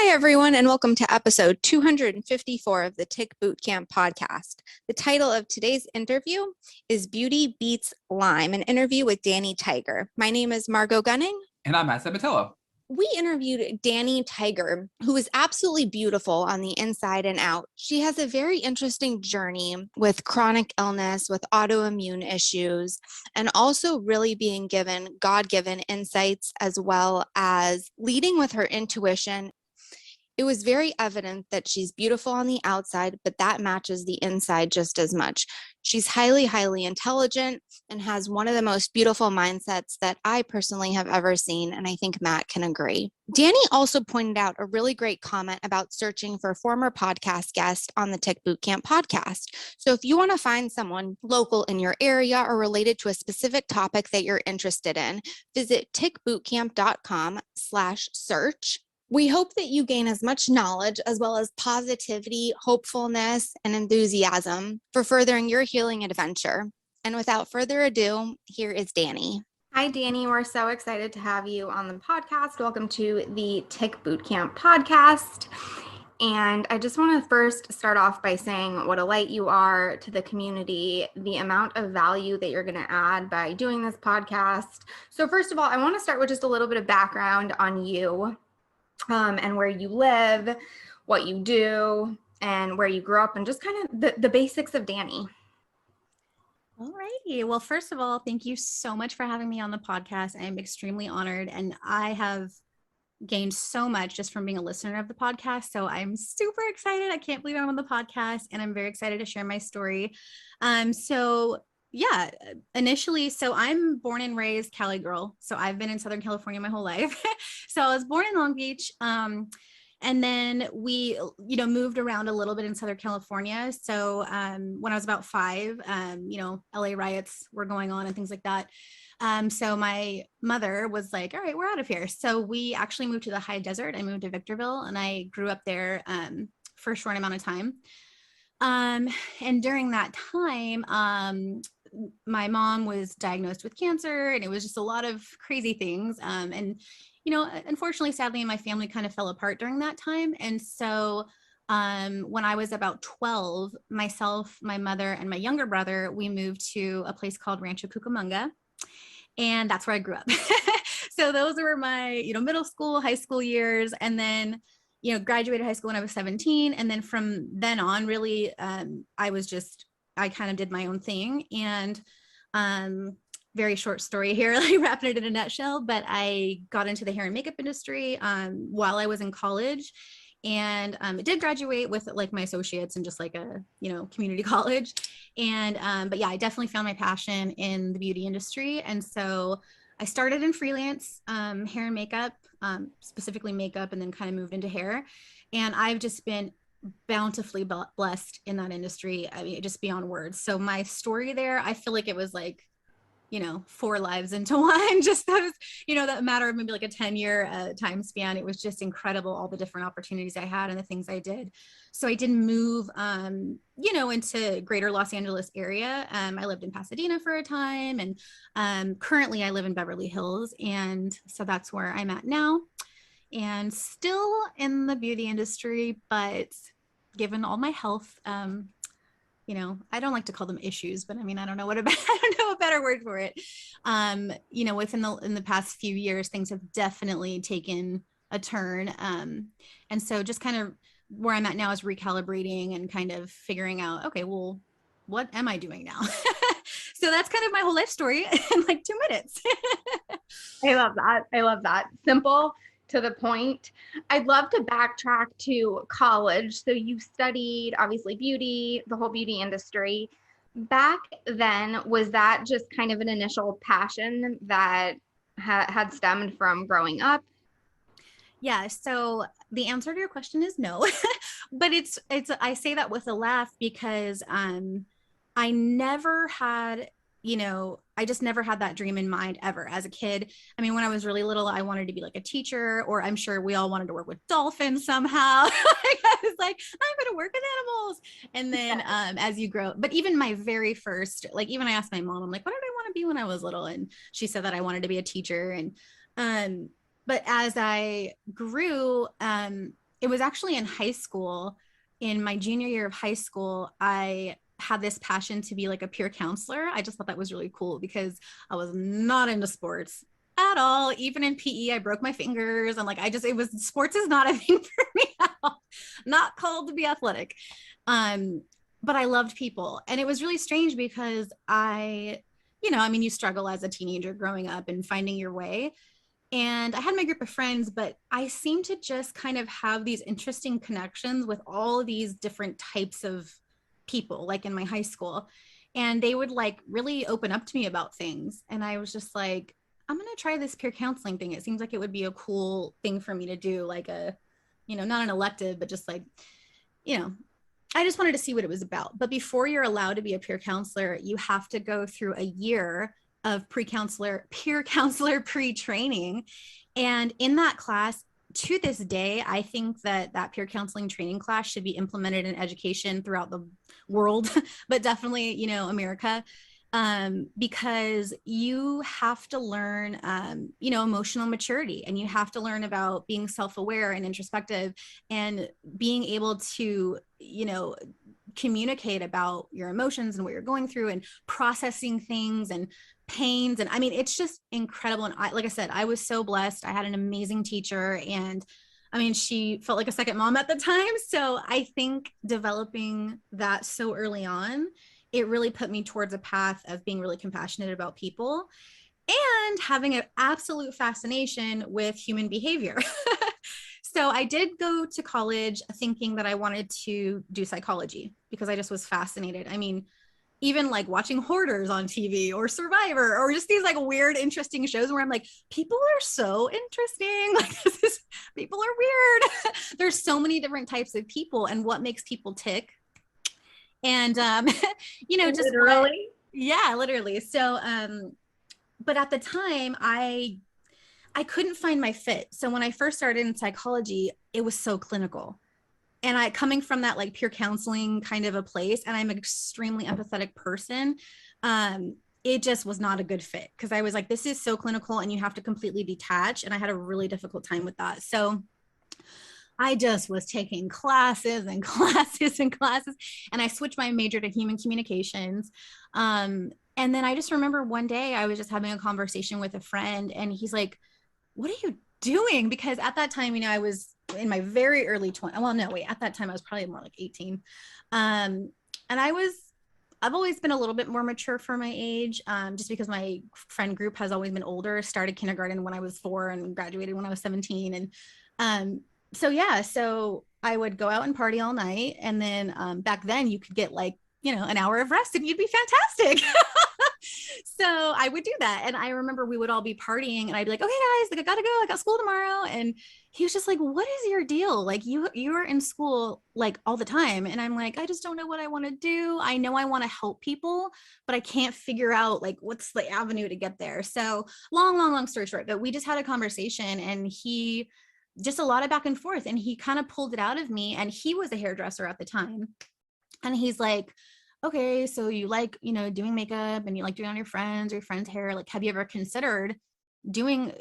everyone, and welcome to episode 254 of the Tick Bootcamp podcast. The title of today's interview is Beauty Beats Lyme, an interview with Dani Tygr. My name is Margot Gunning. And I'm Matt Sabatello. We interviewed Dani Tygr, who is absolutely beautiful on the inside and out. She has a very interesting journey with chronic illness, with autoimmune issues, and also really being given God-given insights as well as leading with her intuition. It was very evident that she's beautiful on the outside, but that matches the inside just as much. She's highly, highly intelligent and has one of the most beautiful mindsets that I personally have ever seen, and I think Matt can agree. Dani also pointed out a really great comment about searching for a former podcast guest on the Tick Bootcamp podcast. So if you want to find someone local in your area or related to a specific topic that you're interested in, visit tickbootcamp.com/search. We hope that you gain as much knowledge as well as positivity, hopefulness, and enthusiasm for furthering your healing adventure. And without further ado, here is Dani. Hi, Dani. We're so excited to have you on the podcast. Welcome to the Tick Bootcamp podcast. And I just want to first start off by saying what a light you are to the community, the amount of value that you're going to add by doing this podcast. So first of all, I want to start with just a little bit of background on you. And where you live, what you do, and where you grew up, and just kind of the basics of Dani. All righty. Well, first of all, thank you so much for having me on the podcast. I'm extremely honored, and I have gained so much just from being a listener of the podcast. So I'm super excited. I can't believe I'm on the podcast, and I'm very excited to share my story. Yeah, initially, so I'm born and raised Cali girl. So I've been in Southern California my whole life. So I was born in Long Beach. And then we, moved around a little bit in Southern California. So when I was about 5, LA riots were going on and things like that. So my mother was like, all right, we're out of here. So we actually moved to the high desert. I moved to Victorville, and I grew up there for a short amount of time. And during that time, my mom was diagnosed with cancer, and it was just a lot of crazy things. Unfortunately, sadly, my family kind of fell apart during that time. And so when I was about 12, myself, my mother, and my younger brother, we moved to a place called Rancho Cucamonga. And that's where I grew up. So those were my, middle school, high school years. And then graduated high school when I was 17. And then from then on, really, I kind of did my own thing. And very short story here, like wrapping it in a nutshell, but I got into the hair and makeup industry while I was in college. And I did graduate with like my associates in just like a, community college. And, but yeah, I definitely found my passion in the beauty industry. And so I started in freelance hair and makeup, specifically makeup, and then kind of moved into hair. And I've just been bountifully blessed in that industry. I mean, just beyond words. So my story there, I feel like it was like, 4 lives into one, just those, that matter of maybe like a 10-year time span. It was just incredible, all the different opportunities I had and the things I did. So I did move, into greater Los Angeles area. I lived in Pasadena for a time, and currently I live in Beverly Hills. And so that's where I'm at now, and still in the beauty industry, but given all my health, I don't like to call them issues, but I mean, I don't know a better word for it. Within the past few years, things have definitely taken a turn. And so just kind of where I'm at now is recalibrating and kind of figuring out, okay, well, what am I doing now? So that's kind of my whole life story in like 2 minutes. I love that. Simple, to the point. I'd love to backtrack to college. So you studied obviously beauty, the whole beauty industry. Back then, was that just kind of an initial passion that had stemmed from growing up? Yeah. So the answer to your question is no, but I say that with a laugh because I never had, I just never had that dream in mind ever as a kid. I mean, when I was really little, I wanted to be like a teacher, or I'm sure we all wanted to work with dolphins somehow. I was like, I'm going to work with animals. And then as you grow, but even my very first, like even I asked my mom, I'm like, what did I want to be when I was little? And she said that I wanted to be a teacher. And but as I grew, it was actually in high school. In my junior year of high school, I had this passion to be like a peer counselor. I just thought that was really cool because I was not into sports at all. Even in PE, I broke my fingers. And like, sports is not a thing for me at all. Not called to be athletic. But I loved people. And it was really strange because you struggle as a teenager growing up and finding your way. And I had my group of friends, but I seemed to just kind of have these interesting connections with all of these different types of people, like in my high school. And they would like really open up to me about things. And I was just like, I'm going to try this peer counseling thing. It seems like it would be a cool thing for me to do, like not an elective, but just like, I just wanted to see what it was about. But before you're allowed to be a peer counselor, you have to go through a year of peer counselor pre-training. And in that class, to this day, I think that peer counseling training class should be implemented in education throughout the world, but definitely, America, because you have to learn, emotional maturity, and you have to learn about being self-aware and introspective and being able to, communicate about your emotions and what you're going through and processing things and pains. And I mean, it's just incredible. And like I said, I was so blessed. I had an amazing teacher, and I mean, she felt like a second mom at the time. So I think developing that so early on, it really put me towards a path of being really compassionate about people and having an absolute fascination with human behavior. So I did go to college thinking that I wanted to do psychology because I just was fascinated. I mean, even like watching Hoarders on TV or Survivor or just these like weird, interesting shows where I'm like, people are so interesting. Like people are weird. There's so many different types of people and what makes people tick. And, just literally. yeah, literally. So, but at the time I couldn't find my fit. So when I first started in psychology, it was so clinical. And I coming from that like peer counseling kind of a place, and I'm an extremely empathetic person. It just was not a good fit because I was like, this is so clinical and you have to completely detach. And I had a really difficult time with that. So I just was taking classes and classes and classes, and I switched my major to human communications. And then I just remember one day I was just having a conversation with a friend, and he's like, what are you doing? Because at that time, I was in my very early 20s. Well, no, wait, at that time I was probably more like 18. And I've always been a little bit more mature for my age, just because my friend group has always been older. Started kindergarten when I was 4 and graduated when I was 17. And so I would go out and party all night. And then back then you could get like, an hour of rest and you'd be fantastic. So I would do that. And I remember we would all be partying and I'd be like, okay, guys, like I gotta go. I got school tomorrow. And he was just like, what is your deal? Like you're in school like all the time. And I'm like, I just don't know what I want to do. I know I want to help people, but I can't figure out like, what's the avenue to get there. So long story short, but we just had a conversation, and he just a lot of back and forth, and he kind of pulled it out of me. And he was a hairdresser at the time. And he's like, okay, so you like, doing makeup and you like doing on your friends hair. Like, have you ever considered doing,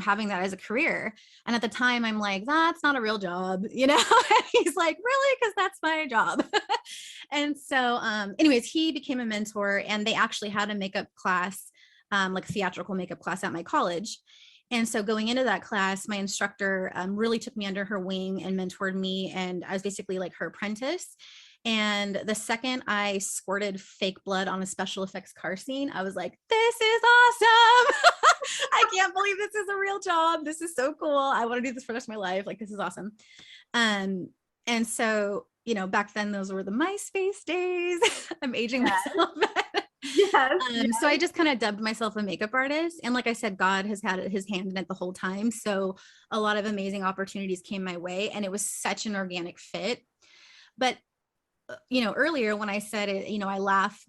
having that as a career? And at the time I'm like, that's not a real job, And he's like, really? Because that's my job. And so, anyways, he became a mentor, and they actually had a makeup class, like theatrical makeup class at my college. And so going into that class, my instructor really took me under her wing and mentored me. And I was basically like her apprentice. And the second I squirted fake blood on a special effects car scene, I was like, this is awesome. I can't believe this is a real job. This is so cool. I want to do this for the rest of my life. Like, this is awesome. And so, back then those were the MySpace days. I'm aging myself. Yes. So I just kind of dubbed myself a makeup artist. And like I said, God has had his hand in it the whole time. So a lot of amazing opportunities came my way, and it was such an organic fit. But earlier when I said it, I laugh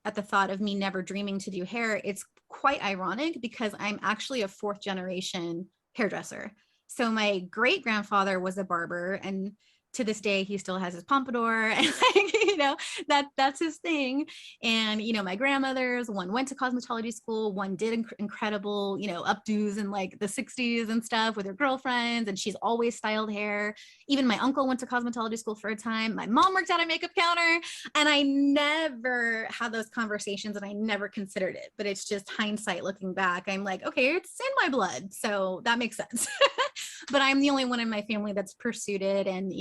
at the thought of me never dreaming to do hair. It's quite ironic because I'm actually a 4th generation hairdresser. So my great grandfather was a barber, and to this day he still has his pompadour, and that's his thing. And, my grandmothers, one went to cosmetology school, one did incredible, updos in like the 60s and stuff with her girlfriends. And she's always styled hair. Even my uncle went to cosmetology school for a time. My mom worked at a makeup counter, and I never had those conversations and I never considered it, but it's just hindsight looking back. I'm like, okay, it's in my blood. So that makes sense. But I'm the only one in my family that's pursued it, and,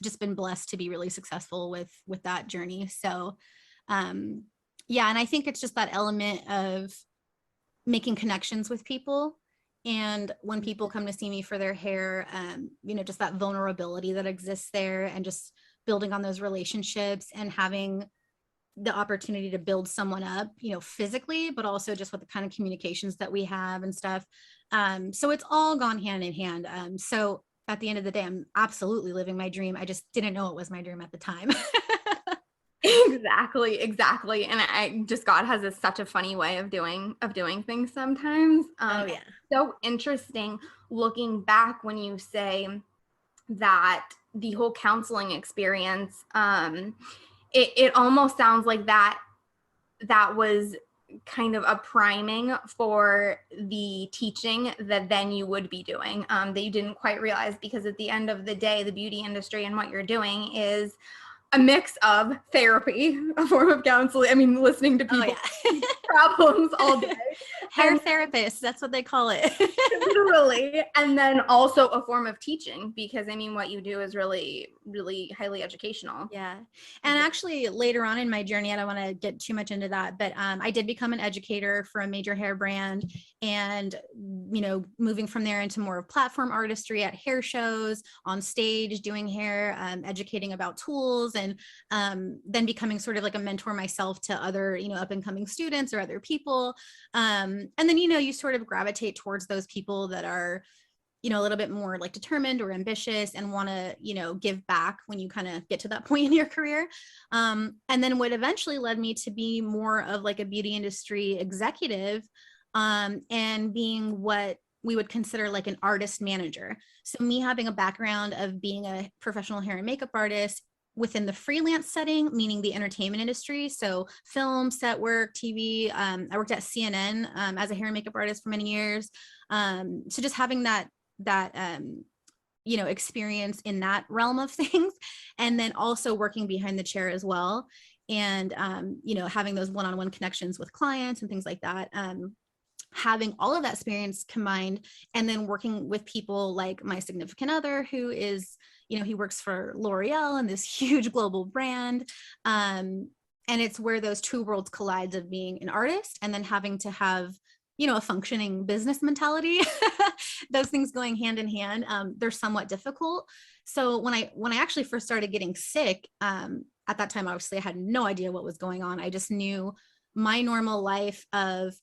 just been blessed to be really successful with that journey. So, yeah. And I think it's just that element of making connections with people. And when people come to see me for their hair, just that vulnerability that exists there, and just building on those relationships and having the opportunity to build someone up, physically, but also just with the kind of communications that we have and stuff. So it's all gone hand in hand. So at the end of the day, I'm absolutely living my dream. I just didn't know it was my dream at the time. Exactly. And God has such a funny way of doing things sometimes. Oh yeah. So interesting looking back when you say that the whole counseling experience, it almost sounds like that was kind of a priming for the teaching that then you would be doing, that you didn't quite realize, because at the end of the day, the beauty industry and what you're doing is a mix of therapy, a form of counseling. I mean, listening to people's problems all day. Hair therapists, that's what they call it. Literally. And then also a form of teaching, because what you do is really, really highly educational. Yeah. And actually later on in my journey, I don't want to get too much into that, but I did become an educator for a major hair brand, and, moving from there into more of platform artistry at hair shows, on stage, doing hair, educating about tools, and then becoming sort of like a mentor myself to other, up and coming students or other people. And then, you sort of gravitate towards those people that are, a little bit more like determined or ambitious and want to, give back when you kind of get to that point in your career. And then what eventually led me to be more of like a beauty industry executive, and being what we would consider like an artist manager. So me having a background of being a professional hair and makeup artist within the freelance setting, meaning the entertainment industry. So film, set work, TV. I worked at CNN as a hair and makeup artist for many years. So just having that experience in that realm of things, and then also working behind the chair as well. And, having those one-on-one connections with clients and things like that. Having all of that experience combined, and then working with people like my significant other, who is, he works for L'Oreal and this huge global brand. And it's where those two worlds collide, of being an artist and then having to have, a functioning business mentality. Those things going hand in hand, they're somewhat difficult. So when I actually first started getting sick, at that time, obviously I had no idea what was going on. I just knew my normal life of,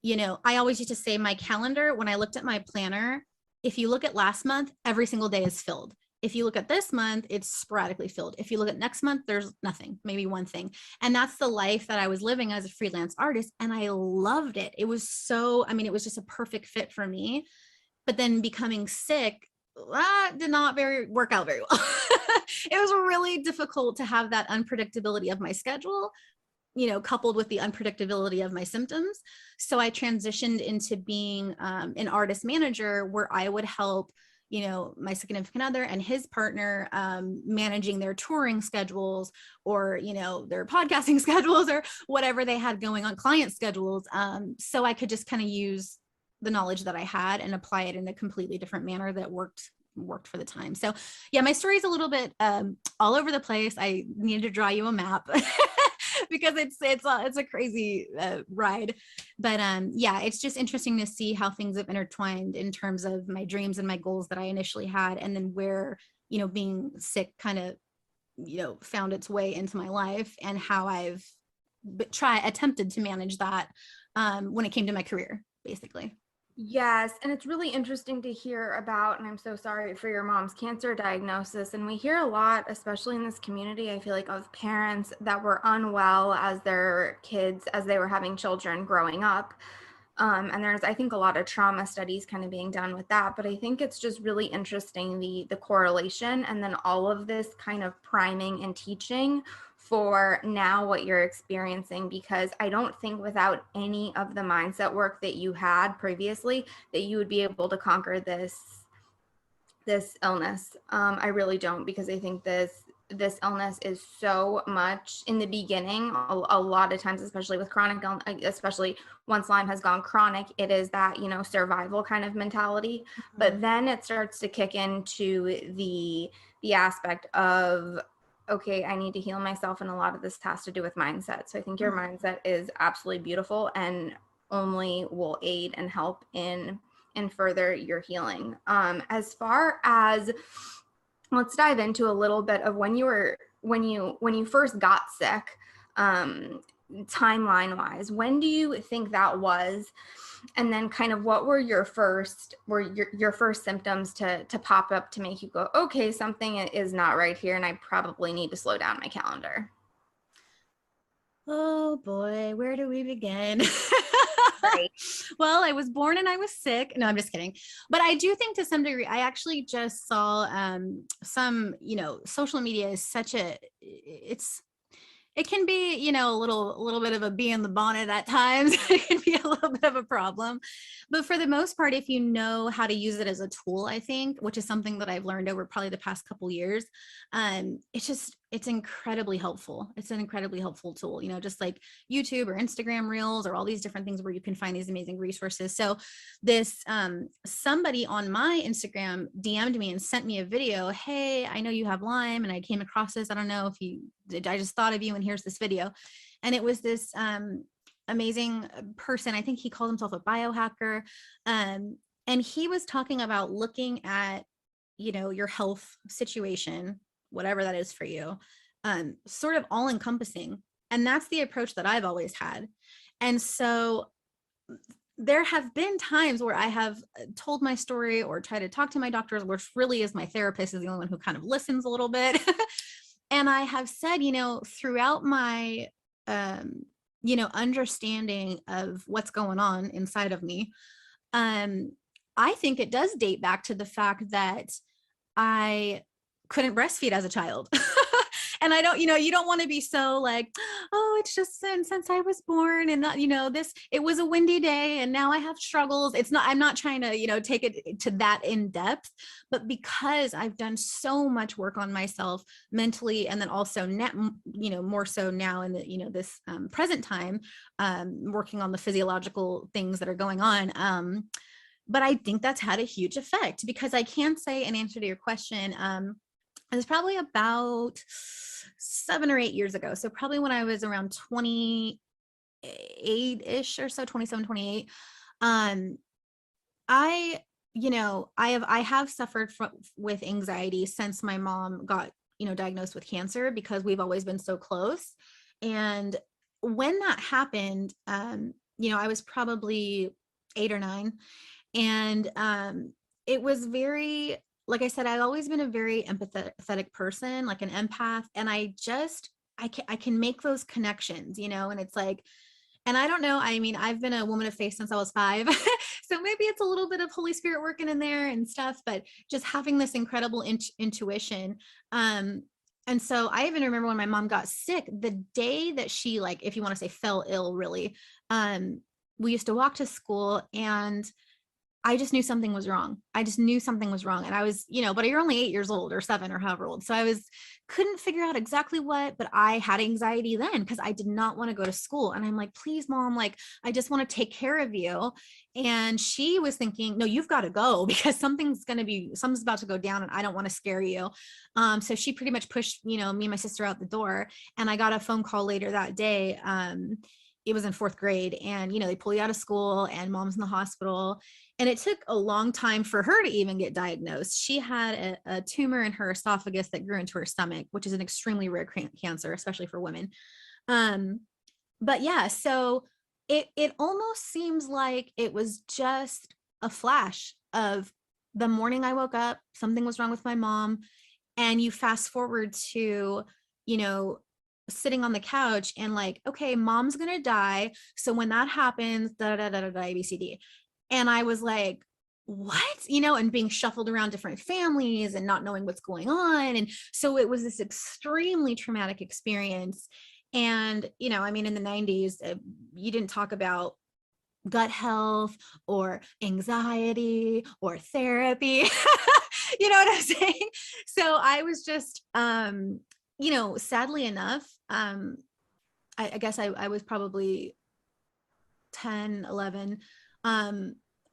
I always used to say my calendar, when I looked at my planner, if you look at last month, every single day is filled. If you look at this month, it's sporadically filled. If you look at next month, there's nothing, maybe one thing. And that's the life that I was living as a freelance artist. And I loved it. It was it was just a perfect fit for me. But then becoming sick, that did not work out very well. It was really difficult to have that unpredictability of my schedule, coupled with the unpredictability of my symptoms. So I transitioned into being an artist manager, where I would help, my significant other and his partner managing their touring schedules, or, their podcasting schedules, or whatever they had going on, client schedules. So I could just kind of use the knowledge that I had and apply it in a completely different manner that worked for the time. So yeah, my story is a little bit all over the place. I needed to draw you a map because it's a crazy ride. But yeah, it's just interesting to see how things have intertwined in terms of my dreams and my goals that I initially had, and then where, being sick kind of, found its way into my life, and how I've attempted to manage that when it came to my career, basically. Yes. And it's really interesting to hear about, and I'm so sorry for your mom's cancer diagnosis. And we hear a lot, especially in this community, I feel like, of parents that were unwell as their kids, as they were having children growing up. And there's, I think, a lot of trauma studies kind of being done with that. But I think it's just really interesting, the correlation, and then all of this kind of priming and teaching for now what you're experiencing, because I don't think without any of the mindset work that you had previously that you would be able to conquer this illness. I really don't, because I think this illness is so much in the beginning, a lot of times, especially with chronic illness, especially once Lyme has gone chronic, it is that, you know, survival kind of mentality. But then it starts to kick into the aspect of, okay, I need to heal myself, and a lot of this has to do with mindset. So I think your mindset is absolutely beautiful and only will aid and help in further your healing. As far as, let's dive into a little bit of when you first got sick, timeline wise. When do you think that was? And then kind of what were your first symptoms to pop up to make you go, okay, something is not right here, and I probably need to slow down my calendar? Oh boy, where do we begin? Right. Well, I was born and I was sick. No, I'm just kidding. But I do think to some degree, I actually just saw some, you know, social media is such a, it can be, you know, a little bit of a bee in the bonnet at times. It can be a little bit of a problem. But for the most part, if you know how to use it as a tool, I think, which is something that I've learned over probably the past couple years, it's incredibly helpful. It's an incredibly helpful tool, you know, just like YouTube or Instagram Reels or all these different things where you can find these amazing resources. So this somebody on my Instagram DM'd me and sent me a video. Hey, I know you have Lyme and I came across this. I don't know if you did. I just thought of you and here's this video. And it was this amazing person. I think he called himself a biohacker. And he was talking about looking at, you know, your health situation, whatever that is for you, sort of all encompassing. And that's the approach that I've always had. And so there have been times where I have told my story or tried to talk to my doctors, which really is my therapist is the only one who kind of listens a little bit. And I have said, you know, throughout my, you know, understanding of what's going on inside of me, I think it does date back to the fact that I couldn't breastfeed as a child. And I don't, you know, you don't want to be so like, oh, it's just since I was born and not, you know, it was a windy day and now I have struggles. It's not, I'm not trying to, you know, take it to that in depth, but because I've done so much work on myself mentally, and then also you know, more so now in the, you know, this present time, working on the physiological things that are going on. But I think that's had a huge effect, because I can say, in answer to your question, it was probably about 7 or 8 years ago. So probably when I was around 28-ish or so, 27, 28. You know, I have suffered with anxiety since my mom got, you know, diagnosed with cancer, because we've always been so close. And when that happened, you know, I was probably 8 or 9. And it was very, like I said, I've always been a very empathetic person, like an empath. And I can make those connections, you know, and it's like, and I don't know, I mean, I've been a woman of faith since I was 5. So maybe it's a little bit of Holy Spirit working in there and stuff, but just having this incredible intuition. And so I even remember when my mom got sick, the day that she, like, if you want to say fell ill, really, we used to walk to school, and I just knew something was wrong. I just knew something was wrong. And I was, you know, but you're only 8 years old or 7 or however old. So couldn't figure out exactly what, but I had anxiety then because I did not want to go to school. And I'm like, please, Mom, like, I just want to take care of you. And she was thinking, no, you've got to go because something's about to go down and I don't want to scare you. So she pretty much pushed, you know, me and my sister out the door. And I got a phone call later that day. It was in 4th grade, and, you know, they pull you out of school and Mom's in the hospital. And it took a long time for her to even get diagnosed. She had a tumor in her esophagus that grew into her stomach, which is an extremely rare cancer, especially for women. But yeah, so it almost seems like it was just a flash of the morning I woke up, something was wrong with my mom. And you fast forward to, you know, sitting on the couch and like, okay, Mom's gonna die. So when that happens, da da da da da, ABCD. And I was like, what, and being shuffled around different families and not knowing what's going on. And so it was this extremely traumatic experience. And, I mean, in the 90s, you didn't talk about gut health or anxiety or therapy. You know what I'm saying? So I was just, sadly enough, I guess I was probably 10, 11.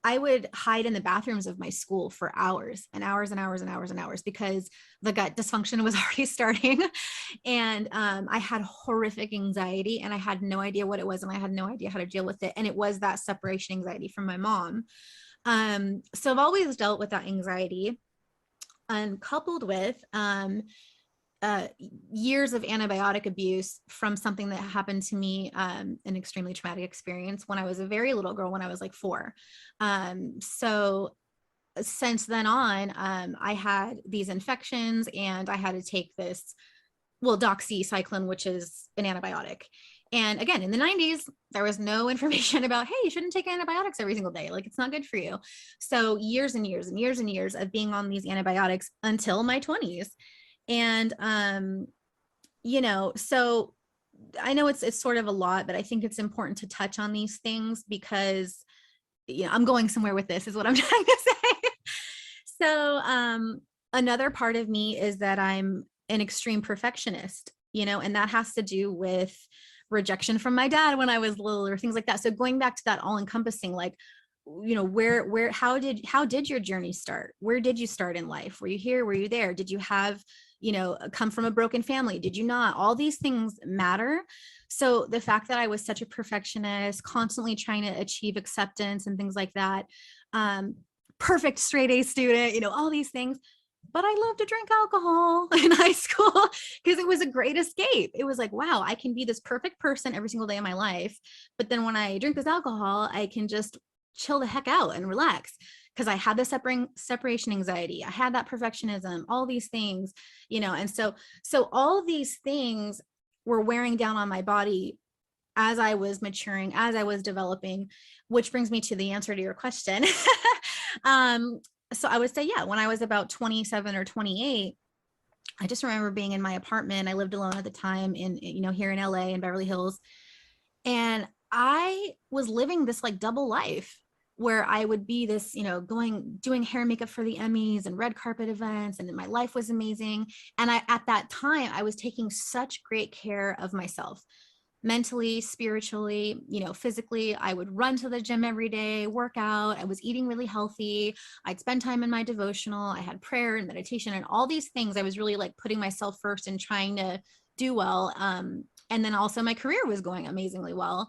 I would hide in the bathrooms of my school for hours and hours and hours and hours and hours because the gut dysfunction was already starting. And I had horrific anxiety and I had no idea what it was. And I had no idea how to deal with it. And it was that separation anxiety from my mom. So I've always dealt with that anxiety, and coupled with years of antibiotic abuse from something that happened to me, an extremely traumatic experience when I was a very little girl, when I was like 4. So since then on, I had these infections and I had to take this, doxycycline, which is an antibiotic. And again, in the 90s, there was no information about, hey, you shouldn't take antibiotics every single day. Like, it's not good for you. So years and years and years and years of being on these antibiotics until my 20s. And, so I know it's sort of a lot, but I think it's important to touch on these things because, I'm going somewhere with this is what I'm trying to say. So, another part of me is that I'm an extreme perfectionist, and that has to do with rejection from my dad when I was little or things like that. So going back to that all encompassing, like, how did your journey start? Where did you start in life? Were you here? Were you there? Did you have, come from a broken family? Did you not? All these things matter. So the fact that I was such a perfectionist, constantly trying to achieve acceptance and things like that, perfect straight A student, all these things. But I love to drink alcohol in high school because it was a great escape. It was like, wow, I can be this perfect person every single day of my life. But then when I drink this alcohol, I can just chill the heck out and relax because I had the separation anxiety. I had that perfectionism, all these things, and so all these things were wearing down on my body as I was maturing, as I was developing, which brings me to the answer to your question. So I would say, yeah, when I was about 27 or 28, I just remember being in my apartment. I lived alone at the time in, here in LA in Beverly Hills. And I was living this like double life where I would be this, doing hair and makeup for the Emmys and red carpet events. And my life was amazing. And at that time, I was taking such great care of myself. Mentally, spiritually, physically. I would run to the gym every day, work out. I was eating really healthy. I'd spend time in my devotional. I had prayer and meditation and all these things. I was really like putting myself first and trying to do well. And then also my career was going amazingly well.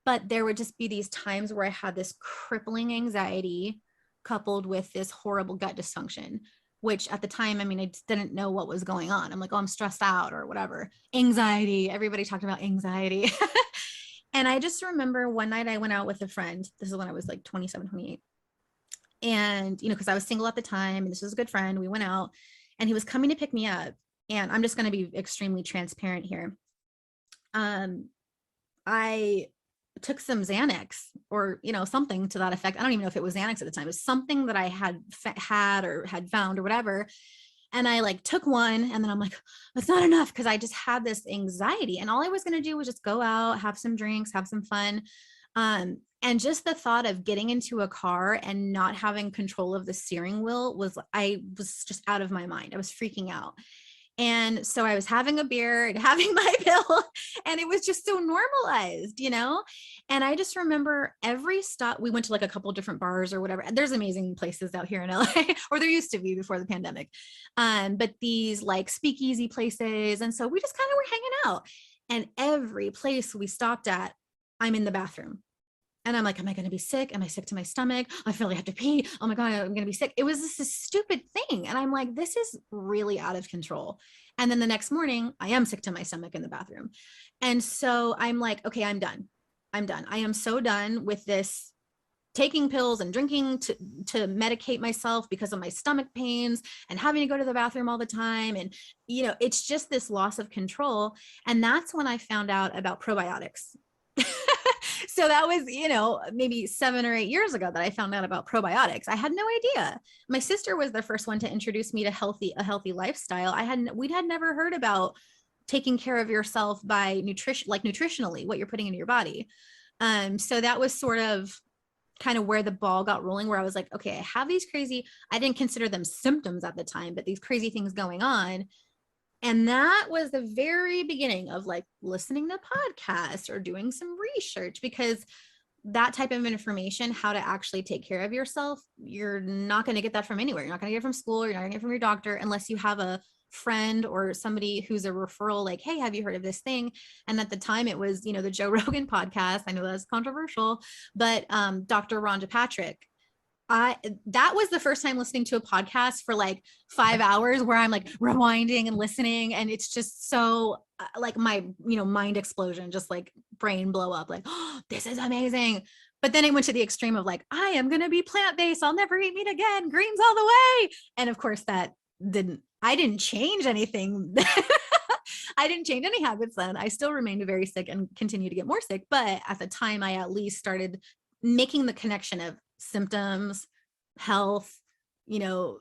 But there would just be these times where I had this crippling anxiety coupled with this horrible gut dysfunction, which at the time, I didn't know what was going on. I'm like, oh, I'm stressed out or whatever. Anxiety. Everybody talked about anxiety. And I just remember one night I went out with a friend. This is when I was like 27, 28. And, because I was single at the time and this was a good friend. We went out and he was coming to pick me up. And I'm just going to be extremely transparent here. I took some Xanax or, something to that effect. I don't even know if it was Xanax at the time. It was something that I had found or whatever. And I like took one and then I'm like, it's not enough because I just had this anxiety and all I was going to do was just go out, have some drinks, have some fun. And just the thought of getting into a car and not having control of the steering wheel I was just out of my mind. I was freaking out. And so I was having a beer and having my pill and it was just so normalized, and I just remember every stop, we went to like a couple of different bars or whatever. There's amazing places out here in LA, or there used to be before the pandemic. But these like speakeasy places. And so we just kind of were hanging out, and every place we stopped at, I'm in the bathroom. And I'm like, am I going to be sick? Am I sick to my stomach? I feel like I have to pee. Oh my God, I'm going to be sick. It was this stupid thing. And I'm like, this is really out of control. And then the next morning I am sick to my stomach in the bathroom. And so I'm like, okay, I'm done. I am so done with this taking pills and drinking to medicate myself because of my stomach pains and having to go to the bathroom all the time. And, it's just this loss of control. And that's when I found out about probiotics. So that was, maybe 7 or 8 years ago that I found out about probiotics. I had no idea. My sister was the first one to introduce me to a healthy lifestyle. We'd had never heard about taking care of yourself by nutrition, like nutritionally, what you're putting into your body. So that was sort of kind of where the ball got rolling, where I was like, okay, I have these crazy, I didn't consider them symptoms at the time, but these crazy things going on. And that was the very beginning of like listening to podcasts or doing some research, because that type of information, how to actually take care of yourself, you're not going to get that from anywhere. You're not going to get it from school. You're not going to get it from your doctor unless you have a friend or somebody who's a referral, like, hey, have you heard of this thing? And at the time it was, the Joe Rogan podcast. I know that's controversial, but Dr. Rhonda Patrick, that was the first time listening to a podcast for like 5 hours where I'm like rewinding and listening. And it's just so like my, mind explosion, just like brain blow up, like, oh, this is amazing. But then it went to the extreme of like, I am going to be plant-based. I'll never eat meat again. Greens all the way. And of course I didn't change anything. I didn't change any habits then. I still remained very sick and continue to get more sick. But at the time I at least started making the connection of symptoms, health, how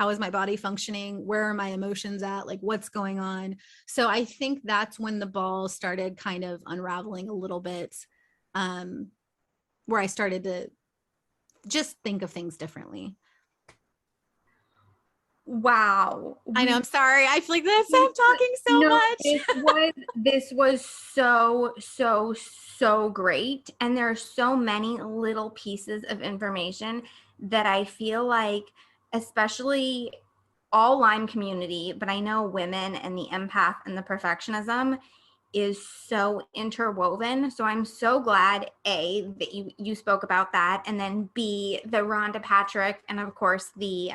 is my body functioning? Where are my emotions at? Like what's going on? So I think that's when the ball started kind of unraveling a little bit, where I started to just think of things differently. Wow. I know. I'm sorry. I feel like this. I'm talking so much. This was so great. And there are so many little pieces of information that I feel like, especially all Lyme community, but I know women and the empath and the perfectionism is so interwoven. So I'm so glad, A, that you spoke about that. And then B, the Rhonda Patrick, and of course the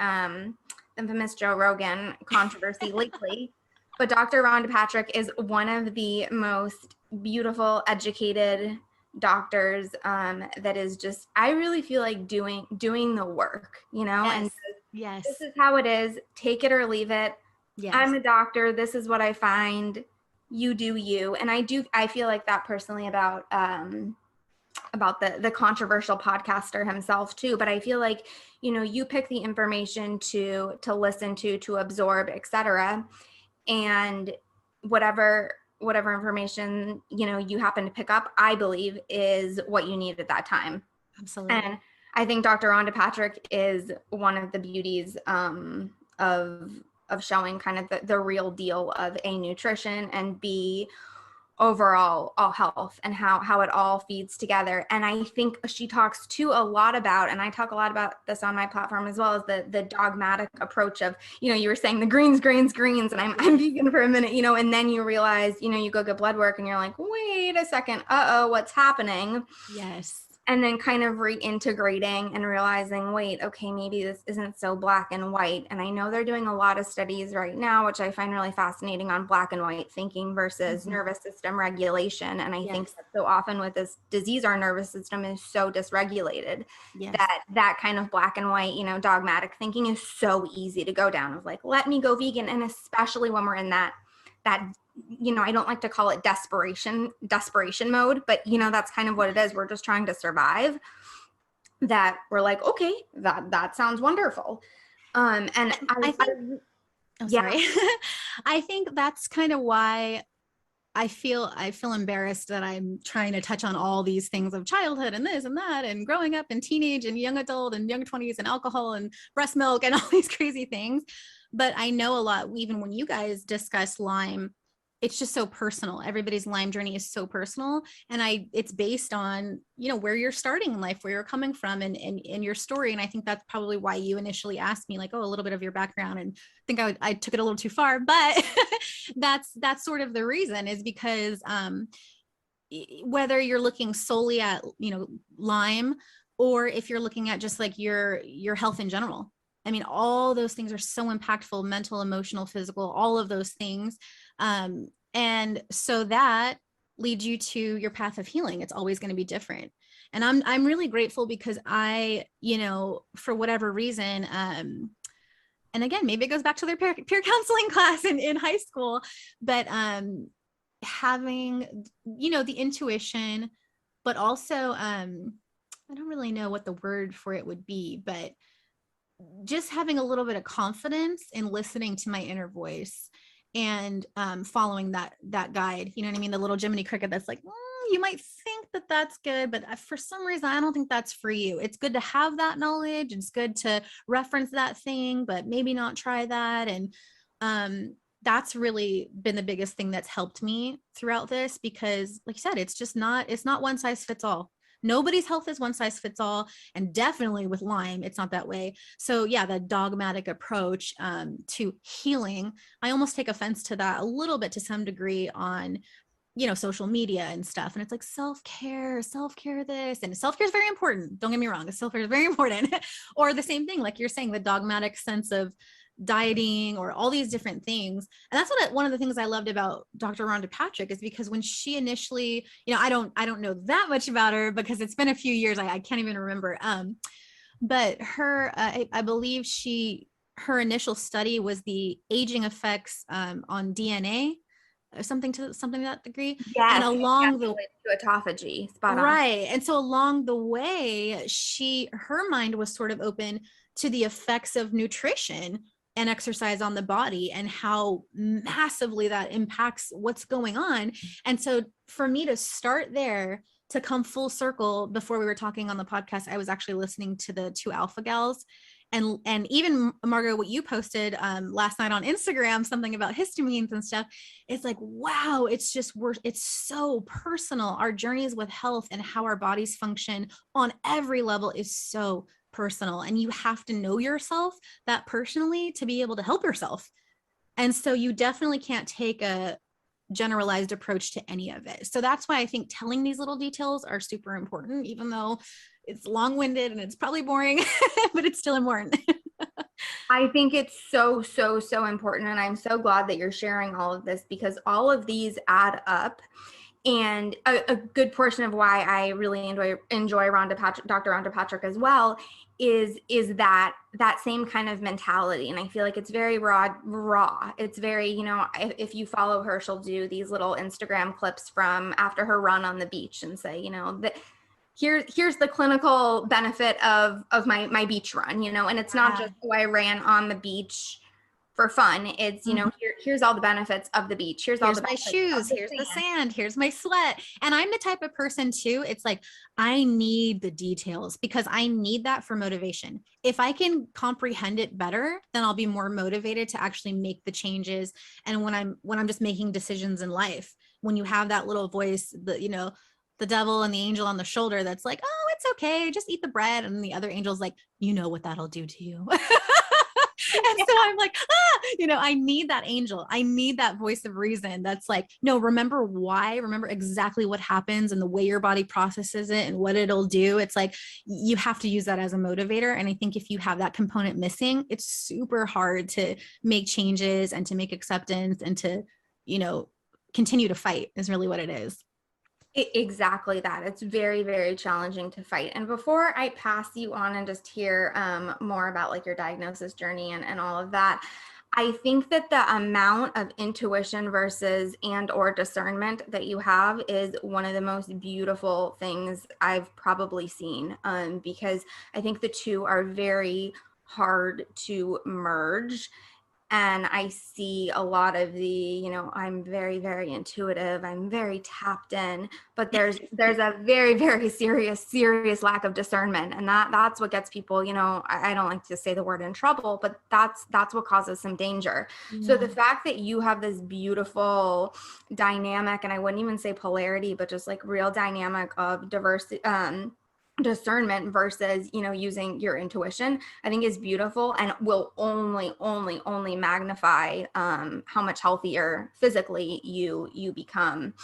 infamous Joe Rogan controversy lately. But Dr. Rhonda Patrick is one of the most beautiful, educated doctors that is just, I really feel like doing the work, Yes. And yes, this is how it is. Take it or leave it. Yes. I'm a doctor. This is what I find. You do you. And I feel like that personally about the controversial podcaster himself too. But I feel like, you pick the information to listen to absorb, etc. And whatever information, you happen to pick up, I believe is what you need at that time. Absolutely. And I think Dr. Rhonda Patrick is one of the beauties of showing kind of the real deal of A, nutrition, and B, overall all health, and how it all feeds together. And I think she talks too a lot about, and I talk a lot about this on my platform as well, as the dogmatic approach of, you were saying the greens, and I'm vegan for a minute, and then you realize, you go get blood work and you're like, wait a second, what's happening? Yes. And then kind of reintegrating and realizing, wait, okay, maybe this isn't so black and white. And I know they're doing a lot of studies right now, which I find really fascinating, on black and white thinking versus nervous system regulation. And I think that so often with this disease, our nervous system is so dysregulated that kind of black and white, dogmatic thinking is so easy to go down, of like, let me go vegan. And especially when we're in that I don't like to call it desperation mode, but that's kind of what it is. We're just trying to survive. That we're like, okay, that sounds wonderful. And I think that's kind of why I feel embarrassed that I'm trying to touch on all these things of childhood and this and that and growing up and teenage and young adult and young 20s and alcohol and breast milk and all these crazy things. But I know a lot, even when you guys discuss Lyme, it's just so personal. Everybody's Lyme journey is so personal. And it's based on, where you're starting in life, where you're coming from, and your story. And I think that's probably why you initially asked me, like, oh, a little bit of your background. And I think I took it a little too far, but that's sort of the reason, is because whether you're looking solely at, Lyme, or if you're looking at just like your health in general. I mean, all those things are so impactful: mental, emotional, physical, all of those things. And so that leads you to your path of healing. It's always going to be different. And I'm really grateful, because I, for whatever reason, and again, maybe it goes back to their peer counseling class in high school, but having, the intuition but also, I don't really know what the word for it would be, but just having a little bit of confidence in listening to my inner voice and following that guide. You know what I mean? The little Jiminy Cricket that's like, you might think that that's good, but for some reason, I don't think that's for you. It's good to have that knowledge. It's good to reference that thing, but maybe not try that. And that's really been the biggest thing that's helped me throughout this, because like you said, it's not one size fits all. Nobody's health is one size fits all. And definitely with Lyme, it's not that way. So yeah, the dogmatic approach to healing, I almost take offense to that a little bit to some degree on, social media and stuff. And it's like self-care this, and self-care is very important. Don't get me wrong. Self-care is very important. Or the same thing, like you're saying, the dogmatic sense of dieting or all these different things. And that's one of the things I loved about Dr. Rhonda Patrick, is because when she initially, I don't know that much about her because it's been a few years. I can't even remember. But her, I believe her initial study was the aging effects on DNA, or something to that degree. Yes, and along the to autophagy, spot on. Right. And so along the way, her mind was sort of open to the effects of nutrition and exercise on the body and how massively that impacts what's going on. And so for me to start there, to come full circle, before we were talking on the podcast, I was actually listening to the 2 Alpha Gals. And even Margot, what you posted last night on Instagram, something about histamines and stuff. It's like, wow, it's so personal. Our journeys with health and how our bodies function on every level is so personal. And you have to know yourself that personally to be able to help yourself. And so you definitely can't take a generalized approach to any of it. So that's why I think telling these little details are super important, even though it's long-winded and it's probably boring, but it's still important. I think it's so, so, so important. And I'm so glad that you're sharing all of this, because all of these add up. And a good portion of why I really enjoy Dr. Rhonda Patrick as well is that same kind of mentality. And I feel like it's very raw. It's very, if you follow her, she'll do these little Instagram clips from after her run on the beach and say, that here's the clinical benefit of my beach run, and it's not just, I ran on the beach for fun. It's, here's all the benefits of the beach. Here's all my shoes. Here's the sand. Here's my sweat. And I'm the type of person too. It's like, I need the details because I need that for motivation. If I can comprehend it better, then I'll be more motivated to actually make the changes. And when I'm just making decisions in life, when you have that little voice, the devil and the angel on the shoulder that's like, oh, it's okay, just eat the bread. And the other angel's like, you know what that'll do to you. And so I'm like, I need that angel. I need that voice of reason that's like, no, remember why, remember exactly what happens and the way your body processes it and what it'll do. It's like, you have to use that as a motivator. And I think if you have that component missing, it's super hard to make changes and to make acceptance and to, continue to fight is really what it is. Exactly that. It's very, very challenging to fight. And before I pass you on and just hear more about like your diagnosis journey and all of that, I think that the amount of intuition versus or discernment that you have is one of the most beautiful things I've probably seen, because I think the two are very hard to merge. And I see a lot of the, I'm very, very intuitive. I'm very tapped in, but there's a very, very serious lack of discernment. And that's what gets people, I don't like to say the word in trouble, but that's what causes some danger. Yeah. So the fact that you have this beautiful dynamic, and I wouldn't even say polarity, but just like real dynamic of diversity, discernment versus using your intuition, I think is beautiful and will only magnify how much healthier physically you become.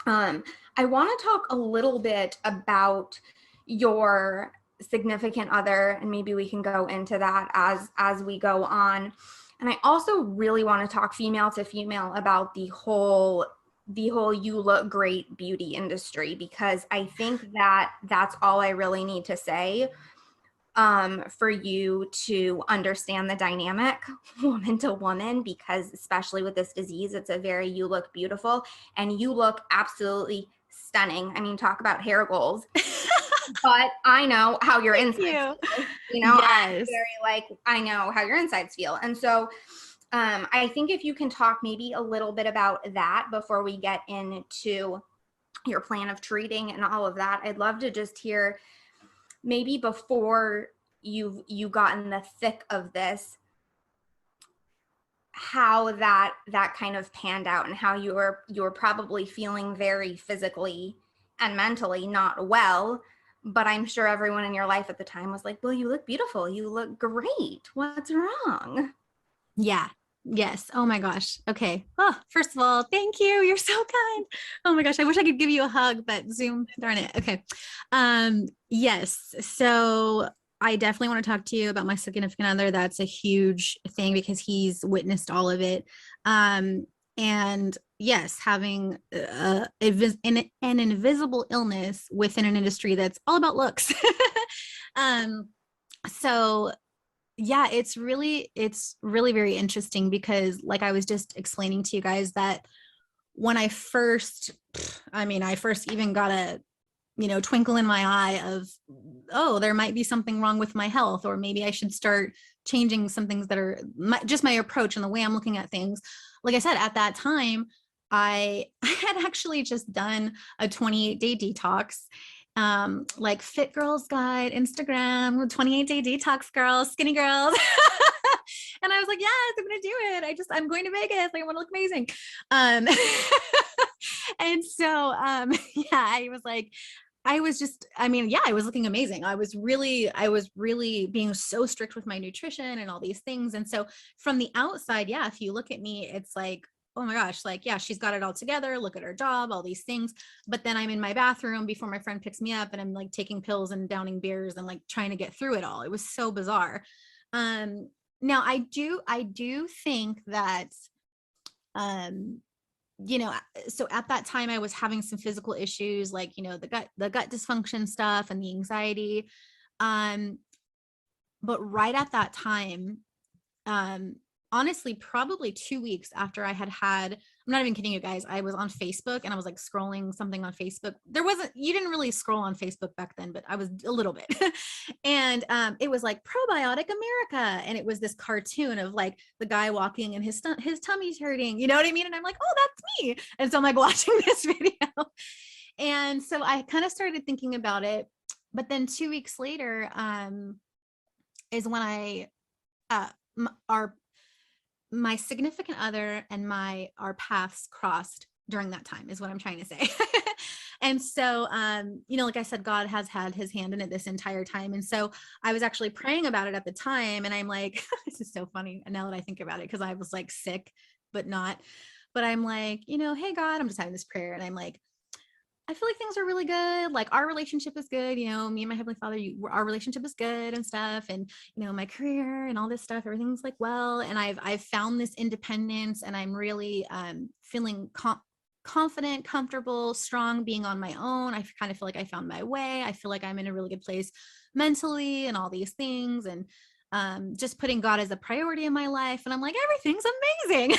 I want to talk a little bit about your significant other, and maybe we can go into that as we go on. And I also really want to talk female to female about the whole you look great beauty industry, because I think that that's all I really need to say for you to understand the dynamic woman to woman, because especially with this disease, it's a very, you look beautiful and you look absolutely stunning. I mean, talk about hair goals. But I know how your insides feel. You know, I'm very like, I know how your insides feel. And so I think if you can talk maybe a little bit about that before we get into your plan of treating and all of that, I'd love to just hear maybe before you got in the thick of this, how that kind of panned out and how you were probably feeling very physically and mentally not well. But I'm sure everyone in your life at the time was like, well, you look beautiful. You look great. What's wrong? Yeah. Yes. Oh my gosh. Okay. Oh, first of all, thank you. You're so kind. Oh my gosh. I wish I could give you a hug, but Zoom, darn it. Okay. Yes. So I definitely want to talk to you about my significant other. That's a huge thing because he's witnessed all of it. And yes, having an invisible illness within an industry that's all about looks. So yeah, it's really very interesting because like I was just explaining to you guys that when I first even got a, twinkle in my eye of, oh, there might be something wrong with my health, or maybe I should start changing some things that are just my approach and the way I'm looking at things. Like I said, at that time, I had actually just done a 28-day detox, like Fit Girls Guide, Instagram, 28-day detox girls, skinny girls. And I was like, yes, I'm going to do it. I'm going to Vegas. I want to look amazing. And so, yeah, I was like, I was looking amazing. I was really being so strict with my nutrition and all these things. And so from the outside, yeah, if you look at me, it's like, oh my gosh, like, yeah, she's got it all together. Look at her job, all these things. But then I'm in my bathroom before my friend picks me up and I'm like taking pills and downing beers and like trying to get through it all. It was so bizarre. Now I do think that, so at that time I was having some physical issues, like, the gut dysfunction stuff and the anxiety. But right at that time, honestly, probably 2 weeks after I had, I'm not even kidding you guys, I was on Facebook and I was like scrolling something on Facebook. You didn't really scroll on Facebook back then, but I was a little bit. And it was like Probiotic America. And it was this cartoon of like the guy walking and his tummy's hurting, you know what I mean? And I'm like, oh, that's me. And so I'm like watching this video. And so I kind of started thinking about it. But then 2 weeks later is when my significant other and our paths crossed during that time, is what I'm trying to say. And so, like I said, God has had his hand in it this entire time. And so I was actually praying about it at the time. And I'm like, this is so funny now that I think about it, because I was like sick, but not. But I'm like, hey, God, I'm just having this prayer. And I'm like, I feel like things are really good. Like our relationship is good. Me and my Heavenly Father, our relationship is good and stuff. And, my career and all this stuff, everything's like, well, and I've found this independence and I'm really feeling confident, comfortable, strong, being on my own. I kind of feel like I found my way. I feel like I'm in a really good place mentally and all these things. And just putting God as a priority in my life. And I'm like, everything's amazing.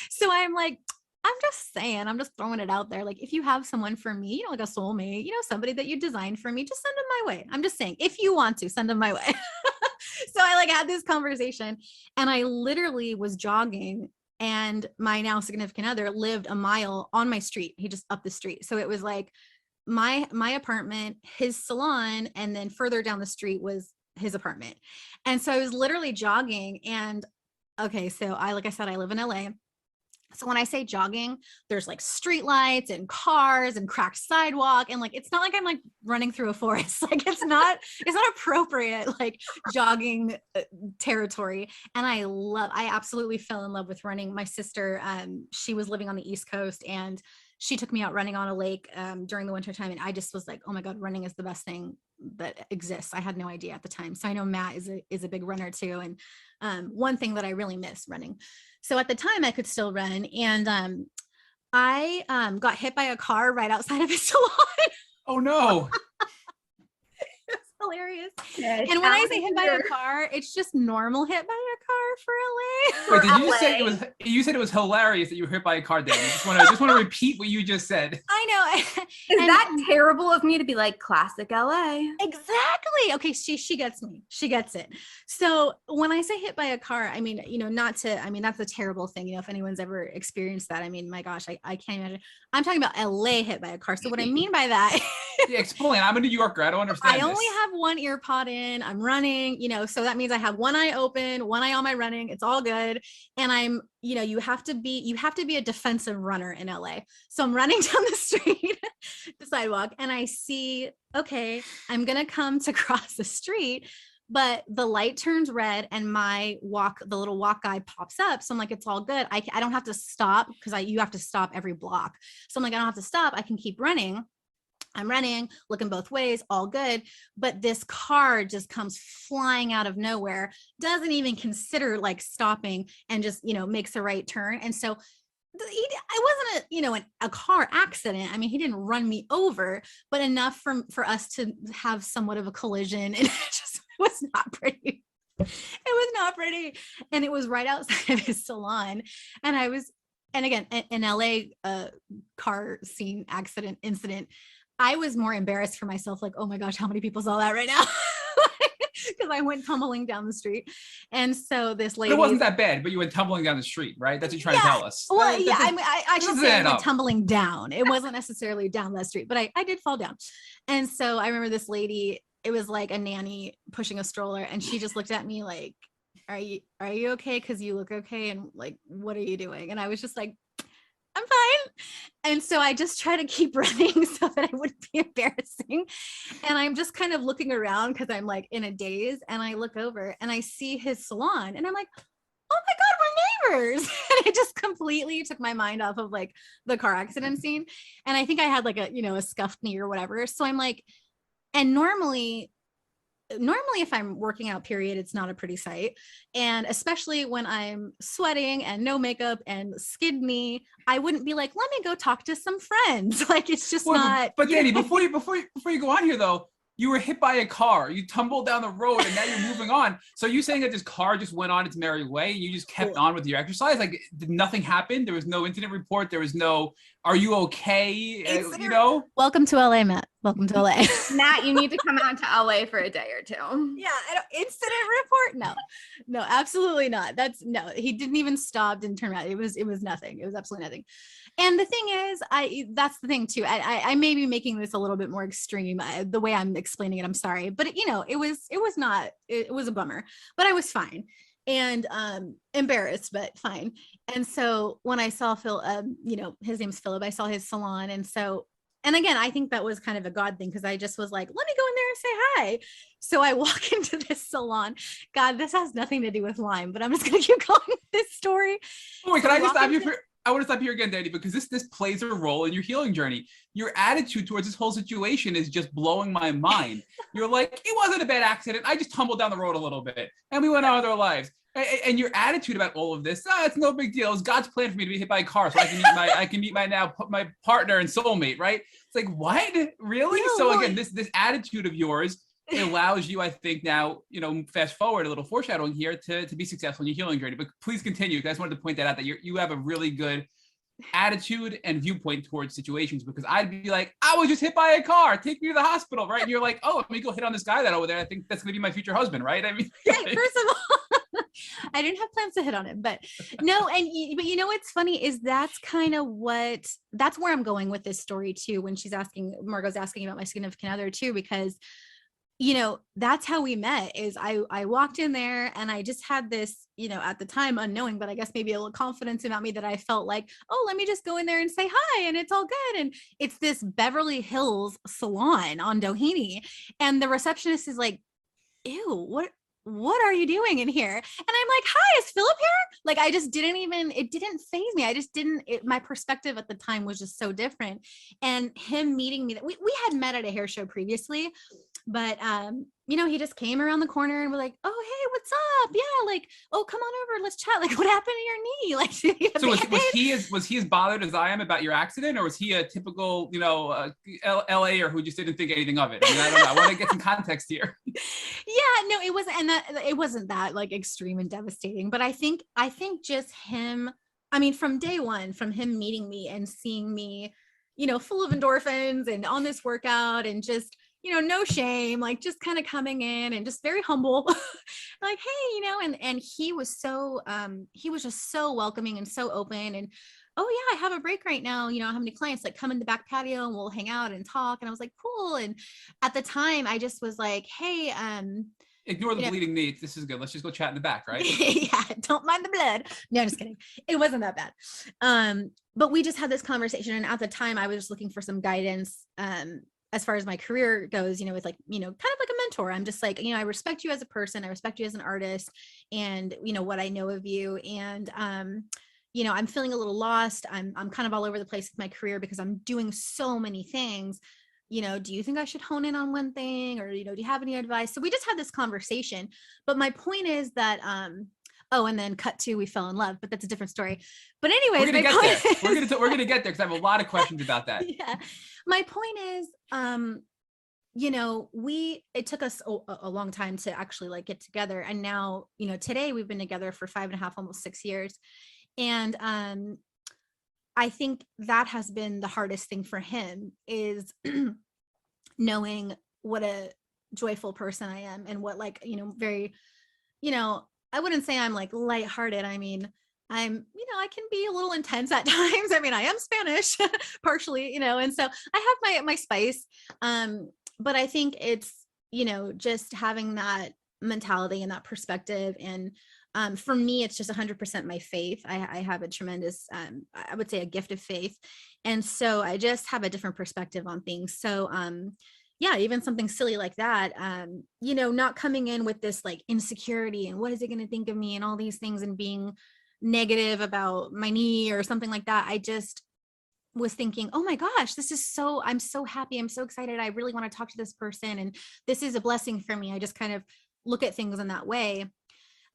So I'm like, I'm just saying, I'm just throwing it out there. Like, if you have someone for me, like a soulmate, somebody that you designed for me, just send them my way. I'm just saying, if you want to, send them my way. So I like had this conversation and I literally was jogging, and my now significant other lived a mile on my street. He just up the street. So it was like my apartment, his salon, and then further down the street was his apartment. And so I was literally jogging. And okay, so like I said, I live in LA. So when I say jogging, there's like street lights and cars and cracked sidewalk. And like, it's not like I'm like running through a forest. Like it's not appropriate, like jogging territory. And I absolutely fell in love with running. My sister, she was living on the East Coast and she took me out running on a lake during the winter time. And I just was like, oh my God, running is the best thing that exists. I had no idea at the time. So I know Matt is a big runner too. And one thing that I really miss running. So at the time I could still run, and I got hit by a car right outside of his salon. Oh no. hilarious. Yeah, And when I say hit by a alligator. car, it's just normal hit by a car for LA. Wait, did you LA. just say it was? You said it was hilarious that you were hit by a car, Dani. Just want to repeat what you just said. I know. Is And- that terrible of me to be like classic LA? Exactly. Okay, she gets me. She gets it. So when I say hit by a car, I mean, that's a terrible thing. If anyone's ever experienced that, I mean, my gosh, I can't imagine. I'm talking about LA hit by a car. So what I mean by that, Yeah, explain. I'm a New Yorker. I don't understand. I only this. have one ear pod in. I'm running, so that means I have one eye open, one eye on my running. It's all good. And I'm, you have to be a defensive runner in LA. So I'm running down the street, the sidewalk, and I see, okay, I'm going to come to cross the street, but the light turns red and the little walk guide pops up. So I'm like, it's all good. I don't have to stop because you have to stop every block. So I'm like, I don't have to stop. I can keep running. I'm running, looking both ways, all good. But this car just comes flying out of nowhere, doesn't even consider like stopping and just, makes a right turn. And so it wasn't a car accident. I mean, he didn't run me over, but enough for us to have somewhat of a collision. And it was not pretty. It was not pretty. And it was right outside of his salon. And again, an LA car scene accident incident, I was more embarrassed for myself, like, oh my gosh, how many people saw that right now? Because I went tumbling down the street. And so this lady— But it wasn't that bad, but you went tumbling down the street, right? That's what you're trying to tell us. Well, yeah, I should say I went up. tumbling down. It wasn't necessarily down that street, but I did fall down. And so I remember this lady, it was like a nanny pushing a stroller, and she just looked at me like, are you okay? Because you look okay. And like, what are you doing? And I was just like, I'm fine. And so I just try to keep running so that I wouldn't be embarrassing. And I'm just kind of looking around because I'm like in a daze, and I look over and I see his salon, and I'm like, oh my God, we're neighbors. And it just completely took my mind off of like the car accident scene. And I think I had like a scuffed knee or whatever. So I'm like, and normally if I'm working out, period, it's not a pretty sight. And especially when I'm sweating and no makeup and skid knee, I wouldn't be like, let me go talk to some friends. Like, it's just not. But Dani, before you go on here though, you were hit by a car, you tumbled down the road, and now you're moving on. So are you saying that this car just went on its merry way and you just kept on with your exercise? Like, did nothing happen? There was no incident report. There was no, are you okay? Welcome to LA, Matt. Welcome to LA. Matt, you need to come out to LA for a day or two. Yeah, incident report? No, absolutely not. He didn't even stop, didn't turn around. It was nothing. It was absolutely nothing. And the thing is, that's the thing too. I may be making this a little bit more extreme the way I'm explaining it. I'm sorry, but it was a bummer, but I was fine and embarrassed, but fine. And so when I saw Phil, his name's Philip, I saw his salon. And again, I think that was kind of a God thing, because I just was like, let me go in there and say hi. So I walk into this salon. God, this has nothing to do with Lyme, but I'm just going to keep going with this story. Oh, wait, can I just stop you for— I want to stop here again, Dani, because this plays a role in your healing journey. Your attitude towards this whole situation is just blowing my mind. You're like, it wasn't a bad accident. I just tumbled down the road a little bit and we went on with our lives. And your attitude about all of this, it's no big deal. It was God's plan for me to be hit by a car so I can meet my partner and soulmate, right? It's like, what? Really? No, so again, this attitude of yours, it allows you, I think now, fast forward a little foreshadowing here to be successful in your healing journey. But please continue. I just wanted to point that out, that you have a really good attitude and viewpoint towards situations, because I'd be like, I was just hit by a car, take me to the hospital, right? And you're like, oh, let me go hit on this guy that over there. I think that's gonna be my future husband, right? I mean, okay, first of all, I didn't have plans to hit on him, but no. But what's funny is that's where I'm going with this story too. When Margot's asking about my significant other too, because that's how we met. Is I walked in there and I just had this, at the time unknowing, but I guess maybe a little confidence about me, that I felt like, oh, let me just go in there and say hi and it's all good. And it's this Beverly Hills salon on Doheny. And the receptionist is like, ew, what are you doing in here? And I'm like, hi, is Philip here? Like, I just didn't even, it didn't faze me. I just didn't, my perspective at the time was just so different. And him meeting me, we had met at a hair show previously, but, you know, he just came around the corner and we're like, oh, hey, what's up? Yeah. Like, oh, come on over. Let's chat. Like, what happened to your knee? Like, so was he as bothered as I am about your accident, or was he a typical, you know, LA or who just didn't think anything of it? I mean, I don't know. I want to get some context here. Yeah, no, it wasn't. And it wasn't that like extreme and devastating, but I think just him, I mean, from day one, from him meeting me and seeing me, you know, full of endorphins and on this workout and just, you know, no shame, like just kind of coming in and just very humble, like, hey, you know, and he was just so welcoming and so open. And, oh yeah, I have a break right now. You know, how many clients, like, come in the back patio and we'll hang out and talk. And I was like, cool. And at the time I just was like, hey, ignore the bleeding knee. This is good. Let's just go chat in the back, right? Yeah, don't mind the blood. No, just kidding. It wasn't that bad. But we just had this conversation. And at the time I was just looking for some guidance, as far as my career goes, you know, with like, you know, kind of like a mentor. I'm just like, you know, I respect you as a person. I respect you as an artist and, you know, what I know of you. And, you know, I'm feeling a little lost. I'm kind of all over the place with my career because I'm doing so many things. You know, do you think I should hone in on one thing, or, you know, do you have any advice? So we just had this conversation, but my point is that, oh, and then cut to, we fell in love, but that's a different story. But anyways, we're gonna get there because I have a lot of questions about that. Yeah, my point is, you know, it took us a long time to actually like get together, and now, you know, today we've been together for 5.5, almost 6 years, and I think that has been the hardest thing for him is knowing what a joyful person I am, and what, like, you know, very, you know, I wouldn't say I'm like lighthearted. I mean, I'm, you know, I can be a little intense at times. I mean, I am Spanish partially, you know, and so I have my spice. But I think it's, you know, just having that mentality and that perspective. And for me, it's just 100% my faith. I have a tremendous, I would say, a gift of faith. And so I just have a different perspective on things. So, yeah, even something silly like that, you know, not coming in with this like insecurity and what is it going to think of me and all these things and being negative about my knee or something like that. I just was thinking, oh my gosh, I'm so happy. I'm so excited. I really want to talk to this person. And this is a blessing for me. I just kind of look at things in that way.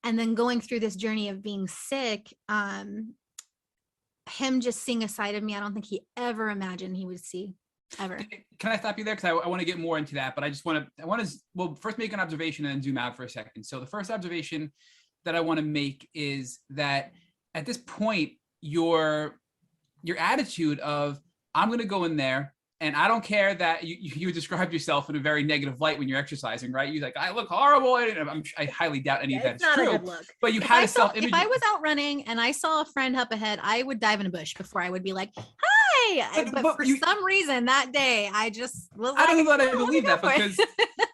And then going through this journey of being sick, him just seeing a side of me I don't think he ever imagined he would see. Ever. Can I stop you there? Because I want to get more into that, but I want to, well, first make an observation and then zoom out for a second. So the first observation that I want to make is that at this point, your attitude of, I'm going to go in there and I don't care that you described yourself in a very negative light when you're exercising, right? You're like, I look horrible. I highly doubt any of that's not true. A good look. But you had a self-image. If I was out running and I saw a friend up ahead, I would dive in a bush before I would be like, hi. But for some reason that day, I just was like, I don't know that I believe that, because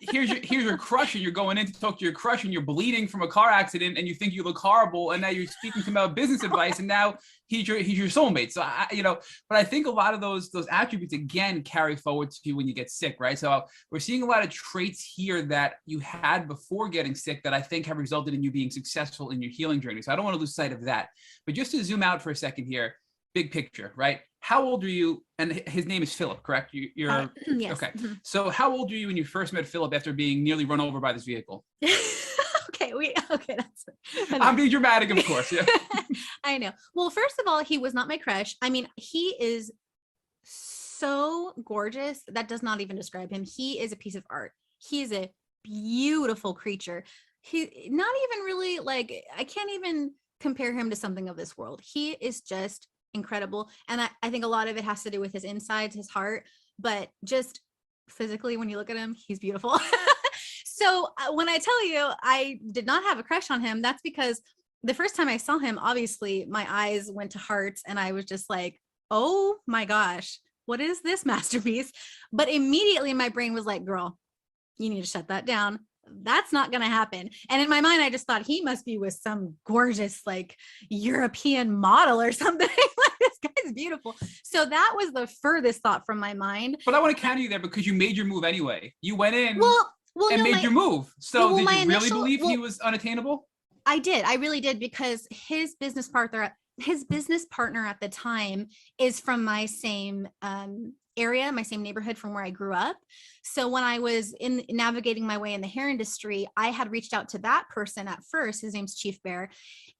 here's your crush and you're going in to talk to your crush and you're bleeding from a car accident and you think you look horrible, and now you're speaking to him about business advice, and now he's your soulmate. So you know, but I think a lot of those attributes again carry forward to you when you get sick, right? So we're seeing a lot of traits here that you had before getting sick that I think have resulted in you being successful in your healing journey. So I don't want to lose sight of that. But just to zoom out for a second here, big picture, right? How old are you? And his name is Philip, correct? You're yes. Okay. So how old were you when you first met Philip after being nearly run over by this vehicle? Okay, that's I'm being dramatic, of course. Yeah. I know. Well, first of all, he was not my crush. I mean, he is so gorgeous. That does not even describe him. He is a piece of art. He is a beautiful creature. He not even really like, I can't even compare him to something of this world. He is just incredible. And I think a lot of it has to do with his insides, his heart, but just physically, when you look at him, he's beautiful. So when I tell you I did not have a crush on him, that's because the first time I saw him, obviously my eyes went to hearts and I was just like, oh my gosh, what is this masterpiece? But immediately my brain was like, girl, you need to shut that down. That's not going to happen. And in my mind, I just thought he must be with some gorgeous, like European model or something. Like, this guy's beautiful. So that was the furthest thought from my mind. But I want to counter you there because you made your move anyway. You went in. Well, Well, and no, made your move. So well, did my you really initial- believe he well, was unattainable? I did. I really did, because his business partner at the time is from my same area, my same neighborhood from where I grew up. So when I was in navigating my way in the hair industry, I had reached out to that person at first. His name's Chief Bear.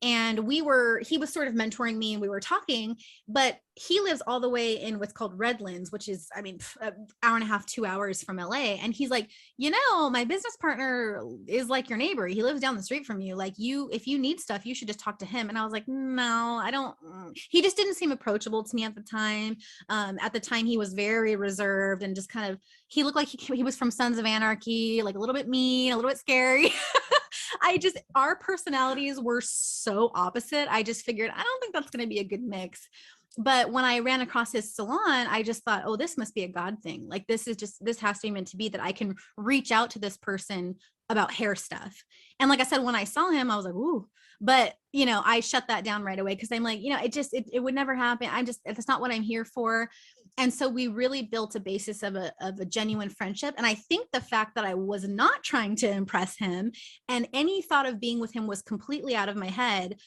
And he was sort of mentoring me and we were talking, but he lives all the way in what's called Redlands, which is, I mean, an hour and a half, 2 hours from LA. And he's like, my business partner is like your neighbor. He lives down the street from you. Like if you need stuff, you should just talk to him. And I was like, no, I don't. He just didn't seem approachable to me at the time. At the time, he was very reserved and just kind of, he looked like he was from Sons of Anarchy, like a little bit mean, a little bit scary. Our personalities were so opposite. I just figured, I don't think that's going to be a good mix. But when I ran across his salon, I just thought, oh, this must be a God thing. Like, this has to be meant to be, that I can reach out to this person about hair stuff. And like I said, when I saw him, I was like, ooh, but I shut that down right away. Cause I'm like, it would never happen. That's not what I'm here for. And so we really built a basis of a genuine friendship. And I think the fact that I was not trying to impress him and any thought of being with him was completely out of my head,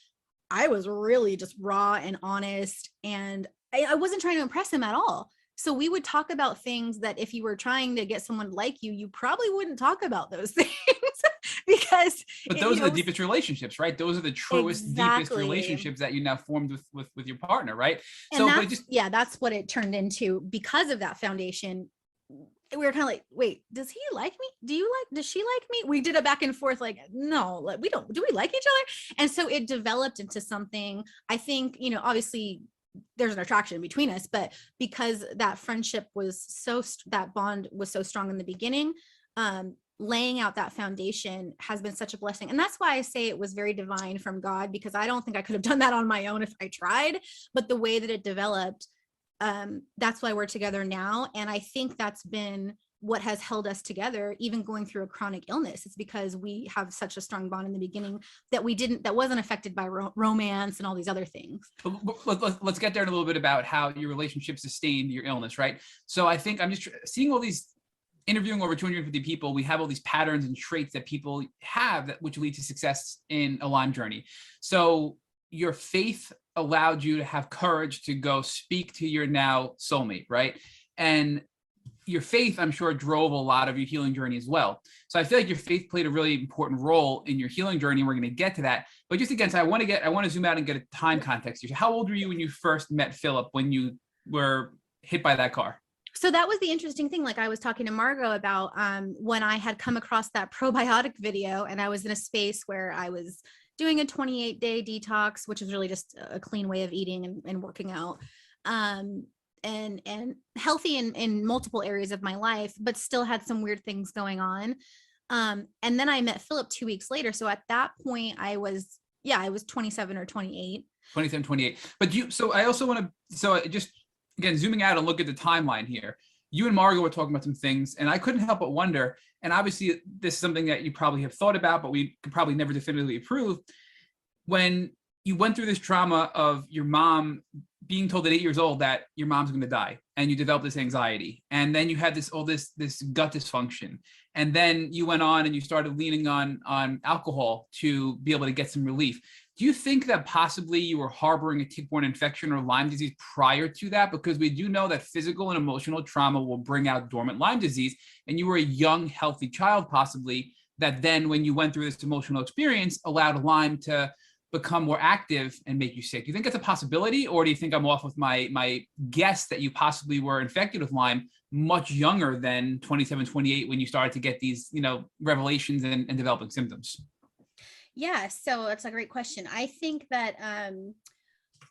I was really just raw and honest, and I wasn't trying to impress him at all. So we would talk about things that if you were trying to get someone like you probably wouldn't talk about those things because. But those are the deepest relationships, right? Those are the truest, deepest relationships that you now formed with your partner, right? And that's what it turned into. Because of that foundation, we were kind of like, wait, does he like me? Does she like me? We did a back and forth, like, no, like, do we like each other? And so it developed into something, I think, obviously there's an attraction between us, but because that friendship that bond was so strong in the beginning, laying out that foundation has been such a blessing. And that's why I say it was very divine from God, because I don't think I could have done that on my own if I tried, but the way that it developed, that's why we're together now. And I think that's been what has held us together, even going through a chronic illness. It's because we have such a strong bond in the beginning that wasn't affected by romance and all these other things. Let's get there in a little bit about how your relationship sustained your illness, right? So I think I'm just seeing all these, interviewing over 250 people, we have all these patterns and traits that people have which lead to success in a Lyme journey. So your faith allowed you to have courage to go speak to your now soulmate, right? And your faith, I'm sure, drove a lot of your healing journey as well. So I feel like your faith played a really important role in your healing journey. And we're going to get to that. But just again, so I want to zoom out and get a time context here. So how old were you when you first met Philip, when you were hit by that car? So that was the interesting thing. Like I was talking to Margot about when I had come across that probiotic video, and I was in a space where I was doing a 28-day detox, which is really just a clean way of eating and working out. And healthy in multiple areas of my life, but still had some weird things going on. And then I met Philip 2 weeks later. So at that point I was 27 or 28. 27, 28. But I also want to, just again, zooming out and look at the timeline here, you and Margot were talking about some things, and I couldn't help but wonder, and obviously this is something that you probably have thought about, but we could probably never definitively approve. When you went through this trauma of your mom being told at 8 years old that your mom's going to die, and you developed this anxiety, and then you had this gut dysfunction, and then you went on and you started leaning on alcohol to be able to get some relief. Do you think that possibly you were harboring a tick-borne infection or Lyme disease prior to that? Because we do know that physical and emotional trauma will bring out dormant Lyme disease, and you were a young, healthy child possibly that then, when you went through this emotional experience, allowed Lyme to become more active and make you sick. Do you think it's a possibility, or do you think I'm off with my guess that you possibly were infected with Lyme much younger than 27, 28 when you started to get these, revelations and developing symptoms? Yeah, so that's a great question. I think that,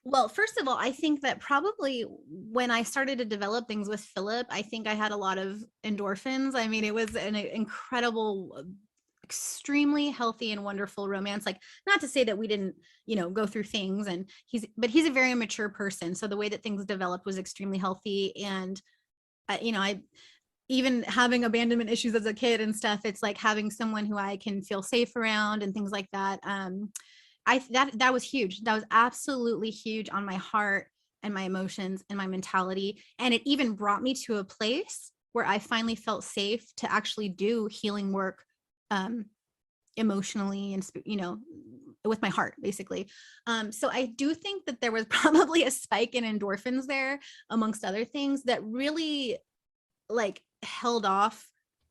well, first of all, I think that probably when I started to develop things with Philip, I think I had a lot of endorphins. I mean, it was an incredible, extremely healthy and wonderful romance. Like, not to say that we didn't, go through things, and he's a very mature person. So the way that things developed was extremely healthy. And, I even having abandonment issues as a kid and stuff, it's like having someone who I can feel safe around and things like that. That was huge. That was absolutely huge on my heart and my emotions and my mentality. And it even brought me to a place where I finally felt safe to actually do healing work, emotionally and, with my heart, basically. So I do think that there was probably a spike in endorphins there, amongst other things, that really like held off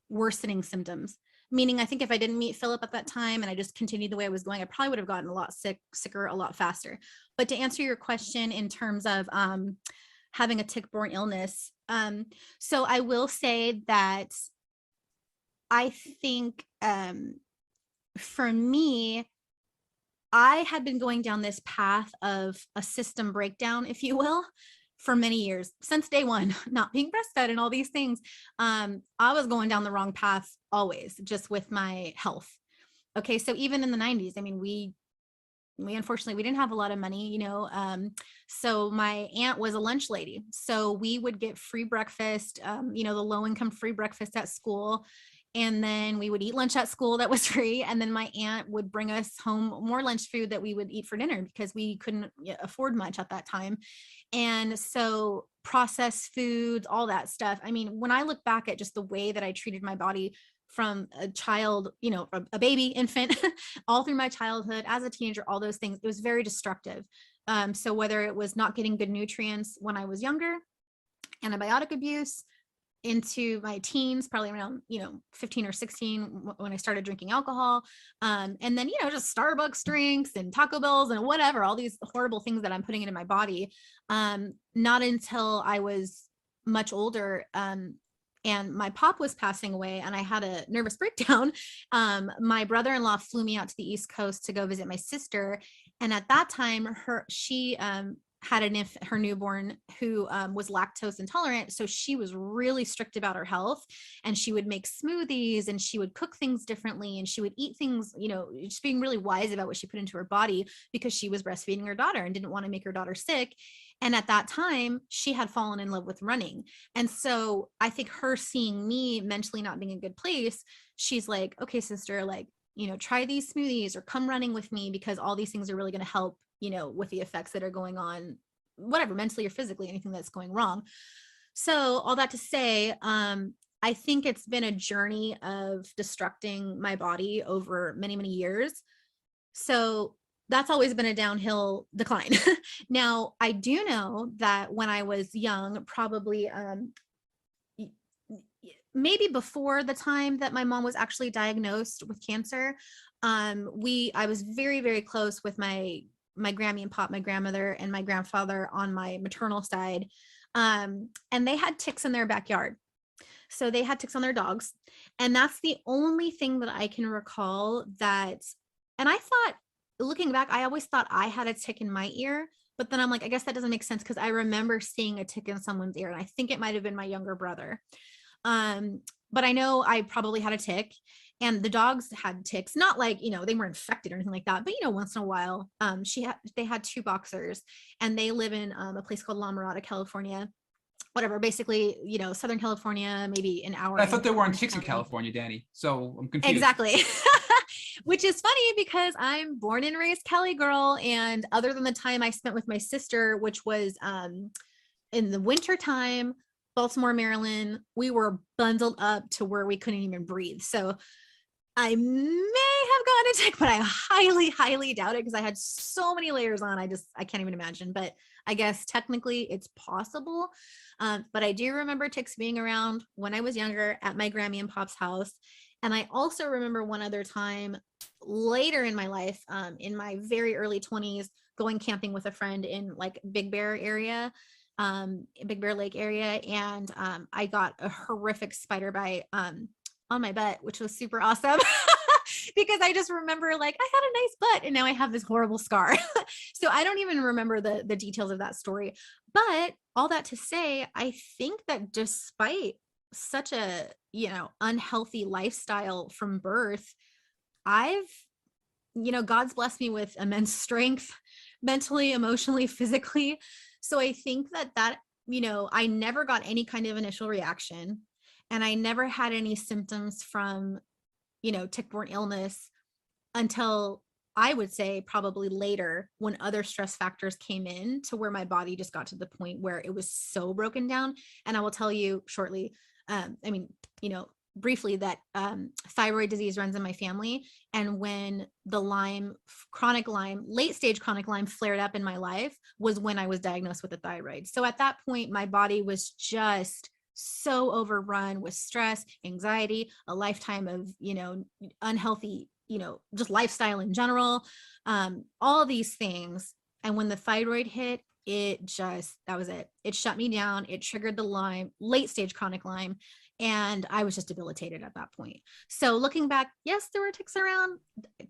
worsening symptoms. Meaning, I think if I didn't meet Philip at that time and I just continued the way I was going, I probably would have gotten a lot sicker a lot faster. But to answer your question in terms of having a tick-borne illness, so I will say that I think for me, I had been going down this path of a system breakdown, if you will, for many years, since day one, not being breastfed and all these things. I was going down the wrong path always, just with my health. Okay, so even in the 90s, I mean, we unfortunately, we didn't have a lot of money, so my aunt was a lunch lady. So we would get free breakfast, the low income free breakfast at school. And then we would eat lunch at school that was free. And then my aunt would bring us home more lunch food that we would eat for dinner because we couldn't afford much at that time. And so processed foods, all that stuff. I mean, when I look back at just the way that I treated my body from a child, a baby, infant, all through my childhood, as a teenager, all those things, it was very destructive. So whether it was not getting good nutrients when I was younger, antibiotic abuse, into my teens, probably around, 15 or 16 when I started drinking alcohol. And then, just Starbucks drinks and Taco Bells and whatever, all these horrible things that I'm putting into my body. Not until I was much older, and my pop was passing away and I had a nervous breakdown. My brother-in-law flew me out to the East Coast to go visit my sister. And at that time, she had her newborn who was lactose intolerant. So she was really strict about her health, and she would make smoothies and she would cook things differently. And she would eat things, just being really wise about what she put into her body, because she was breastfeeding her daughter and didn't want to make her daughter sick. And at that time, she had fallen in love with running. And so I think her seeing me mentally not being in a good place, she's like, okay, sister, like, try these smoothies or come running with me, because all these things are really going to help, with the effects that are going on, whatever, mentally or physically, anything that's going wrong. So all that to say, I think it's been a journey of destructing my body over many, many years. So that's always been a downhill decline. Now, I do know that when I was young, probably maybe before the time that my mom was actually diagnosed with cancer, I was very, very close with my Grammy and Pop, my grandmother and my grandfather on my maternal side. And they had ticks in their backyard. So they had ticks on their dogs. And that's the only thing that I can recall that, and I thought, looking back, I always thought I had a tick in my ear, but then I'm like, I guess that doesn't make sense, because I remember seeing a tick in someone's ear, and I think it might've been my younger brother. But I know I probably had a tick, and the dogs had ticks, not like, they were infected or anything like that, but, once in a while, they had two boxers, and they live in a place called La Mirada, California, whatever, basically, Southern California, maybe an hour. I thought there weren't ticks in California, Dani. So I'm confused. Exactly. Which is funny, because I'm born and raised Cali girl. And other than the time I spent with my sister, which was in the winter time, Baltimore, Maryland, we were bundled up to where we couldn't even breathe. So I may have gotten a tick, but I highly, highly doubt it, because I had so many layers on. I can't even imagine, but I guess technically it's possible. But I do remember ticks being around when I was younger at my Grammy and Pop's house. And I also remember one other time later in my life, in my very early 20s, going camping with a friend in like Big Bear area, Big Bear Lake area. And I got a horrific spider bite on my butt, which was super awesome. Because I just remember, like, I had a nice butt and now I have this horrible scar. So I don't even remember the details of that story. But all that to say, I think that despite such a, unhealthy lifestyle from birth, God's blessed me with immense strength, mentally, emotionally, physically. So I think that, I never got any kind of initial reaction, and I never had any symptoms from, tick-borne illness until, I would say, probably later, when other stress factors came in to where my body just got to the point where it was so broken down. And I will tell you shortly, I mean, briefly, that thyroid disease runs in my family. And when the late stage chronic Lyme flared up in my life was when I was diagnosed with a thyroid. So at that point, my body was just so overrun with stress, anxiety, a lifetime of, unhealthy, just lifestyle in general, all these things. And when the thyroid hit, that was it. It shut me down. It triggered the late stage chronic Lyme. And I was just debilitated at that point. So looking back, yes, there were ticks around.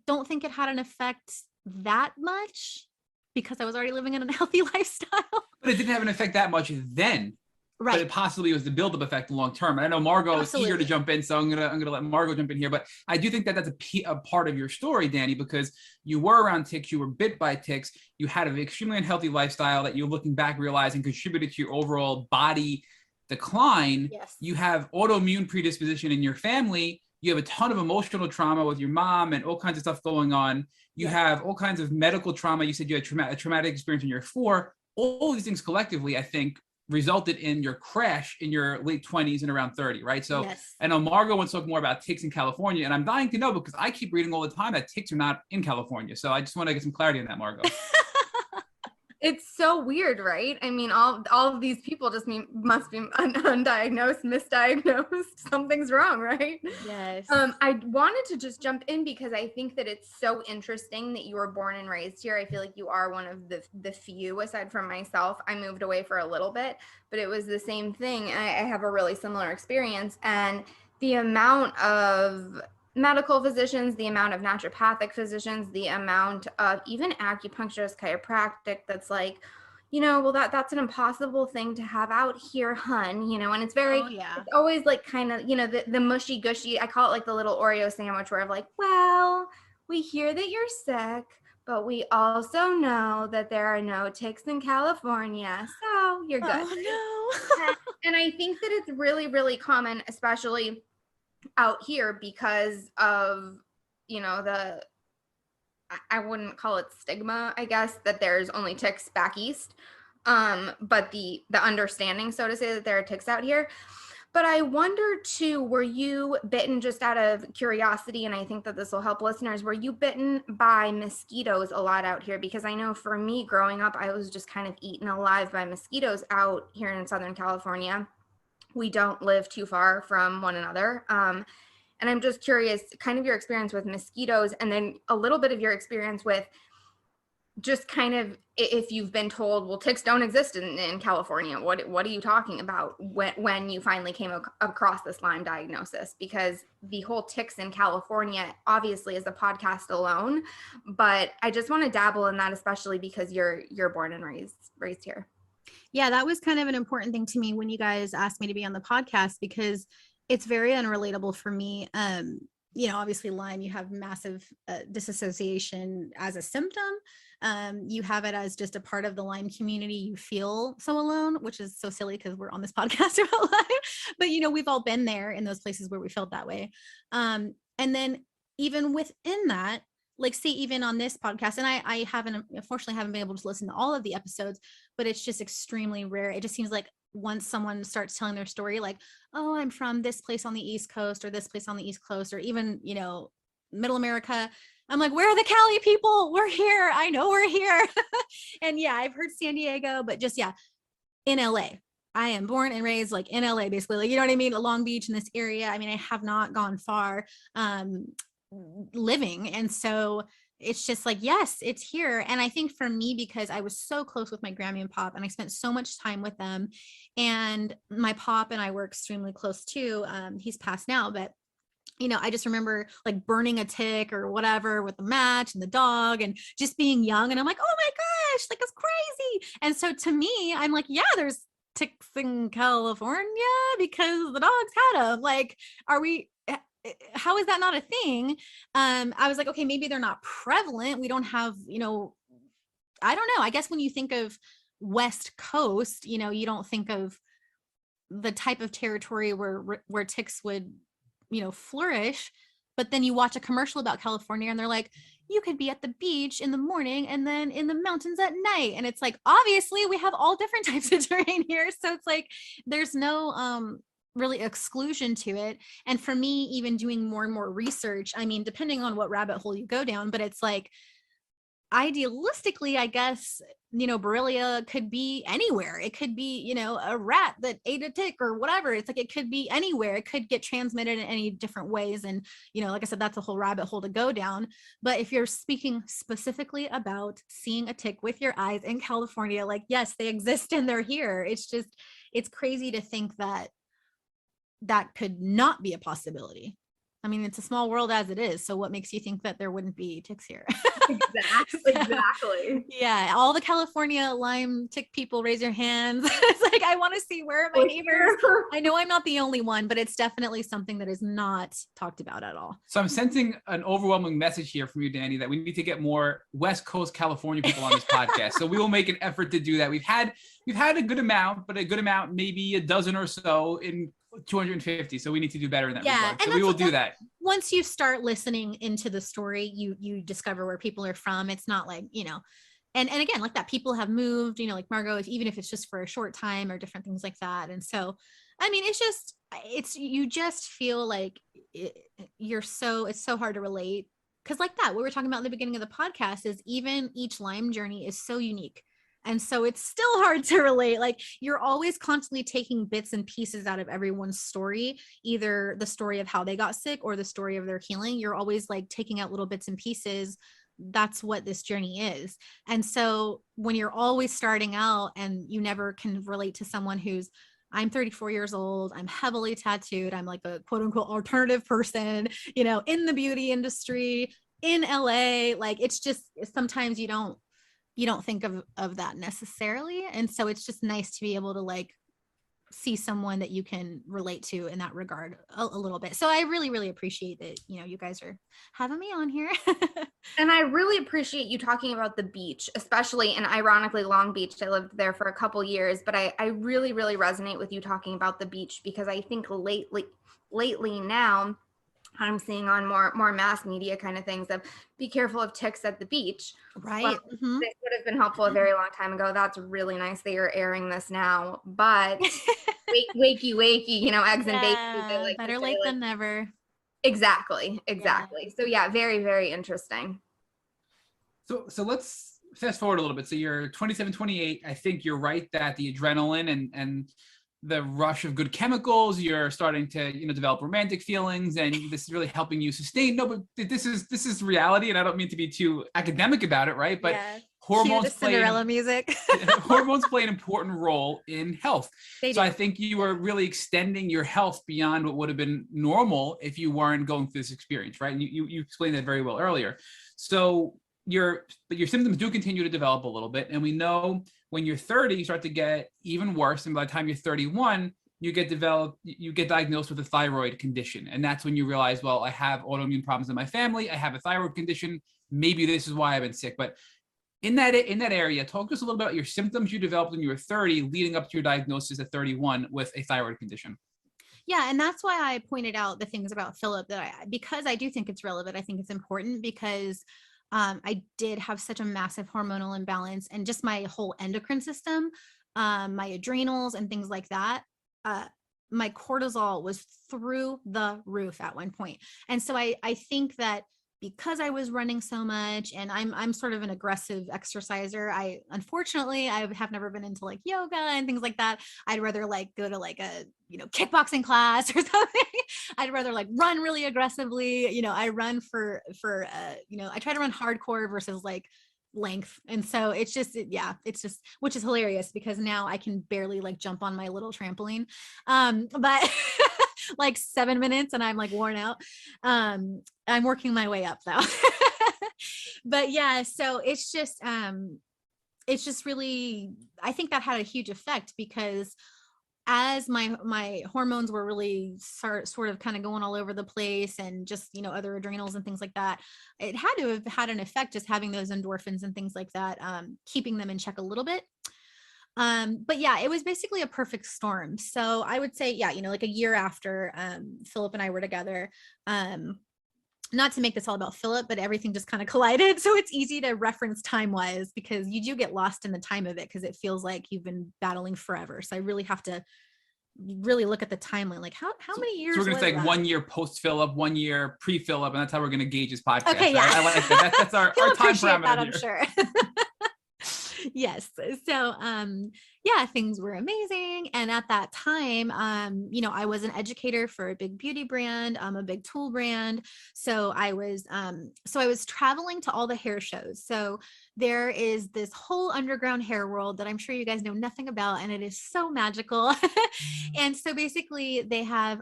Don't think it had an effect that much because I was already living an unhealthy lifestyle. But it didn't have an effect that much then. Right. But it possibly was the buildup effect long term. And I know Margot is eager to jump in, so I'm gonna let Margot jump in here. But I do think that that's a part of your story, Dani, because you were around ticks, you were bit by ticks, you had an extremely unhealthy lifestyle that you're looking back realizing contributed to your overall body decline. Yes. You have autoimmune predisposition in your family. You have a ton of emotional trauma with your mom and all kinds of stuff going on. You have all kinds of medical trauma. You said you had a traumatic experience when you were 4. All these things collectively, I think, resulted in your crash in your late 20s and around 30, right? So I know Margot wants to talk more about ticks in California, and I'm dying to know because I keep reading all the time that ticks are not in California. So I just want to get some clarity on that, Margot. It's so weird, right? I mean, all of these people just must be undiagnosed, misdiagnosed. Something's wrong, right? Yes. I wanted to just jump in because I think that it's so interesting that you were born and raised here. I feel like you are one of the few, aside from myself. I moved away for a little bit, but it was the same thing. I have a really similar experience, and the amount of medical physicians, the amount of naturopathic physicians, the amount of even acupuncturist, chiropractic that's like, well, that's an impossible thing to have out here, hun, and it's very, it's always like kind of, the mushy gushy, I call it like the little Oreo sandwich where I'm like, well, we hear that you're sick, but we also know that there are no ticks in California, so you're good. Oh, no. And I think that it's really, really common, especially out here because of, I wouldn't call it stigma, I guess, that there's only ticks back east. But the understanding, so to say, that there are ticks out here. But I wonder too, were you bitten, just out of curiosity, and I think that this will help listeners, were you bitten by mosquitoes a lot out here? Because I know for me growing up, I was just kind of eaten alive by mosquitoes out here in Southern California. We don't live too far from one another. And I'm just curious, kind of your experience with mosquitoes, and then a little bit of your experience with just kind of, if you've been told, well, ticks don't exist in California. What are you talking about when you finally came across this Lyme diagnosis? Because the whole ticks in California obviously is a podcast alone, but I just want to dabble in that, especially because you're born and raised here. Yeah, that was kind of an important thing to me when you guys asked me to be on the podcast, because it's very unrelatable for me. Obviously Lyme, you have massive disassociation as a symptom. You have it as just a part of the Lyme community. You feel so alone, which is so silly because we're on this podcast about Lyme, but we've all been there in those places where we felt that way. And then even within that, like, say, even on this podcast, and I unfortunately haven't been able to listen to all of the episodes, but it's just extremely rare. It just seems like once someone starts telling their story, like, oh, I'm from this place on the East Coast or this place on the East Coast, or even, Middle America, I'm like, where are the Cali people? We're here. I know we're here. And I've heard San Diego, but just, in LA. I am born and raised like in LA, basically, like, you know what I mean? Long Beach, in this area. I mean, I have not gone far living. And so it's just like, yes, it's here. And I think for me, because I was so close with my Grammy and Pop, and I spent so much time with them, and my Pop and I were extremely close too. He's passed now, but I just remember like burning a tick or whatever with the match and the dog, and just being young. And I'm like, oh my gosh, like, it's crazy. And so to me, I'm like, there's ticks in California because the dogs had them. Like, how is that not a thing? I was like, okay, maybe they're not prevalent. We don't have, I don't know. I guess when you think of West Coast, you don't think of the type of territory where ticks would, flourish. But then you watch a commercial about California and they're like, you could be at the beach in the morning and then in the mountains at night. And it's like, obviously we have all different types of terrain here. So it's like, there's no, really exclusion to it. And for me, even doing more and more research, I mean, depending on what rabbit hole you go down, but it's like, idealistically, I guess, Borrelia could be anywhere. It could be, a rat that ate a tick or whatever. It's like, it could be anywhere. It could get transmitted in any different ways. And, like I said, that's a whole rabbit hole to go down. But if you're speaking specifically about seeing a tick with your eyes in California, like, yes, they exist and they're here. It's crazy to think that that could not be a possibility. I mean, it's a small world as it is. So what makes you think that there wouldn't be ticks here? Exactly. Yeah. All the California Lyme tick people, raise your hands. It's like, I want to see, where are my neighbors? I know I'm not the only one, but it's definitely something that is not talked about at all. So I'm sensing an overwhelming message here from you, Dani, that we need to get more West Coast California people on this podcast. So we will make an effort to do that. We've had a good amount, but a good amount, maybe a dozen or so in 250. So we need to do better in that regard. So we will do that. Once you start listening into the story, you discover where people are from. It's not like, and again, like that, people have moved, like Margot, even if it's just for a short time or different things like that. And so, I mean, you just feel like it's so hard to relate. Cause like that, what we were talking about in the beginning of the podcast is even each Lyme journey is so unique. And so it's still hard to relate. Like, you're always constantly taking bits and pieces out of everyone's story, either the story of how they got sick or the story of their healing. You're always like taking out little bits and pieces. That's what this journey is. And so when you're always starting out and you never can relate to someone I'm 34 years old, I'm heavily tattooed, I'm like a quote unquote alternative person, in the beauty industry in LA, like, it's just, sometimes you don't think of that necessarily. And so it's just nice to be able to like see someone that you can relate to in that regard a little bit. So I really, really appreciate that, you guys are having me on here. And I really appreciate you talking about the beach, especially, and ironically, Long Beach. I lived there for a couple years, but I really, really resonate with you talking about the beach, because I think lately now, I'm seeing on more mass media kind of things of be careful of ticks at the beach. Right. Well, Mm-hmm. This would have been helpful a very long time ago. That's really nice that you're airing this now. But wakey, eggs and bacon. Like, better late than never. Exactly. Yeah. So yeah, very, very interesting. So let's fast forward a little bit. So you're 27, 28. I think you're right that the adrenaline and the rush of good chemicals, you're starting to, develop romantic feelings, and this is really helping you sustain. No, but this is reality, and I don't mean to be too academic about it, right? But hormones play Cinderella music. hormones play an important role in health. They so do. I think you are really extending your health beyond what would have been normal if you weren't going through this experience, right? And you explained that very well earlier. So your symptoms do continue to develop a little bit, and we know when you're 30, you start to get even worse, and by the time you're 31, you get diagnosed with a thyroid condition, and that's when you realize, well, I have autoimmune problems in my family, I have a thyroid condition, maybe this is why I've been sick. But in that area, talk to us a little about your symptoms you developed when you were 30, leading up to your diagnosis at 31 with a thyroid condition. Yeah. And that's why I pointed out the things about Philip because I do think it's relevant. I think it's important because I did have such a massive hormonal imbalance, and just my whole endocrine system, my adrenals and things like that. My cortisol was through the roof at one point. And so I think that because I was running so much, and I'm sort of an aggressive exerciser. Unfortunately, I have never been into like yoga and things like that. I'd rather like go to like a, kickboxing class or something. I'd rather like run really aggressively. I run for I try to run hardcore versus like length. And so it's just, which is hilarious because now I can barely like jump on my little trampoline. But like 7 minutes and I'm like worn out. I'm working my way up though. But yeah, so it's just really, I think that had a huge effect because as my hormones were really sort of kind of going all over the place, and just, other adrenals and things like that, it had to have had an effect just having those endorphins and things like that, keeping them in check a little bit. But yeah, it was basically a perfect storm. So I would say, like a year after, Philip and I were together, not to make this all about Philip, but everything just kind of collided. So it's easy to reference time-wise because you do get lost in the time of it because it feels like you've been battling forever. So I really have to really look at the timeline, like how many years So we're gonna was say that? 1 year post fill up, 1 year pre fill up, and that's how we're gonna gauge his podcast. Okay, yeah. I like that. That's our He'll time appreciate parameter that, here. I'm sure. Yes. So, yeah, things were amazing. And at that time, I was an educator for a big beauty brand, a big tool brand. So I was traveling to all the hair shows. So there is this whole underground hair world that I'm sure you guys know nothing about, and it is so magical. And so basically they have,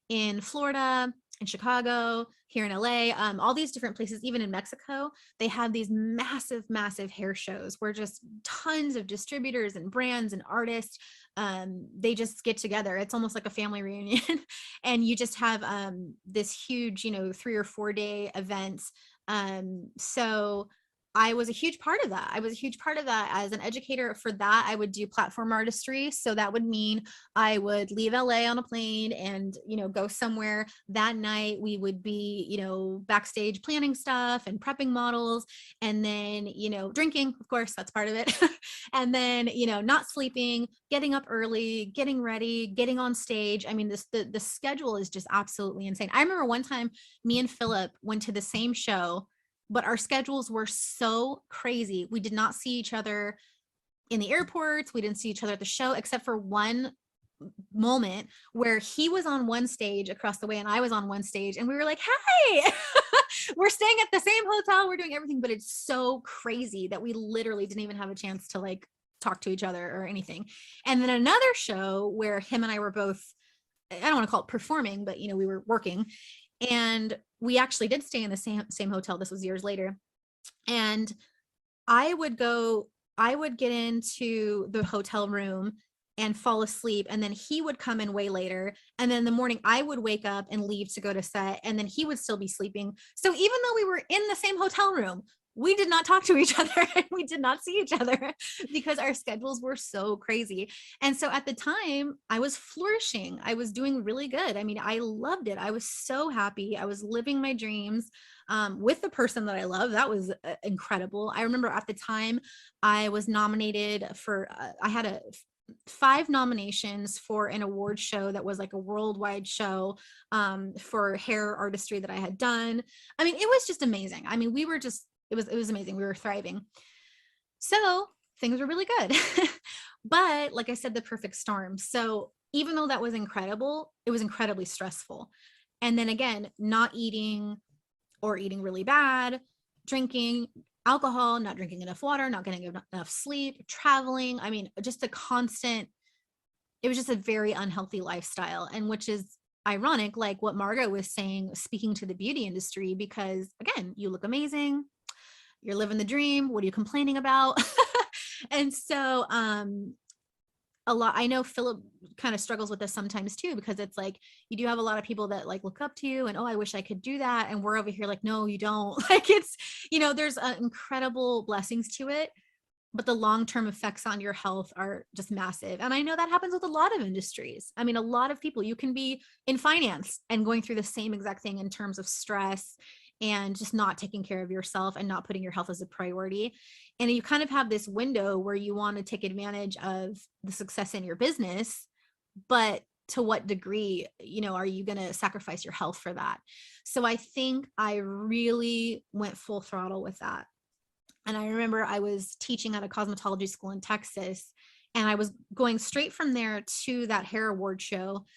in Florida, in Chicago, here in LA, all these different places, even in Mexico, they have these massive, massive hair shows where just tons of distributors and brands and artists, they just get together. It's almost like a family reunion. And you just have this huge, 3 or 4 day events. So I was a huge part of that. As an educator for that. I would do platform artistry. So that would mean I would leave LA on a plane and, go somewhere that night. We would be, backstage planning stuff and prepping models, and then, drinking, of course, that's part of it. And then, not sleeping, getting up early, getting ready, getting on stage. I mean, the schedule is just absolutely insane. I remember one time me and Philip went to the same show, but our schedules were so crazy. We did not see each other in the airports. We didn't see each other at the show, except for one moment where he was on one stage across the way and I was on one stage, and we were like, hey, we're staying at the same hotel. We're doing everything, but it's so crazy that we literally didn't even have a chance to like talk to each other or anything. And then another show where him and I were both, I don't want to call it performing, but we were working, and we actually did stay in the same hotel. This was years later. And I would get into the hotel room and fall asleep. And then he would come in way later. And then in the morning I would wake up and leave to go to set. And then he would still be sleeping. So even though we were in the same hotel room, we did not talk to each other and we did not see each other because our schedules were so crazy. And so at the time I was flourishing. I was doing really good. I mean, I loved it. I was so happy. I was living my dreams with the person that I love. That was incredible. I remember at the time I was nominated for, I had 5 nominations for an award show that was like a worldwide show for hair artistry that I had done. I mean, it was just amazing. I mean, it was amazing. We were thriving. So things were really good. But like I said, the perfect storm. So even though that was incredible, it was incredibly stressful. And then again, not eating or eating really bad, drinking alcohol, not drinking enough water, not getting enough sleep, traveling. I mean, just it was just a very unhealthy lifestyle. And which is ironic, like what Margot was saying, speaking to the beauty industry, because again, you look amazing. You're living the dream. What are you complaining about? And so, I know Philip kind of struggles with this sometimes too, because it's like, you do have a lot of people that like look up to you and, oh, I wish I could do that. And we're over here like, no, you don't. Like it's, there's incredible blessings to it, but the long-term effects on your health are just massive. And I know that happens with a lot of industries. I mean, a lot of people, you can be in finance and going through the same exact thing in terms of stress and just not taking care of yourself and not putting your health as a priority. And you kind of have this window where you want to take advantage of the success in your business, but to what degree, are you going to sacrifice your health for that? So I think I really went full throttle with that. And I remember I was teaching at a cosmetology school in Texas, and I was going straight from there to that hair award show.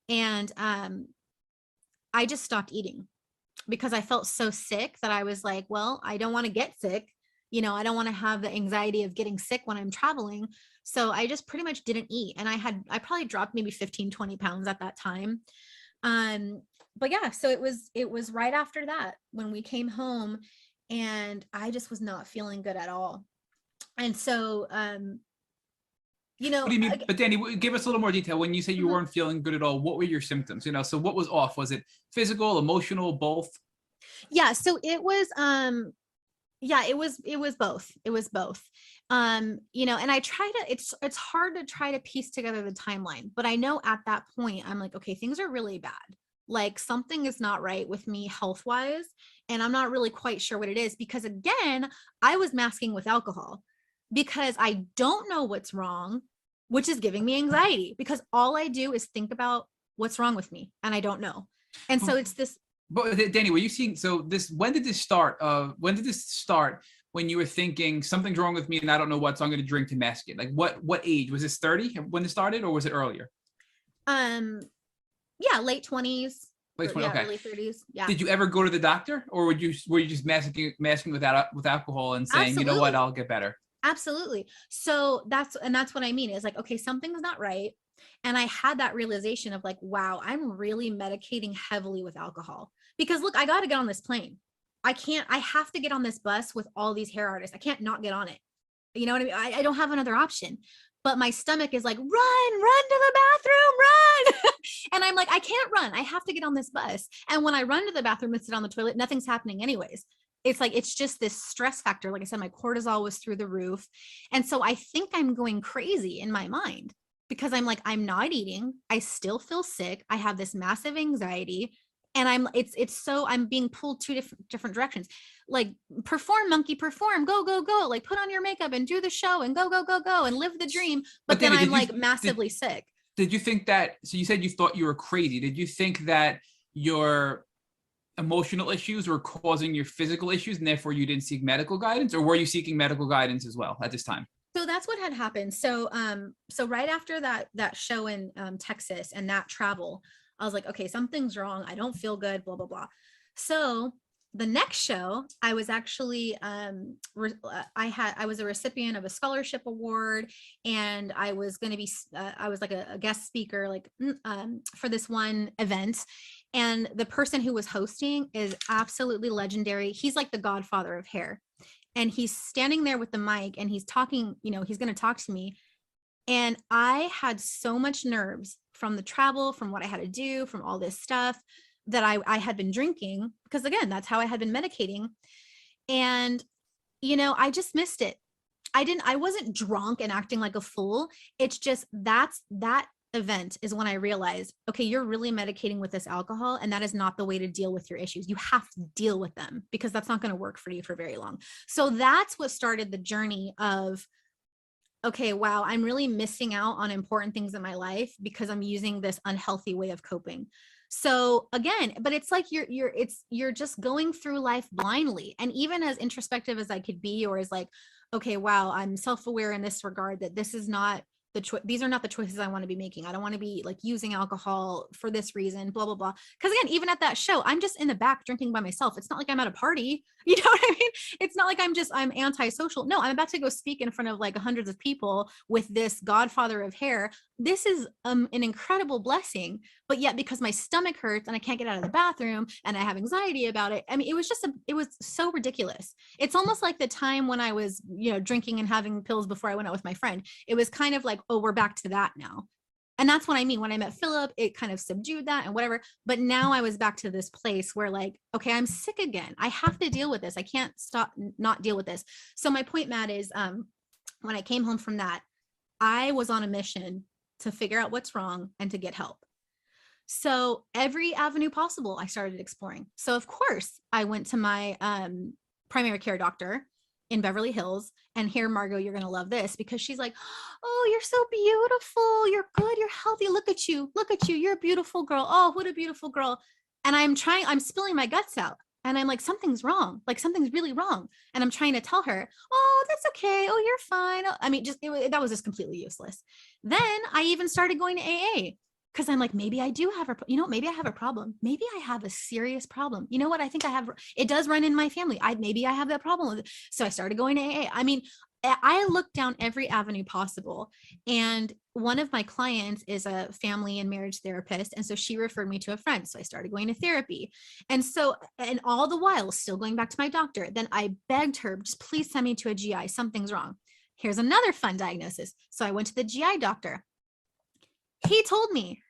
And I just stopped eating because I felt so sick that I was like, well, I don't want to get sick. I don't want to have the anxiety of getting sick when I'm traveling. So I just pretty much didn't eat. And I probably dropped maybe 15, 20 pounds at that time. But yeah, so it was right after that when we came home, and I just was not feeling good at all. And so, what do you mean? But Dani, give us a little more detail. When you say you weren't feeling good at all, what were your symptoms? So what was off? Was it physical, emotional, both? Yeah. So it was, it was both. It was both. And I try to, it's hard to try to piece together the timeline, but I know at that point, I'm like, okay, things are really bad. Like something is not right with me health-wise, and I'm not really quite sure what it is, because again, I was masking with alcohol because I don't know what's wrong. which is giving me anxiety because all I do is think about what's wrong with me and I don't know. And so it's this. But Dani, were you seeing, so this, when did this start? When you were thinking something's wrong with me and I don't know what, so I'm going to drink to mask it? Like what age? Was this 30 when it started, or was it earlier? Yeah, late 20s. Late 20s, okay. Early 30s. Yeah. Did you ever go to the doctor, or were you just masking with alcohol and saying, Absolutely. you know what, I'll get better? Absolutely. So that's what I mean is like, okay, something's not right. And I had that realization of like, wow, I'm really medicating heavily with alcohol because look, I got to get on this plane. I have to get on this bus with all these hair artists. I can't not get on it. You know what I mean? I don't have another option, but my stomach is like, run to the bathroom, run. And I'm like, I can't run. I have to get on this bus. And when I run to the bathroom and sit on the toilet, nothing's happening anyways. It's like, it's just this stress factor. Like I said, my cortisol was through the roof. And so I think I'm going crazy in my mind because I'm like, I'm not eating. I still feel sick. I have this massive anxiety. And I'm being pulled two different directions. Like perform, monkey, perform, go, like put on your makeup and do the show and go, and live the dream. But then I'm like massively sick. Did you think that, so you said you thought you were crazy. Did you think that your emotional issues were causing your physical issues and therefore you didn't seek medical guidance, or were you seeking medical guidance as well at this time? So that's what had happened. So right after that show in Texas and that travel, I was like, okay, something's wrong. I don't feel good, blah, blah, blah. So the next show, I was actually, I was a recipient of a scholarship award, and I was going to be, I was like a guest speaker, like for this one event. And the person who was hosting is absolutely legendary. He's like the godfather of hair. And he's standing there with the mic and he's talking, he's going to talk to me. And I had so much nerves from the travel, from what I had to do, from all this stuff that I had been drinking, because again, that's how I had been medicating. And, I just missed it. I wasn't drunk and acting like a fool. It's just that event is when I realized, okay, you're really medicating with this alcohol, and that is not the way to deal with your issues. You have to deal with them because that's not going to work for you for very long. So that's what started the journey of, okay, wow, I'm really missing out on important things in my life because I'm using this unhealthy way of coping. So again, but it's like you're just going through life blindly. And even as introspective as I could be, or as like, okay, wow, I'm self-aware in this regard that this is not these are not the choices I want to be making. I don't want to be like using alcohol for this reason, blah, blah, blah. Because again, even at that show, I'm just in the back drinking by myself. It's not like I'm at a party. You know what I mean? It's not like I'm antisocial. No, I'm about to go speak in front of like hundreds of people with this godfather of hair. This is an incredible blessing. But yet, because my stomach hurts and I can't get out of the bathroom and I have anxiety about it, I mean, it was so ridiculous. It's almost like the time when I was, drinking and having pills before I went out with my friend. It was kind of like, oh, we're back to that now. And that's what I mean. When I met Philip, it kind of subdued that and whatever. But now I was back to this place where like, okay, I'm sick again. I have to deal with this. I can't not deal with this. So my point, Matt, is when I came home from that, I was on a mission to figure out what's wrong and to get help. So every avenue possible, I started exploring. So of course, I went to my primary care doctor in Beverly Hills. And here, Margot, you're going to love this, because she's like, oh, you're so beautiful. You're good. You're healthy. Look at you. Look at you. You're a beautiful girl. Oh, what a beautiful girl. And I'm spilling my guts out. And I'm like, something's wrong. Like something's really wrong. And I'm trying to tell her, oh, that's okay. Oh, you're fine. I mean, that was just completely useless. Then I even started going to AA. Because I'm like, maybe I do have maybe I have a problem. Maybe I have a serious problem. You know what? I think I have, it does run in my family. Maybe I have that problem with it. So I started going to AA. I mean, I looked down every avenue possible. And one of my clients is a family and marriage therapist. And so she referred me to a friend. So I started going to therapy. And all the while still going back to my doctor. Then I begged her, just please send me to a GI. Something's wrong. Here's another fun diagnosis. So I went to the GI doctor. He told me,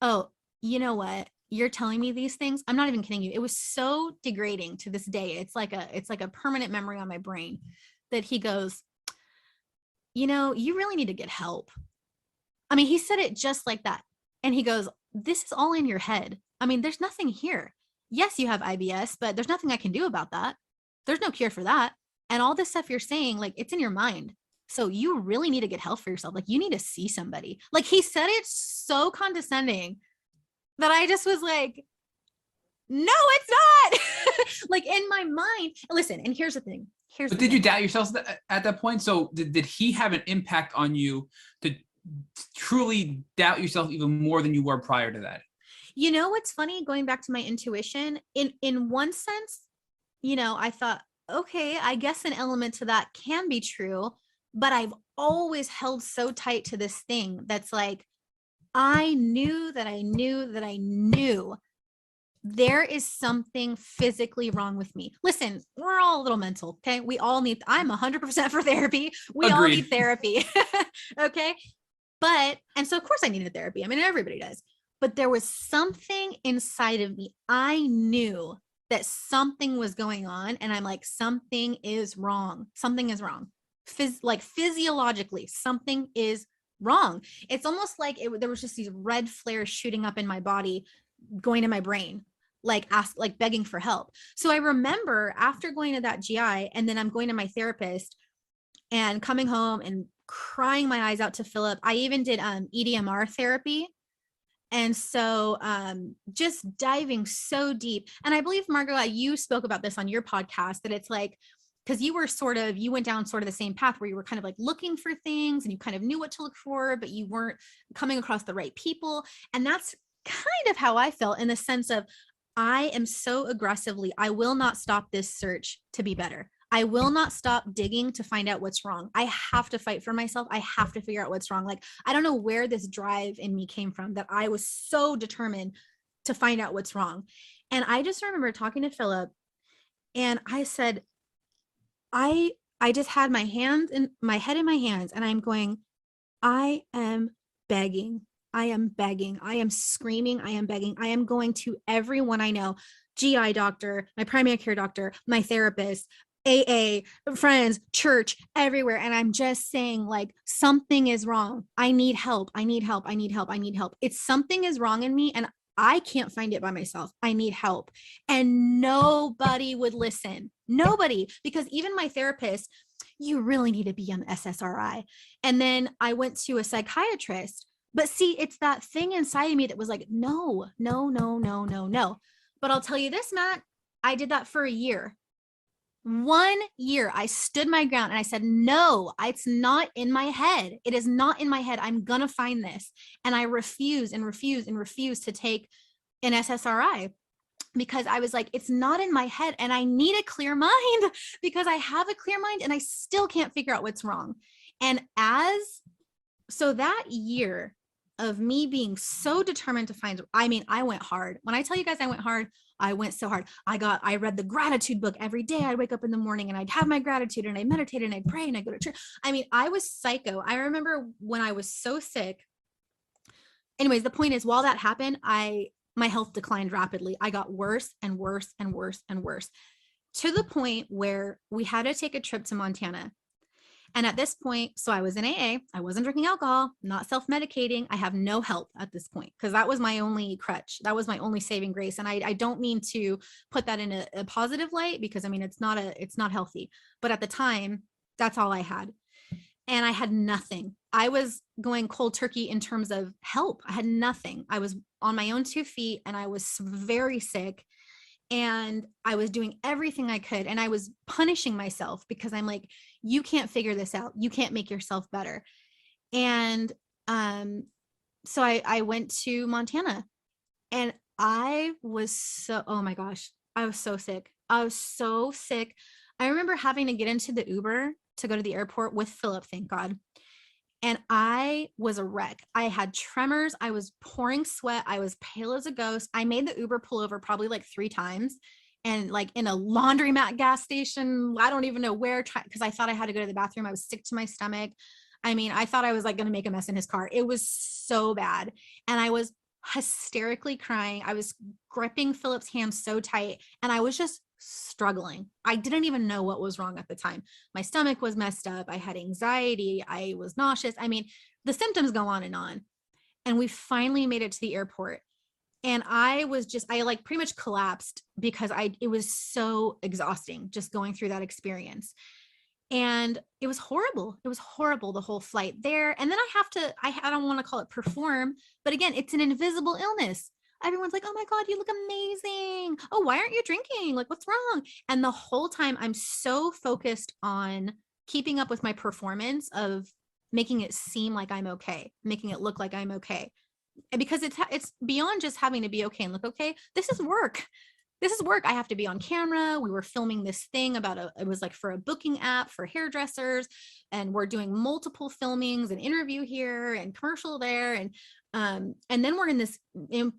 oh, you know what? You're telling me these things. I'm not even kidding you. It was so degrading to this day. It's like a permanent memory on my brain that he goes, you really need to get help. I mean, he said it just like that. And he goes, this is all in your head. I mean, there's nothing here. Yes, you have IBS, but there's nothing I can do about that. There's no cure for that. And all this stuff you're saying, like, it's in your mind. So you really need to get help for yourself. Like, you need to see somebody. Like, he said it so condescending that I just was like, no, it's not. Like, in my mind, listen, and here's the thing. But did you doubt yourself at that point? So did he have an impact on you to truly doubt yourself even more than you were prior to that? You know what's funny? Going back to my intuition, in one sense, you know, I thought, okay, I guess an element to that can be true, but I've always held so tight to this thing that's like, I knew that I knew that I knew there is something physically wrong with me. Listen, we're all a little mental. Okay. We all need, I'm 100% for therapy. We all need therapy. Okay. But, and so of course I needed therapy. I mean, everybody does, but there was something inside of me. I knew that something was going on. And I'm like, something is wrong. Something is wrong. Like physiologically, something is wrong. It's almost like there was just these red flares shooting up in my body, going to my brain, like begging for help. So I remember after going to that GI, and then I'm going to my therapist and coming home and crying my eyes out to Philip. I even did EDMR therapy. And so just diving so deep. And I believe, Margot, you spoke about this on your podcast, that it's like, because you went down sort of the same path where you were kind of like looking for things and you kind of knew what to look for, but you weren't coming across the right people. And that's kind of how I felt, in the sense of, I am so aggressively, I will not stop this search to be better. I will not stop digging to find out what's wrong. I have to fight for myself. I have to figure out what's wrong. Like, I don't know where this drive in me came from, that I was so determined to find out what's wrong. And I just remember talking to Philip, and I said, I just had my head in my hands, and I'm going, I am begging. I am begging. I am screaming. I am begging. I am going to everyone I know, GI doctor, my primary care doctor, my therapist, AA, friends, church, everywhere. And I'm just saying, like, something is wrong. I need help. I need help. I need help. I need help. It's something is wrong in me, and I can't find it by myself. I need help. And nobody would listen. Nobody, because even my therapist, you really need to be on SSRI. And then I went to a psychiatrist. But see, it's that thing inside of me that was like, no, no, no, no, no, no. But I'll tell you this, Matt, I did that for a year. 1 year, I stood my ground and I said, no, it's not in my head. It is not in my head. I'm going to find this. And I refuse to take an SSRI, because I was like, it's not in my head, and I need a clear mind, because I have a clear mind and I still can't figure out what's wrong. And so that year of me being so determined to find, I mean, I went hard. When I tell you guys I went hard, I went so hard. I read the gratitude book every day. I'd wake up in the morning and I'd have my gratitude, and I meditated and I'd pray and I'd go to church. I mean, I was psycho. I remember when I was so sick. Anyways, the point is, while that happened, my health declined rapidly. I got worse and worse and worse and worse, to the point where we had to take a trip to Montana. And at this point, so I was in AA, I wasn't drinking alcohol, not self-medicating. I have no help at this point, because that was my only crutch. That was my only saving grace. And I don't mean to put that in a positive light, because I mean, it's not healthy. But at the time, that's all I had. And I had nothing. I was going cold turkey in terms of help. I had nothing. I was on my own 2 feet, and I was very sick. And I was doing everything I could, and I was punishing myself, because I'm like, you can't figure this out. You can't make yourself better. And so I went to Montana, and I was so, oh my gosh, I was so sick. I was so sick. I remember having to get into the Uber to go to the airport with Philip, thank God. And I was a wreck. I had tremors. I was pouring sweat. I was pale as a ghost. I made the Uber pull over probably like 3 times, and like in a laundromat gas station. I don't even know where, because I thought I had to go to the bathroom. I was sick to my stomach. I mean, I thought I was like going to make a mess in his car. It was so bad. And I was hysterically crying. I was gripping Philip's hand so tight, and I was just struggling. I didn't even know what was wrong at the time. My stomach was messed up. I had anxiety. I was nauseous. I mean, the symptoms go on. And we finally made it to the airport. And I like pretty much collapsed, because it was so exhausting just going through that experience. And it was horrible. It was horrible, the whole flight there. And then I don't want to call it perform, but again, it's an invisible illness. Everyone's like, oh my God, you look amazing. Oh, why aren't you drinking? Like, what's wrong? And the whole time I'm so focused on keeping up with my performance of making it seem like I'm okay, making it look like I'm okay. And because it's beyond just having to be okay and look okay. This is work. I have to be on camera. We were filming this thing it was like for a booking app for hairdressers, and we're doing multiple filmings, an interview here and commercial there. And then we're in this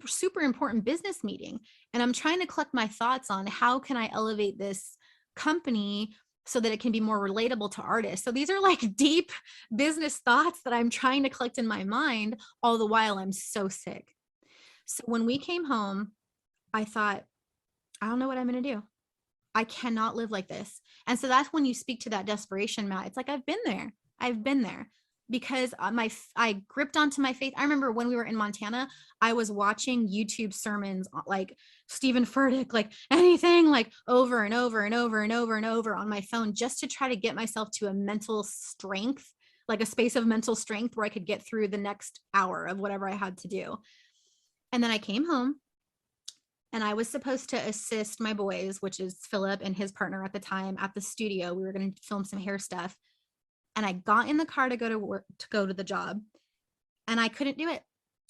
super important business meeting, and I'm trying to collect my thoughts on how can I elevate this company so that it can be more relatable to artists. So these are like deep business thoughts that I'm trying to collect in my mind, all the while I'm so sick. So when we came home, I thought, I don't know what I'm going to do. I cannot live like this. And so that's when you speak to that desperation, Matt. It's like, I've been there because I gripped onto my faith. I remember when we were in Montana, I was watching YouTube sermons like Stephen Furtick, like anything, like over and over and over and over and over on my phone, just to try to get myself to a mental strength, like a space of mental strength where I could get through the next hour of whatever I had to do. And then I came home, and I was supposed to assist my boys, which is Philip and his partner at the time, at the studio. We were going to film some hair stuff. And I got in the car to go to work, to go to the job, and I couldn't do it.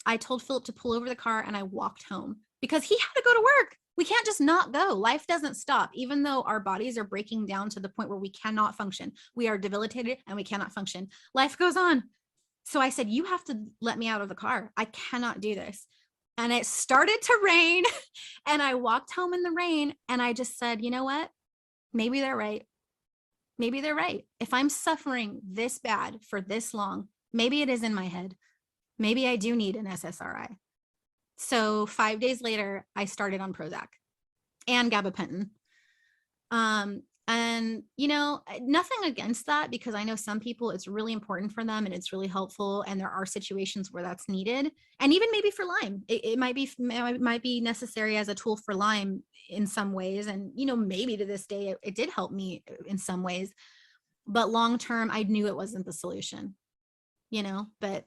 I told Philip to pull over the car, and I walked home because he had to go to work. We can't just not go. Life doesn't stop. Even though our bodies are breaking down to the point where we cannot function, we are debilitated and we cannot function. Life goes on. So I said, you have to let me out of the car. I cannot do this. And it started to rain, and I walked home in the rain, and I just said, you know what? Maybe they're right. Maybe they're right. If I'm suffering this bad for this long, maybe it is in my head. Maybe I do need an SSRI. So 5 days later, I started on Prozac and gabapentin. And, you know, nothing against that, because I know some people, it's really important for them and it's really helpful. And there are situations where that's needed. And even maybe for Lyme, it might be necessary as a tool for Lyme in some ways. And, you know, maybe to this day, it did help me in some ways, but long-term, I knew it wasn't the solution, you know, but.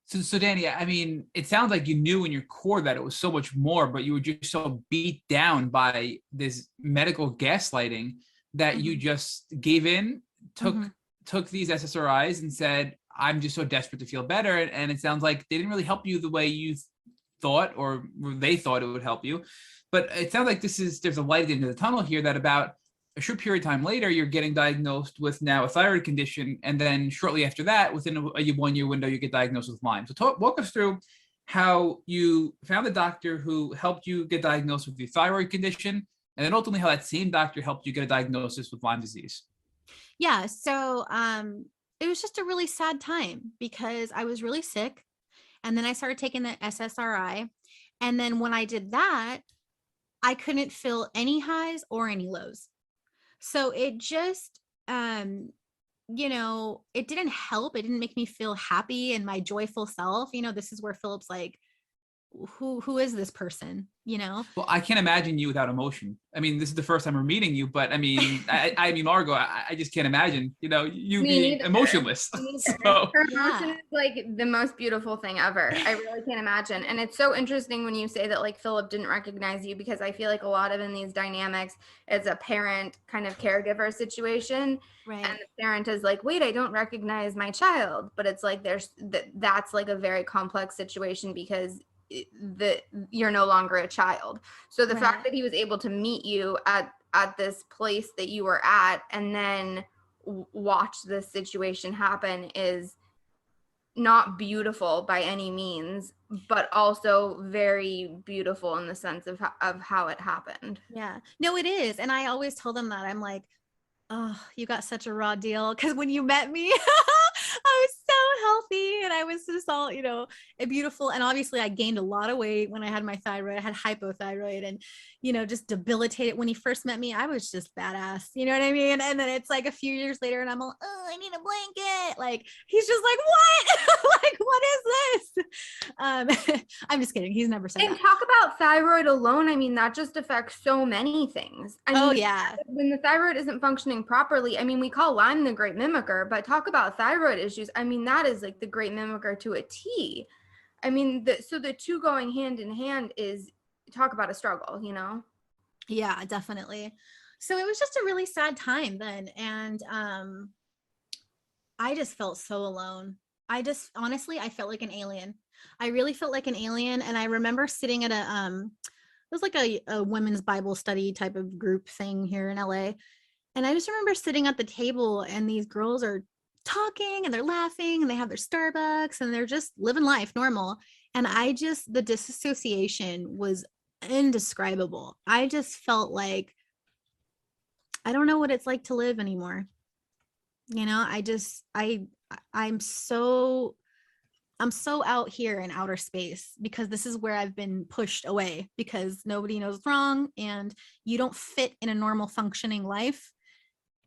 So Dani, I mean, it sounds like you knew in your core that it was so much more, but you were just so beat down by this medical gaslighting that you just gave in, took these SSRIs and said, I'm just so desperate to feel better. And it sounds like they didn't really help you the way you thought, or they thought it would help you. But it sounds like there's a light at the end of the tunnel here, that about a short period of time later, you're getting diagnosed with now a thyroid condition. And then shortly after that, within a 1 year window, you get diagnosed with Lyme. So walk us through how you found the doctor who helped you get diagnosed with the thyroid condition, and then ultimately how that same doctor helped you get a diagnosis with Lyme disease. Yeah. So it was just a really sad time because I was really sick. And then I started taking the SSRI. And then when I did that, I couldn't feel any highs or any lows. So it just, you know, it didn't help. It didn't make me feel happy and my joyful self. You know, this is where Philip's like, who is this person? You know? Well, I can't imagine you without emotion. I mean, this is the first time we're meeting you, but I mean, I mean, Margot, I just can't imagine, you know, you being emotionless. So. Her emotion is like the most beautiful thing ever. I really can't imagine. And it's so interesting when you say that like Philip didn't recognize you, because I feel like a lot of in these dynamics, it's a parent kind of caregiver situation. Right. And the parent is like, wait, I don't recognize my child. But it's like, that's like a very complex situation, because you're no longer a child. So the fact that he was able to meet you at this place that you were at, and then watch this situation happen, is not beautiful by any means, but also very beautiful in the sense of how it happened. Yeah, no, it is. And I always tell them that. I'm like, oh, you got such a raw deal. Because when you met me, I was so healthy and I was just all, you know, beautiful. And obviously I gained a lot of weight when I had my thyroid. I had hypothyroid and, you know, just debilitated. When he first met me, I was just badass. You know what I mean? And then it's like a few years later and I'm all, oh, I need a blanket. Like, he's just like, what? Like, what is this? I'm just kidding. He's never said And that. talk about thyroid alone. I mean, that just affects so many things. I Oh mean, yeah. when the thyroid isn't functioning properly, I mean, we call Lyme the great mimicker, but talk about thyroid issues. I mean, that is like the great mimicker to a T. I mean, so the two going hand in hand is, talk about a struggle, you know? Yeah, definitely. So it was just a really sad time then. And I just felt so alone. Honestly, I felt like an alien. I really felt like an alien. And I remember sitting at it was like a women's Bible study type of group thing here in LA. And I just remember sitting at the table and these girls are talking and they're laughing and they have their Starbucks and they're just living life normal. And the disassociation was indescribable. I just felt like I don't know what it's like to live anymore. You know, I'm so out here in outer space because this is where I've been pushed away because nobody knows what's wrong and you don't fit in a normal functioning life,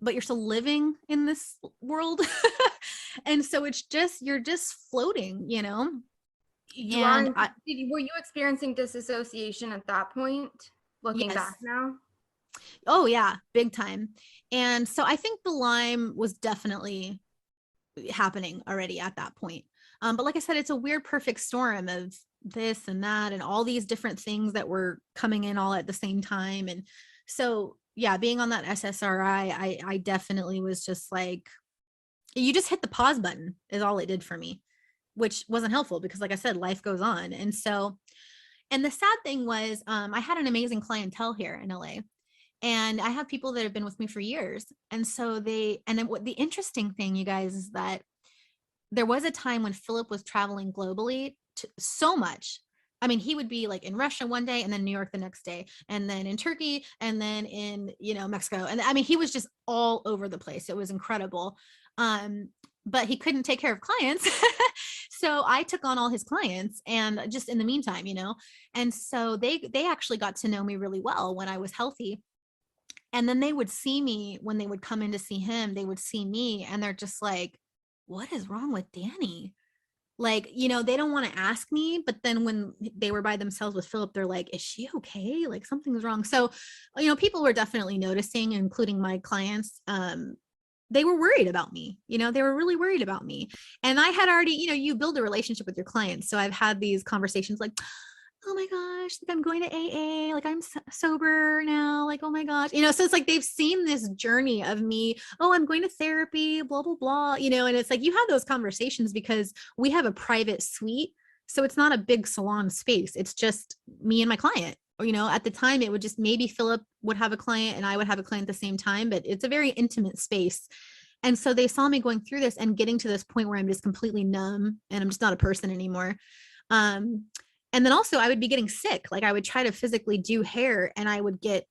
but you're still living in this world. And so you're just floating, you know? Were you experiencing disassociation at that point? Looking Yes. back now? Oh yeah, big time. And so I think the Lyme was definitely happening already at that point. But like I said, it's a weird perfect storm of this and that and all these different things that were coming in all at the same time. And so yeah, being on that SSRI, I definitely was just like, you just hit the pause button is all it did for me, which wasn't helpful because like I said, life goes on. And so, and the sad thing was I had an amazing clientele here in LA. And I have people that have been with me for years. And so what the interesting thing, you guys, is that there was a time when Philip was traveling globally so much. I mean, he would be like in Russia one day and then New York the next day, and then in Turkey, and then in, Mexico. And I mean, he was just all over the place. It was incredible. But he couldn't take care of clients. So I took on all his clients and just in the meantime, and so they actually got to know me really well when I was healthy. And then they would see me when they would come in to see him, they would see me and they're just like, what is wrong with Dani? Like, they don't want to ask me, but then when they were by themselves with Philip, they're like, is she okay? Like something's wrong. So, people were definitely noticing, including my clients. They were worried about me, they were really worried about me. And I had already, you build a relationship with your clients. So I've had these conversations like, oh my gosh, like I'm going to AA, like I'm sober now, like, oh my gosh, so it's like they've seen this journey of me, oh, I'm going to therapy, blah, blah, blah, and it's like you have those conversations because we have a private suite. So it's not a big salon space. It's just me and my client. Or, at the time it would just maybe Philip would have a client and I would have a client at the same time, but it's a very intimate space. And so they saw me going through this and getting to this point where I'm just completely numb and I'm just not a person anymore. And then also I would be getting sick. Like I would try to physically do hair and I would get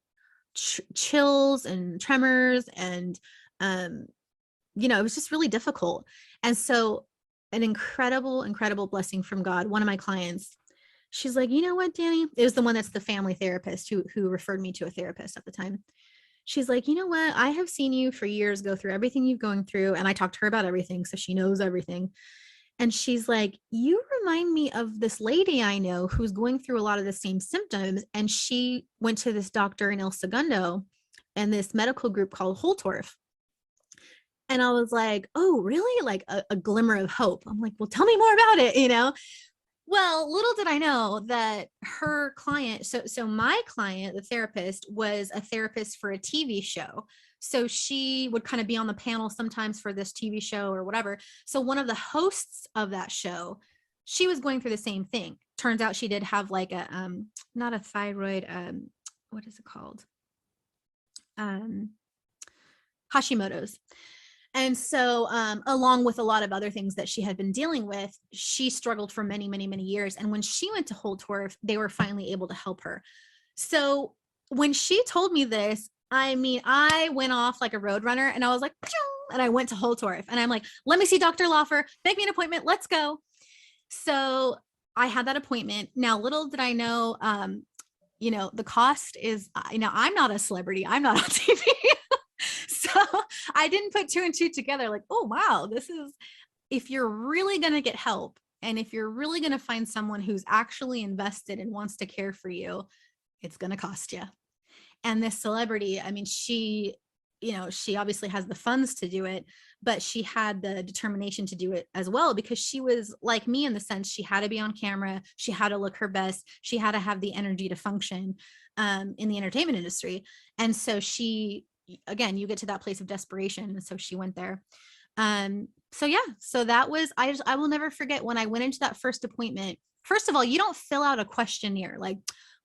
chills and tremors and, it was just really difficult. And so an incredible, incredible blessing from God. One of my clients, she's like, you know what, Dani? It was the one that's the family therapist who referred me to a therapist at the time. She's like, you know what? I have seen you for years go through everything you've going through. And I talked to her about everything. So she knows everything. And she's like, you remind me of this lady I know who's going through a lot of the same symptoms. And she went to this doctor in El Segundo and this medical group called Holtorf. And I was like, oh, really? Like a glimmer of hope. I'm like, well, tell me more about it, Well, little did I know that her client, so my client, the therapist, was a therapist for a TV show. So she would kind of be on the panel sometimes for this TV show or whatever. So one of the hosts of that show, she was going through the same thing. Turns out she did have like a, not a thyroid, what is it called? Hashimoto's. And so along with a lot of other things that she had been dealing with, she struggled for many, many, many years. And when she went to Holtorf, they were finally able to help her. So when she told me this, I mean, I went off like a road runner and I was like, and I went to Holtorf and I'm like, let me see Dr. Laufer, make me an appointment. Let's go. So I had that appointment. Now, little did I know, the cost is, I'm not a celebrity. I'm not on TV. So I didn't put two and two together like, oh, wow, this is, if you're really going to get help And if you're really going to find someone who's actually invested and wants to care for you, it's going to cost you. And this celebrity, I mean, she obviously has the funds to do it, but she had the determination to do it as well, because she was like me in the sense she had to be on camera. She had to look her best. She had to have the energy to function in the entertainment industry. And so she, again, you get to that place of desperation. And so she went there. So that was, I will never forget when I went into that first appointment. First of all, you don't fill out a questionnaire like,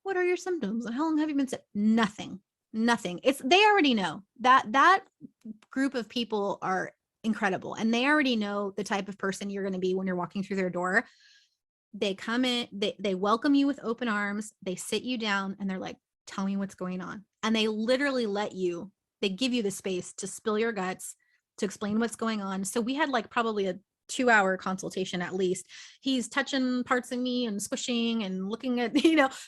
what are your symptoms? How long have you been sick? Nothing. They already know that group of people are incredible. And they already know the type of person you're going to be when you're walking through their door. They come in, they welcome you with open arms. They sit you down and they're like, tell me what's going on. And they literally they give you the space to spill your guts, to explain what's going on. So we had like probably a 2-hour consultation at least. He's touching parts of me and squishing and looking at,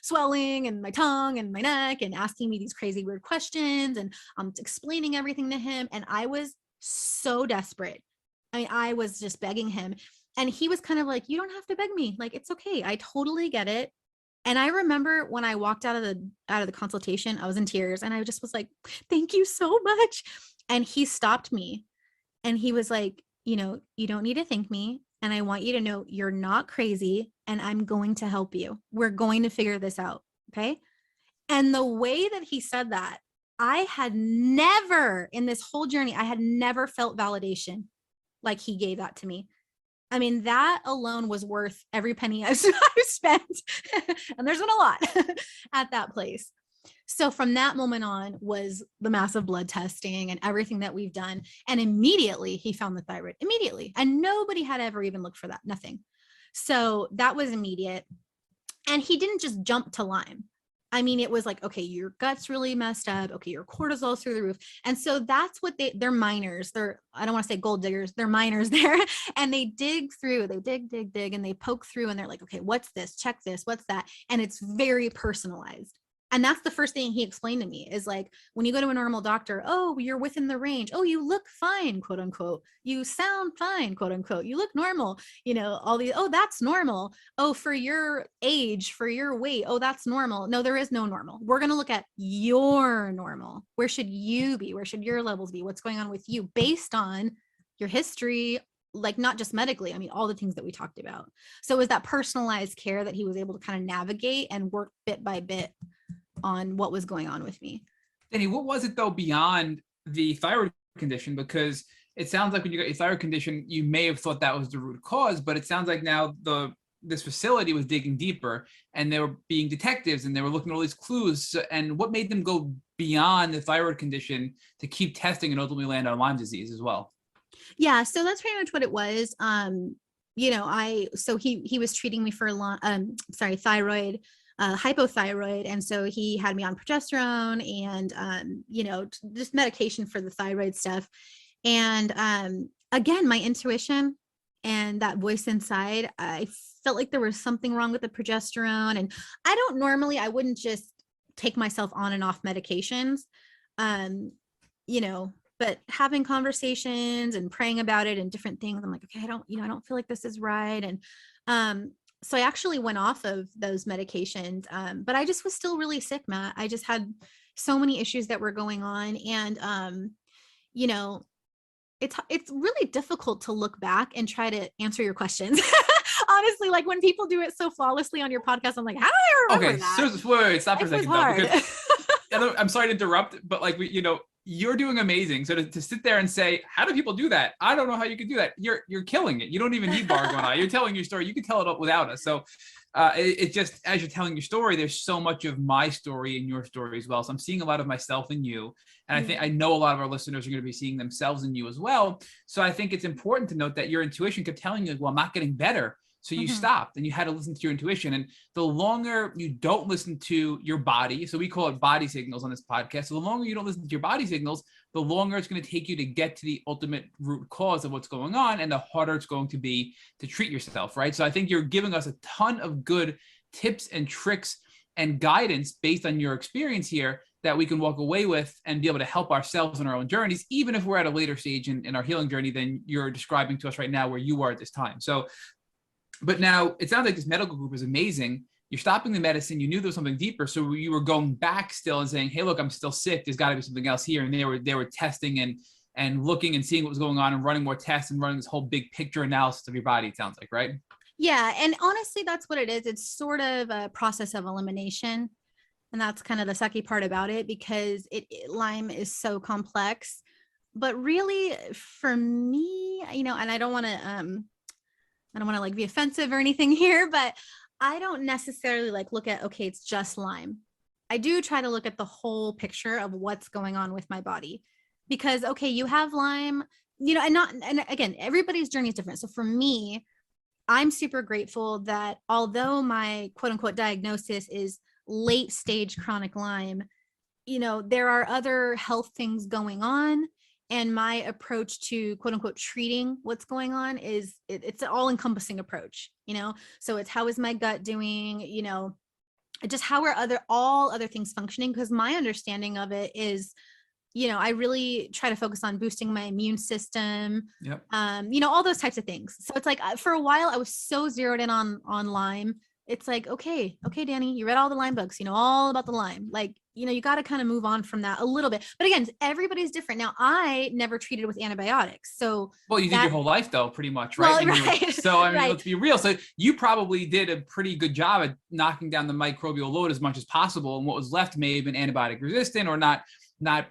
swelling and my tongue and my neck and asking me these crazy weird questions. And I'm explaining everything to him. And I was so desperate. I mean, I was just begging him. And he was kind of like, you don't have to beg me. Like, it's okay. I totally get it. And I remember when I walked out of the consultation, I was in tears and I just was like, thank you so much. And he stopped me and he was like, you don't need to thank me. And I want you to know you're not crazy and I'm going to help you. We're going to figure this out. Okay. And the way that he said that, I had never in this whole journey, I had never felt validation like he gave that to me. I mean, that alone was worth every penny I've spent. And there's been a lot at that place. So from that moment on was the massive blood testing and everything that we've done. And immediately he found the thyroid, immediately. And nobody had ever even looked for that, nothing. So that was immediate. And he didn't just jump to Lyme. I mean, it was like, okay, your gut's really messed up. Okay, your cortisol's through the roof. And so that's what they're miners. I don't want to say gold diggers. They're miners there. And they dig through, they dig, and they poke through and they're like, okay, what's this? Check this, what's that? And it's very personalized. And that's the first thing he explained to me is like, when you go to a normal doctor, oh, you're within the range. Oh, you look fine, quote unquote. You sound fine, quote unquote. You look normal, all these, oh, that's normal. Oh, for your age, for your weight. Oh, that's normal. No, there is no normal. We're going to look at your normal. Where should you be? Where should your levels be? What's going on with you based on your history, like not just medically, I mean, all the things that we talked about. So it was that personalized care that he was able to kind of navigate and work bit by bit on what was going on with me. Dani, what was it though beyond the thyroid condition? Because it sounds like when you got your thyroid condition, you may have thought that was the root cause, but it sounds like now this facility was digging deeper and they were being detectives and they were looking at all these clues. And what made them go beyond the thyroid condition to keep testing and ultimately land on Lyme disease as well? Yeah, so that's pretty much what it was. So he was treating me for thyroid, hypothyroid. And so he had me on progesterone and, just medication for the thyroid stuff. And again, my intuition and that voice inside, I felt like there was something wrong with the progesterone. And I wouldn't just take myself on and off medications, but having conversations and praying about it and different things, I'm like, okay, I don't feel like this is right. And so I actually went off of those medications, but I just was still really sick, Matt. I just had so many issues that were going on. And, it's really difficult to look back and try to answer your questions. Honestly, like when people do it so flawlessly on your podcast, I'm like, how do I remember that? So wait, stop for a second though, because I'm sorry to interrupt, but like you're doing amazing. So to sit there and say, how do people do that? I don't know how you could do that. You're killing it. You don't even need bar going on. You're telling your story. You can tell it up without us. So it just, as you're telling your story, there's so much of my story in your story as well. So I'm seeing a lot of myself in you. And I know a lot of our listeners are going to be seeing themselves in you as well. So I think it's important to note that your intuition kept telling you, well, I'm not getting better. So you stopped and you had to listen to your intuition. And the longer you don't listen to your body, so we call it body signals on this podcast. So the longer you don't listen to your body signals, the longer it's going to take you to get to the ultimate root cause of what's going on and the harder it's going to be to treat yourself, right? So I think you're giving us a ton of good tips and tricks and guidance based on your experience here that we can walk away with and be able to help ourselves in our own journeys, even if we're at a later stage in our healing journey than you're describing to us right now where you are at this time. So But now it sounds like this medical group is amazing. You're stopping the medicine. You knew there was something deeper. So you were going back still and saying, hey, look, I'm still sick. There's got to be something else here. And they were testing and looking and seeing what was going on and running more tests and running this whole big picture analysis of your body, it sounds like, right? Yeah. And honestly, that's what it is. It's sort of a process of elimination. And that's kind of the sucky part about it, because Lyme is so complex. But really, for me, and I don't want to like be offensive or anything here, but I don't necessarily like look at, okay, it's just Lyme. I do try to look at the whole picture of what's going on with my body, because, okay, you have Lyme, and again, everybody's journey is different. So for me, I'm super grateful that although my quote unquote diagnosis is late stage chronic Lyme, there are other health things going on. And my approach to quote unquote treating what's going on is it's an all encompassing approach, so it's how is my gut doing, just how are all other things functioning? Because my understanding of it is, I really try to focus on boosting my immune system, Yep. All those types of things. So it's like, for a while I was so zeroed in on Lyme. It's like, okay, Dani, you read all the Lyme books, all about the Lyme. Like, you got to kind of move on from that a little bit. But again, everybody's different. Now, I never treated with antibiotics. So well, you did your whole life though, pretty much, right? Well, right. So I mean, right. Let's be real. So you probably did a pretty good job at knocking down the microbial load as much as possible. And what was left may have been antibiotic resistant or not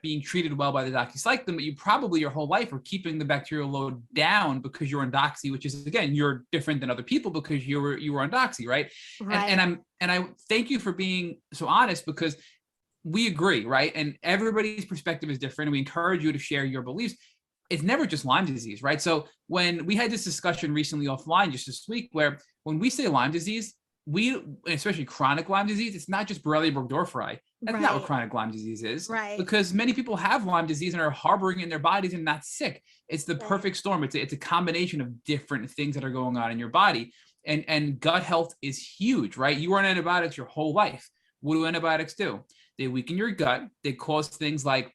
being treated well by the doxycycline, but you probably your whole life were keeping the bacterial load down because you're on doxy, which is, again, you're different than other people because you were on doxy, right? Right. And I thank you for being so honest, because we agree, right? And everybody's perspective is different, and we encourage you to share your beliefs. It's never just Lyme disease, right? So when we had this discussion recently offline just this week, where when we say Lyme disease, especially chronic Lyme disease, it's not just Borrelia burgdorferi. That's not what chronic Lyme disease is. Right. Because many people have Lyme disease and are harboring it in their bodies and not sick. It's the perfect storm. It's a combination of different things that are going on in your body. And gut health is huge, right? You were on antibiotics your whole life. What do antibiotics do? They weaken your gut. They cause things like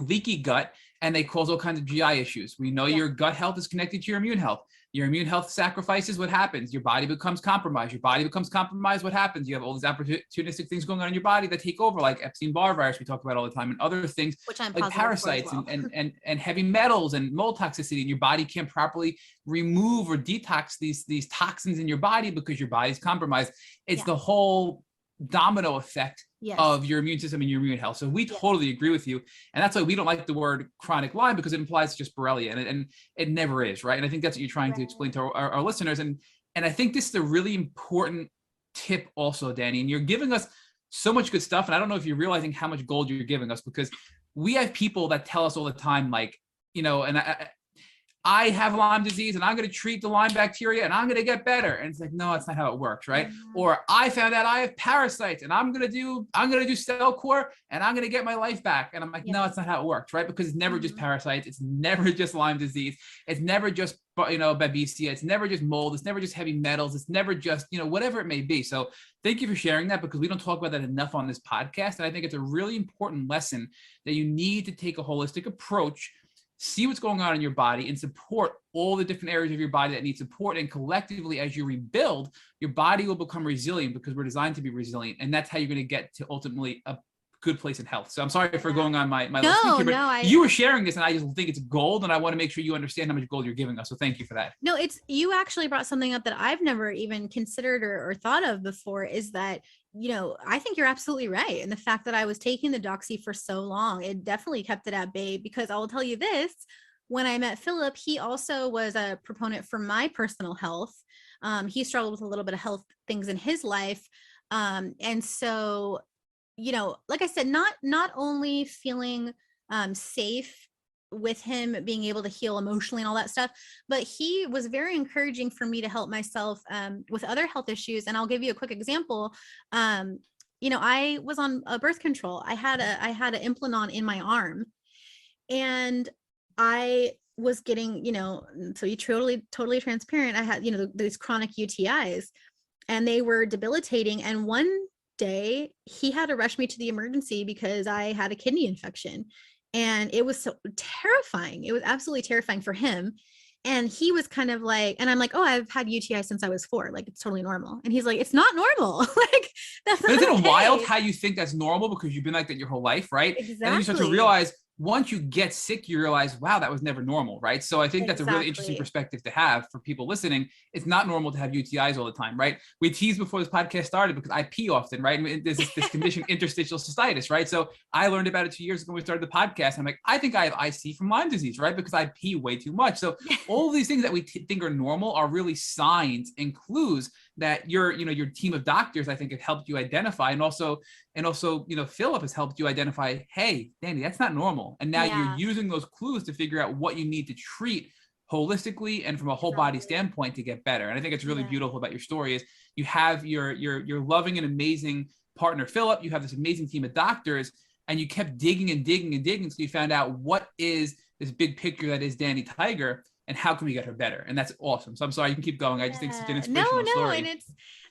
leaky gut, and they cause all kinds of GI issues. We know your gut health is connected to your immune health. Your immune health sacrifices, what happens? Your body becomes compromised. Your body becomes compromised, what happens? You have all these opportunistic things going on in your body that take over, like Epstein-Barr virus we talk about all the time, and other things, which I'm like parasites and heavy metals and mold toxicity. And your body can't properly remove or detox these toxins in your body because your body's compromised. It's the whole domino effect of your immune system and your immune health. So we totally agree with you. And that's why we don't like the word chronic Lyme, because it implies just Borrelia, and it never is, right? And I think that's what you're trying to explain to our listeners. And I think this is a really important tip also, Dani, and you're giving us so much good stuff. And I don't know if you're realizing how much gold you're giving us, because we have people that tell us all the time, like, and I have Lyme disease and I'm going to treat the Lyme bacteria and I'm going to get better. And it's like, no, that's not how it works, right? Mm-hmm. Or I found out I have parasites and I'm going to do cell core and I'm going to get my life back. And I'm like, no, that's not how it works, right? Because it's never just parasites. It's never just Lyme disease. It's never just, babesia. It's never just mold. It's never just heavy metals. It's never just, whatever it may be. So thank you for sharing that, because we don't talk about that enough on this podcast. And I think it's a really important lesson that you need to take a holistic approach, see what's going on in your body, and support all the different areas of your body that need support. And collectively, as you rebuild, your body will become resilient, because we're designed to be resilient. And that's how you're going to get to ultimately a good place in health. So I'm sorry for going on my little speech here, but you were sharing this and I just think it's gold, and I want to make sure you understand how much gold you're giving us. So thank you for that. No, you actually brought something up that I've never even considered or thought of before, is that, I think you're absolutely right. And the fact that I was taking the doxy for so long, it definitely kept it at bay, because I will tell you this, when I met Philip, he also was a proponent for my personal health. He struggled with a little bit of health things in his life. And so, like I said, not only feeling safe with him being able to heal emotionally and all that stuff, but he was very encouraging for me to help myself with other health issues. And I'll give you a quick example. I was on birth control. I had an implant in my arm, and I was getting, so you totally transparent. I had, these chronic UTIs, and they were debilitating. And one day he had to rush me to the emergency because I had a kidney infection. And it was so terrifying. It was absolutely terrifying for him. And he was kind of like, and I'm like, oh, I've had UTI since I was 4. Like, it's totally normal. And he's like, it's not normal. Like, that's not Isn't it okay. wild how you think that's normal because you've been like that your whole life, right? Exactly. And then you start to realize once you get sick, you realize, wow, that was never normal, right? So I think that's a really interesting perspective to have for people listening. It's not normal to have UTIs all the time, right? We teased before this podcast started because I pee often, right? And there's this condition, interstitial cystitis, right? So I learned about it 2 years ago when we started the podcast. I'm like, I think I have IC from Lyme disease, right? Because I pee way too much. So all of these things that we think are normal are really signs and clues that your team of doctors, I think, have helped you identify, and also, Philip has helped you identify, hey, Dani, that's not normal. And now you're using those clues to figure out what you need to treat holistically and from a whole body standpoint to get better. And I think it's really beautiful about your story is you have your loving and amazing partner, Philip, you have this amazing team of doctors, and you kept digging and digging and digging. So you found out what is this big picture that is Dani Tygr, and how can we get her better? And that's awesome. So I'm sorry, you can keep going. I just think it's such an inspirational story. And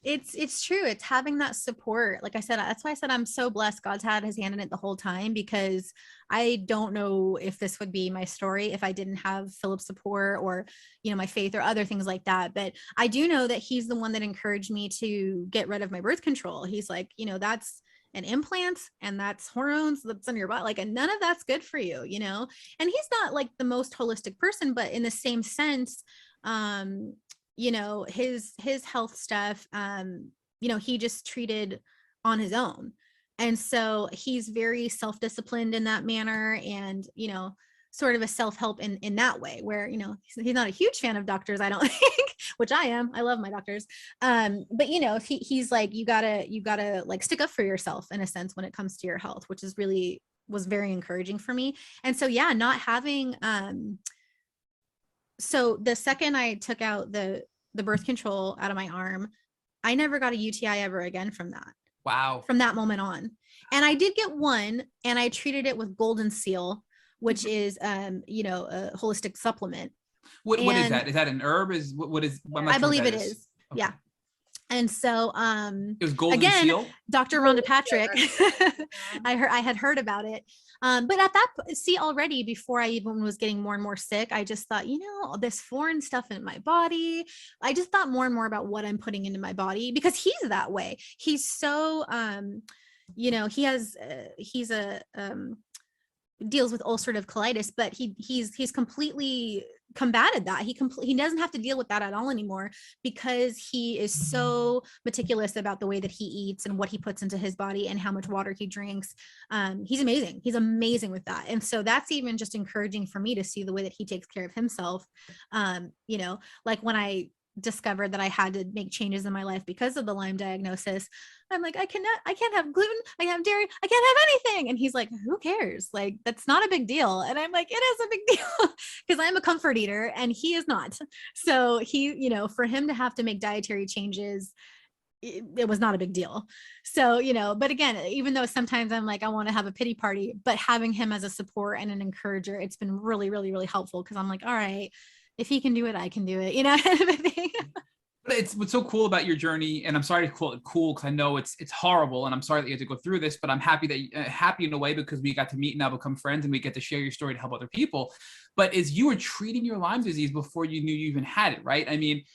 it's true. It's having that support. Like I said, that's why I said I'm so blessed. God's had his hand in it the whole time, because I don't know if this would be my story if I didn't have Philip's support or, my faith or other things like that. But I do know that he's the one that encouraged me to get rid of my birth control. He's like, that's an implant and that's hormones that's in your body, like, and none of that's good for you, and he's not like the most holistic person, but in the same sense, his health stuff, he just treated on his own. And so he's very self-disciplined in that manner, and, sort of a self-help in that way, where, he's not a huge fan of doctors, I don't think, which I am. I love my doctors. But he's like, you gotta like stick up for yourself in a sense when it comes to your health, which was very encouraging for me. And so, not having, so the second I took out the birth control out of my arm, I never got a UTI ever again from that. Wow. From that moment on. And I did get one, and I treated it with Golden Seal, which is, a holistic supplement. What is that? Is that an herb? What is? I believe it is. Okay. Yeah. And so, it was Golden Seal. Dr. Rhonda Patrick, I had heard about it. But at that, already before I even was getting more and more sick, I just thought, this foreign stuff in my body. I just thought more and more about what I'm putting into my body, because he's that way. He's so, he's deals with ulcerative colitis, but he's completely combated that. He doesn't have to deal with that at all anymore, because he is so meticulous about the way that he eats and what he puts into his body and how much water he drinks. He's amazing. He's amazing with that. And so that's even just encouraging for me to see the way that he takes care of himself. Like when I discovered that I had to make changes in my life because of the Lyme diagnosis, I'm like, I can't have gluten, I can't have dairy, I can't have anything. And he's like, who cares? Like, that's not a big deal. And I'm like, it is a big deal, because I'm a comfort eater and he is not. So he, for him to have to make dietary changes, it was not a big deal. So, but again, even though sometimes I'm like, I want to have a pity party, but having him as a support and an encourager, it's been really, really, really helpful, because I'm like, all right, if he can do it, I can do it, But it's what's so cool about your journey, and I'm sorry to call it cool because I know it's horrible, and I'm sorry that you had to go through this, but I'm happy that happy in a way because we got to meet and now become friends, and we get to share your story to help other people. But is you were treating your Lyme disease before you knew you even had it, right? I mean,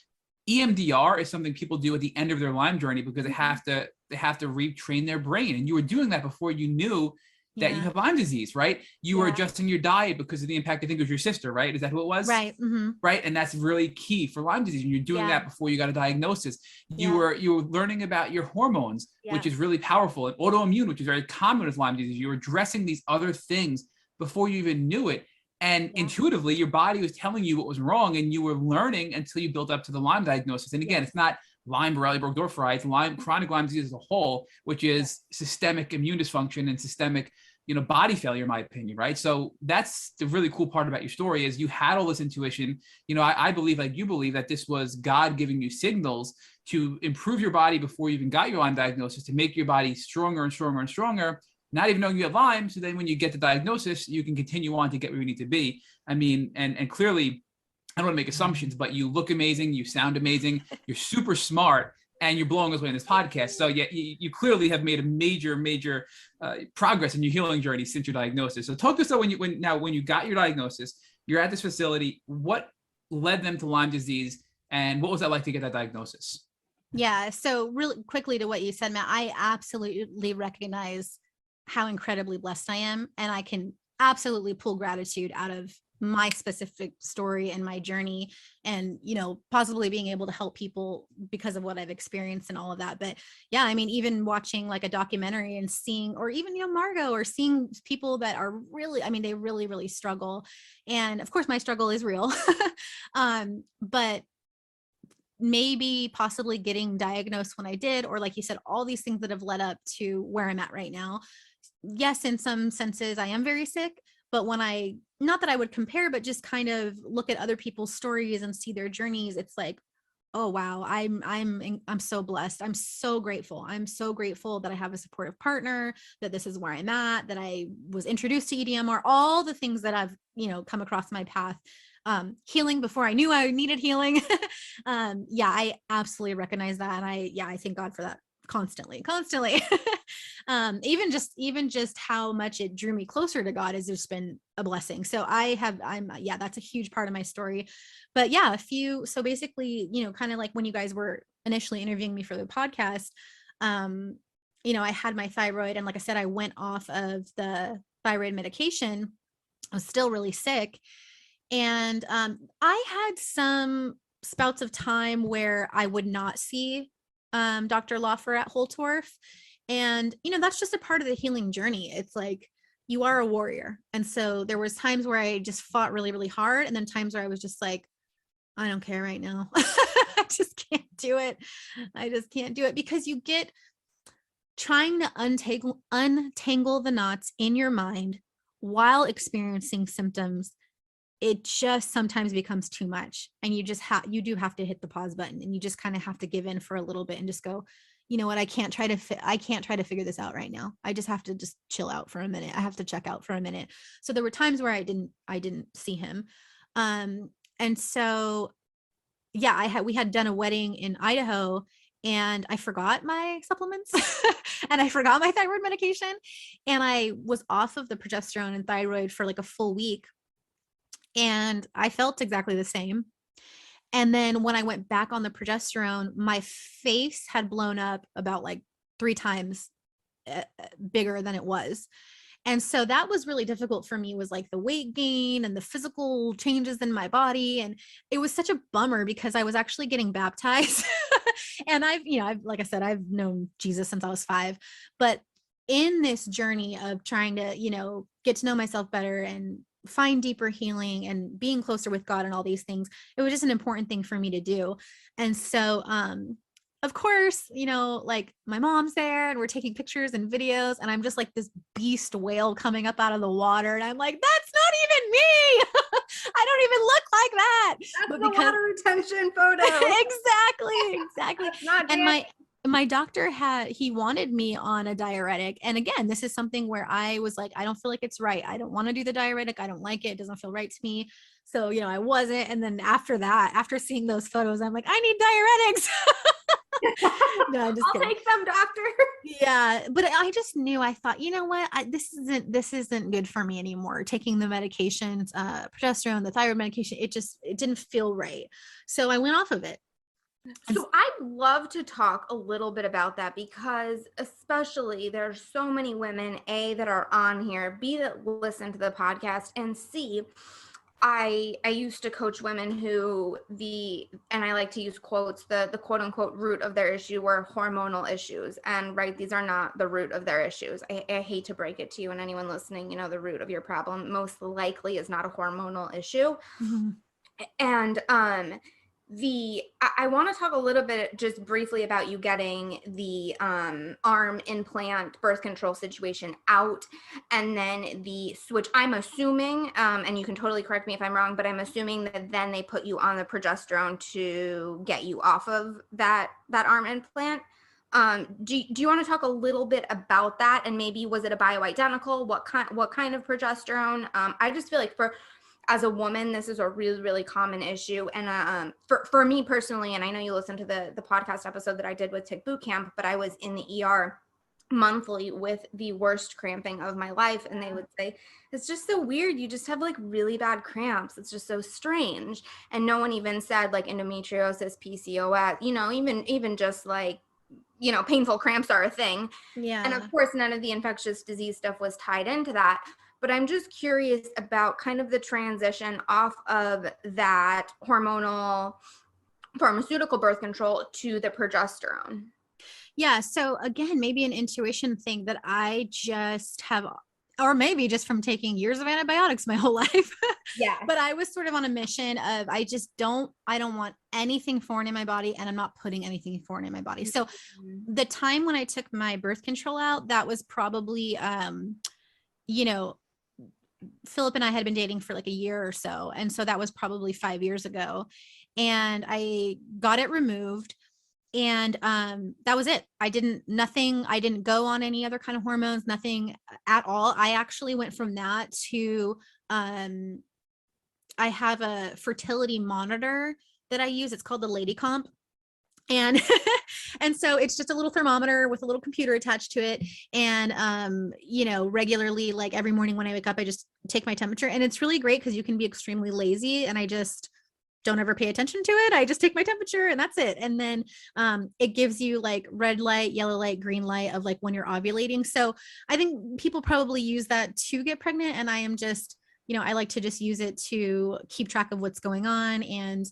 EMDR is something people do at the end of their Lyme journey because they have to retrain their brain, and you were doing that before you knew that you have Lyme disease, right? You were adjusting your diet because of the impact. I think it was your sister, right? Is that who it was? Right. Mm-hmm. Right. And that's really key for Lyme disease. And you're doing that before you got a diagnosis. You were learning about your hormones, which is really powerful, and autoimmune, which is very common with Lyme disease. You were addressing these other things before you even knew it. And intuitively, your body was telling you what was wrong, and you were learning until you built up to the Lyme diagnosis. And again, it's not Lyme, Borrelia burgdorferi, it's chronic Lyme disease as a whole, which is systemic immune dysfunction and systemic, body failure, in my opinion, right? So that's the really cool part about your story is you had all this intuition. I believe, like you believe, that this was God giving you signals to improve your body before you even got your Lyme diagnosis, to make your body stronger and stronger and stronger, not even knowing you have Lyme. So then when you get the diagnosis, you can continue on to get where you need to be. I mean, and clearly, I don't want to make assumptions, but you look amazing, you sound amazing, you're super smart, and you're blowing us away in this podcast. So you clearly have made a major progress in your healing journey since your diagnosis. So talk to us when you got your diagnosis, you're at this facility. What led them to Lyme disease, and what was that like to get that diagnosis? Yeah. So really quickly to what you said, Matt, I absolutely recognize how incredibly blessed I am. And I can absolutely pull gratitude out of my specific story and my journey, and, you know, possibly being able to help people because of what I've experienced and all of that. But yeah, I mean, even watching like a documentary and seeing, or even, you know, Margot, or seeing people that are really, I mean, they really, really struggle. And of course my struggle is real. But maybe possibly getting diagnosed when I did, or like you said, all these things that have led up to where I'm at right now. Yes, in some senses I am very sick, but when I, not that I would compare, but just kind of look at other people's stories and see their journeys, it's like, oh wow, I'm so blessed. I'm so grateful. I'm so grateful that I have a supportive partner, that this is where I'm at, that I was introduced to EDMR, all the things that I've, you know, come across my path. Healing before I knew I needed healing. Yeah, I absolutely recognize that. And I thank God for that constantly. Even just how much it drew me closer to God has just been a blessing. So that's a huge part of my story. But yeah, so basically, you know, kind of like when you guys were initially interviewing me for the podcast, you know, I had my thyroid, and like I said, I went off of the thyroid medication. I was still really sick. And I had some spouts of time where I would not see Dr. Loffer at Holtorf. And, you know, that's just a part of the healing journey. It's like, you are a warrior. And so there was times where I just fought really, really hard. And then times where I was just like, I don't care right now. I just can't do it. I just can't do it, because you get trying to untangle the knots in your mind while experiencing symptoms. It just sometimes becomes too much, and you do have to hit the pause button, and you just kind of have to give in for a little bit and just go, you know what, I can't try to figure this out right now. I just have to just chill out for a minute. I have to check out for a minute. So there were times where I didn't see him. And so yeah, we had done a wedding in Idaho, and I forgot my supplements and I forgot my thyroid medication, and I was off of the progesterone and thyroid for like a full week. And I felt exactly the same. And then when I went back on the progesterone, my face had blown up about like 3 times bigger than it was. And so that was really difficult for me, was like the weight gain and the physical changes in my body. And it was such a bummer, because I was actually getting baptized. And like I said, I've known Jesus since I was 5, but in this journey of trying to, you know, get to know myself better and find deeper healing and being closer with God and all these things, it was just an important thing for me to do. And so, of course, you know, like my mom's there and we're taking pictures and videos, and I'm just like this beast whale coming up out of the water. And I'm like, that's not even me. I don't even look like that. That's the water retention photo. Exactly. Not and my doctor he wanted me on a diuretic. And again, this is something where I was like, I don't feel like it's right. I don't want to do the diuretic. I don't like it. It doesn't feel right to me. So, you know, I wasn't. And then after seeing those photos, I'm like, I need diuretics. No, I'm just kidding. Take them, doctor. Yeah. But I just knew, I thought, you know what, this isn't good for me anymore. Taking the medications, progesterone, the thyroid medication, it didn't feel right. So I went off of it. So I'd love to talk a little bit about that, because especially there's so many women, A, that are on here, B, that listen to the podcast, and C, I used to coach women who and I like to use quotes, the quote unquote root of their issue were hormonal issues. And right, these are not the root of their issues. I hate to break it to you and anyone listening, you know, the root of your problem most likely is not a hormonal issue. Mm-hmm. And I want to talk a little bit just briefly about you getting the arm implant birth control situation out, and then the switch. I'm assuming, and you can totally correct me if I'm wrong, but I'm assuming that then they put you on the progesterone to get you off of that arm implant. Do you want to talk a little bit about that, and maybe was it a bioidentical? What kind of progesterone? I just feel like as a woman, this is a really, really common issue. And for me personally, and I know you listened to the podcast episode that I did with Tick Bootcamp, but I was in the ER monthly with the worst cramping of my life, and they would say, it's just so weird, you just have like really bad cramps, it's just so strange. And no one even said like endometriosis, PCOS, you know, even just like, you know, painful cramps are a thing. Yeah. And of course none of the infectious disease stuff was tied into that. But I'm just curious about kind of the transition off of that hormonal pharmaceutical birth control to the progesterone. Yeah. So again, maybe an intuition thing that I just have, or maybe just from taking years of antibiotics my whole life. Yeah. But I was sort of on a mission of, I don't want anything foreign in my body, and I'm not putting anything foreign in my body. So the time when I took my birth control out, that was probably, you know, Philip and I had been dating for like a year or so. And so that was probably 5 years ago. And I got it removed. And that was it. I didn't go on any other kind of hormones, nothing at all. I actually went from that to, I have a fertility monitor that I use. It's called the Lady Comp. And, and so it's just a little thermometer with a little computer attached to it. And, you know, regularly, like every morning when I wake up, I just take my temperature, and it's really great because you can be extremely lazy, and I just don't ever pay attention to it. I just take my temperature and that's it. And then it gives you like red light, yellow light, green light of like when you're ovulating. So I think people probably use that to get pregnant. And I am just, you know, I like to just use it to keep track of what's going on, and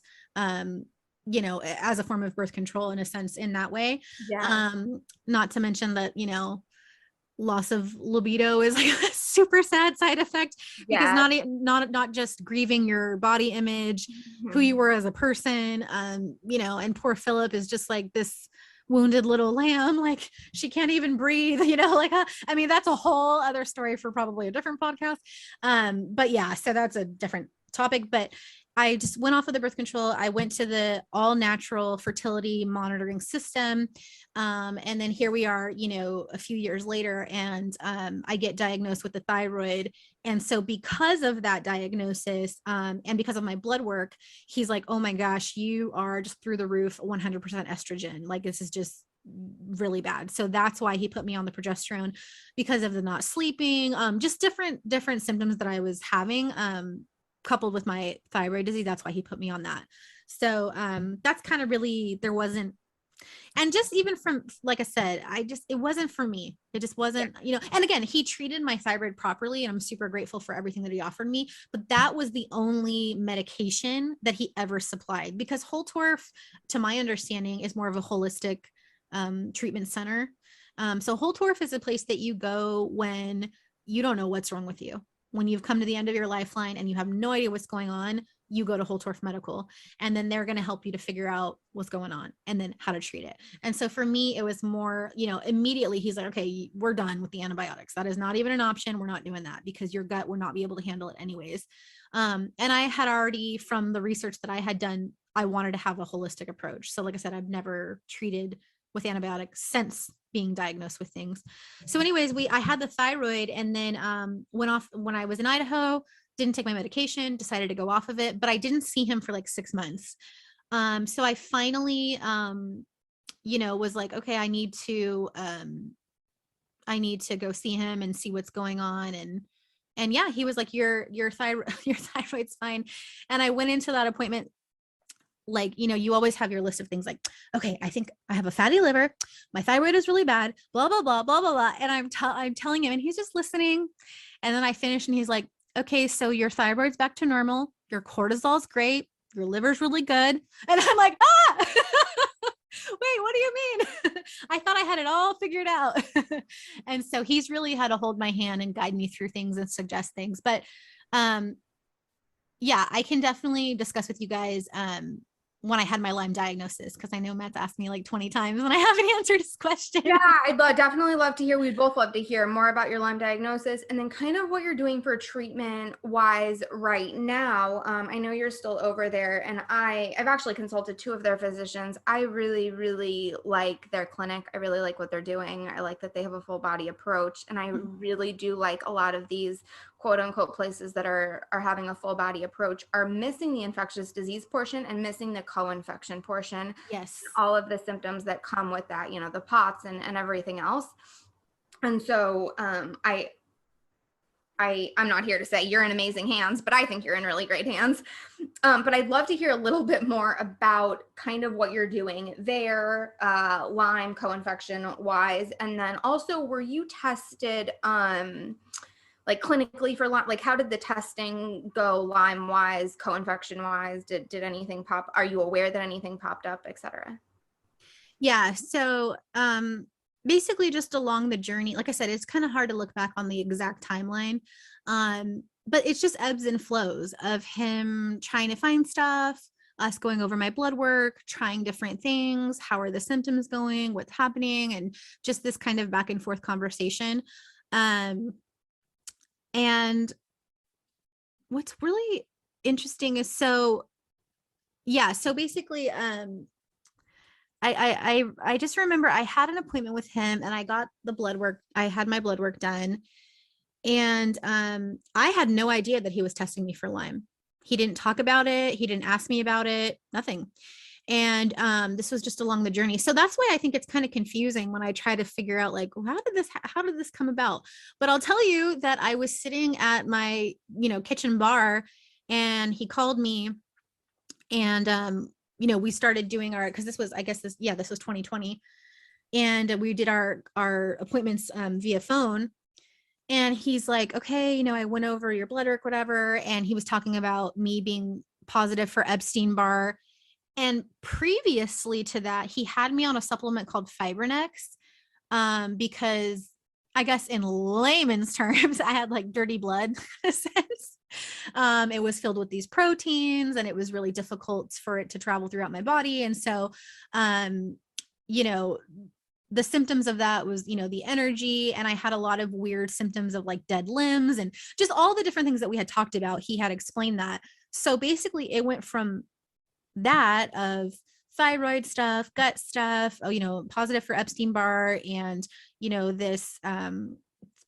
you know, as a form of birth control in a sense, in that way. Yeah. Not to mention that, you know, loss of libido is like a super sad side effect, because not just grieving your body image, who you were as a person, you know, and poor Philip is just like this wounded little lamb, like she can't even breathe, you know, like, I mean, that's a whole other story for probably a different podcast. But yeah, so that's a different topic. But I just went off of the birth control. I went to the all natural fertility monitoring system. And then here we are, you know, a few years later, and I get diagnosed with the thyroid. And so because of that diagnosis, and because of my blood work, he's like, oh my gosh, you are just through the roof, 100% estrogen. Like, this is just really bad. So that's why he put me on the progesterone, because of the not sleeping, just different symptoms that I was having, coupled with my thyroid disease. That's why he put me on that. So that's kind of really, there wasn't, and just even from, like I said, it wasn't for me. It just wasn't, you know, and again, he treated my thyroid properly, and I'm super grateful for everything that he offered me, but that was the only medication that he ever supplied, because Whole Torf, to my understanding, is more of a holistic treatment center. So Whole Torf is a place that you go when you don't know what's wrong with you. When you've come to the end of your lifeline and you have no idea what's going on, you go to Whole Torf Medical, and then they're going to help you to figure out what's going on and then how to treat it. And so for me, it was more, you know, immediately he's like, okay, we're done with the antibiotics. That is not even an option. We're not doing that, because your gut will not be able to handle it anyways. And I had already, from the research that I had done, I wanted to have a holistic approach. So like I said, I've never treated with antibiotics since being diagnosed with things. So anyways, I had the thyroid, and then went off when I was in Idaho, didn't take my medication, decided to go off of it, but I didn't see him for like 6 months. So I finally, you know, was like, okay, I need to go see him and see what's going on. And yeah, he was like, your thyroid's fine. And I went into that appointment, like, you know, you always have your list of things like, okay, I think I have a fatty liver, my thyroid is really bad, blah, blah, blah, blah, blah, blah. And I'm telling him, and he's just listening. And then I finish, and he's like, okay, so your thyroid's back to normal. Your cortisol's great. Your liver's really good. And I'm like, wait, what do you mean? I thought I had it all figured out. And so he's really had to hold my hand and guide me through things and suggest things. But yeah, I can definitely discuss with you guys when I had my Lyme diagnosis, because I know Matt's asked me like 20 times and I haven't answered his question. Yeah, I'd definitely love to hear. We'd both love to hear more about your Lyme diagnosis, and then kind of what you're doing for treatment wise right now. I know you're still over there, and I've actually consulted 2 of their physicians. I really, really like their clinic. I really like what they're doing. I like that they have a full body approach, and I really do like a lot of these quote unquote places that are having a full body approach are missing the infectious disease portion and missing the co-infection portion. Yes. All of the symptoms that come with that, you know, the POTS and everything else. And so I'm not here to say you're in amazing hands, but I think you're in really great hands. But I'd love to hear a little bit more about kind of what you're doing there, Lyme co-infection wise. And then also, were you tested like clinically for Lyme? Like, how did the testing go Lyme wise, co-infection wise? Did anything pop? Are you aware that anything popped up, et cetera? Yeah. So basically just along the journey, like I said, it's kind of hard to look back on the exact timeline. But it's just ebbs and flows of him trying to find stuff, us going over my blood work, trying different things. How are the symptoms going? What's happening? And just this kind of back and forth conversation. And what's really interesting is so basically, I just remember I had an appointment with him and I got the blood work. I had my blood work done, and I had no idea that he was testing me for Lyme. He didn't talk about it. He didn't ask me about it, nothing. And this was just along the journey. So that's why I think it's kind of confusing when I try to figure out like, how did this come about? But I'll tell you that I was sitting at my, kitchen bar, and he called me, and we started doing because this was 2020, and we did our appointments via phone. And he's like, okay, I went over your blood work, whatever. And he was talking about me being positive for Epstein-Barr. And previously to that, he had me on a supplement called Fibrinex, because I guess in layman's terms, I had like dirty blood in a sense. It was filled with these proteins, and it was really difficult for it to travel throughout my body. And so, the symptoms of that was, the energy, and I had a lot of weird symptoms of like dead limbs and just all the different things that we had talked about. He had explained that. So basically it went from that of thyroid stuff, gut stuff, positive for Epstein-Barr, and, this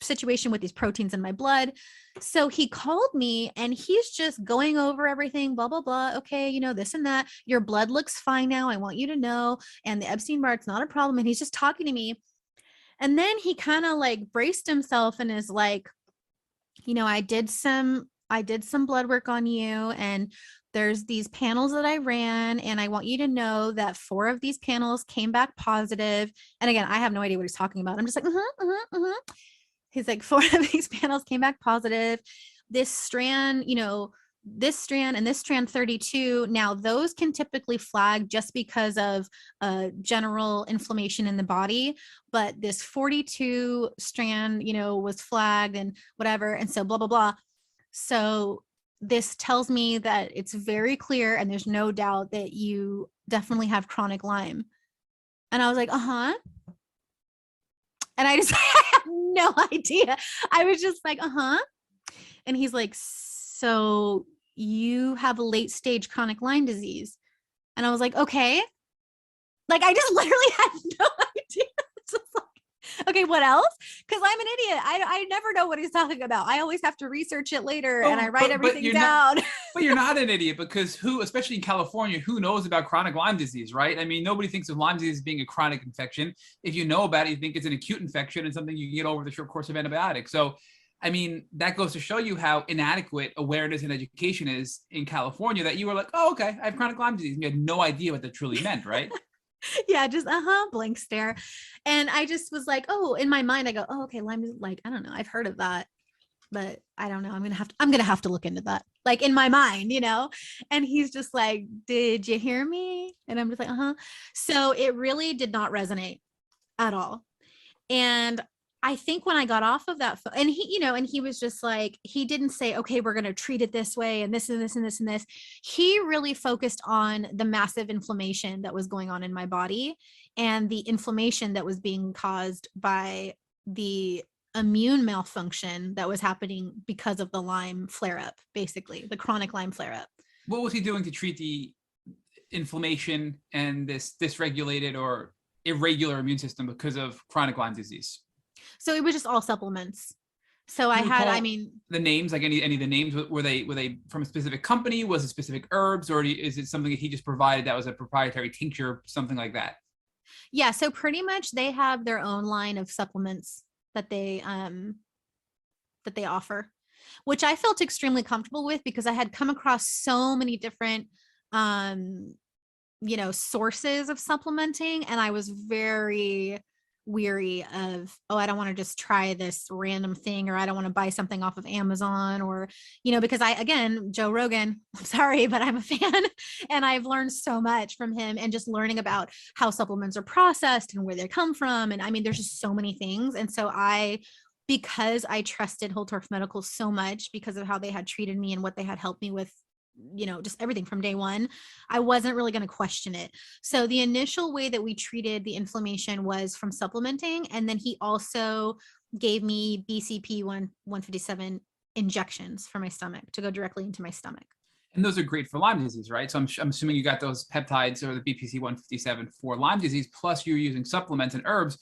situation with these proteins in my blood. So he called me and he's just going over everything, blah, blah, blah. Okay, this and that. Your blood looks fine now. I want you to know. And the Epstein-Barr, it's not a problem. And he's just talking to me. And then he kind of like braced himself and is like, I did some blood work on you, and there's these panels that I ran, and I want you to know that 4 of these panels came back positive. And again, I have no idea what he's talking about. I'm just like, He's like, 4 of these panels came back positive. This strand, this strand and this strand 32. Now those can typically flag just because of general inflammation in the body, but this 42 strand, was flagged and whatever. And so blah, blah, blah. So this tells me that it's very clear, and there's no doubt that you definitely have chronic Lyme. And I was like, and I just I have no idea. I was just like, and he's like, so you have a late stage chronic Lyme disease. And I was like, okay. Like, I just literally had no idea. It's just like, okay, what else? Because I'm an idiot. I never know what he's talking about. I always have to research it later, and I write everything down. But you're not an idiot, because especially in California, who knows about chronic Lyme disease, right? I mean, nobody thinks of Lyme disease as being a chronic infection. If you know about it, you think it's an acute infection and something you can get over the short course of antibiotics. So, I mean, that goes to show you how inadequate awareness and education is in California, that you were like, oh, okay, I have chronic Lyme disease. And you had no idea what that truly meant, right? Yeah, just blank stare. And I just was like, oh, in my mind, I go, oh, okay, Lyme is like, I don't know, I've heard of that, but I don't know. I'm gonna have to look into that, like in my mind, And he's just like, did you hear me? And I'm just like, So it really did not resonate at all. And I think when I got off of that phone, and he was just like, he didn't say, okay, we're going to treat it this way and this and this and this and this. He really focused on the massive inflammation that was going on in my body, and the inflammation that was being caused by the immune malfunction that was happening because of the Lyme flare-up, basically the chronic Lyme flare-up. What was he doing to treat the inflammation and this dysregulated or irregular immune system because of chronic Lyme disease? So it was just all supplements. So the names, like any of the names, were they from a specific company? Was it specific herbs, or is it something that he just provided that was a proprietary tincture, something like that? Yeah. So pretty much they have their own line of supplements that they offer, which I felt extremely comfortable with because I had come across so many different sources of supplementing, and I was very weary of, I don't want to just try this random thing, or I don't want to buy something off of Amazon, or because Joe Rogan, I'm sorry, but I'm a fan, and I've learned so much from him, and just learning about how supplements are processed and where they come from, and I mean there's just so many things. And so because I trusted Whole Turf Medical so much because of how they had treated me and what they had helped me with, just everything from day one, I wasn't really going to question it. So the initial way that we treated the inflammation was from supplementing. And then he also gave me BCP 157 injections for my stomach to go directly into my stomach. And those are great for Lyme disease, right? So I'm assuming you got those peptides or the BPC 157 for Lyme disease, plus you're using supplements and herbs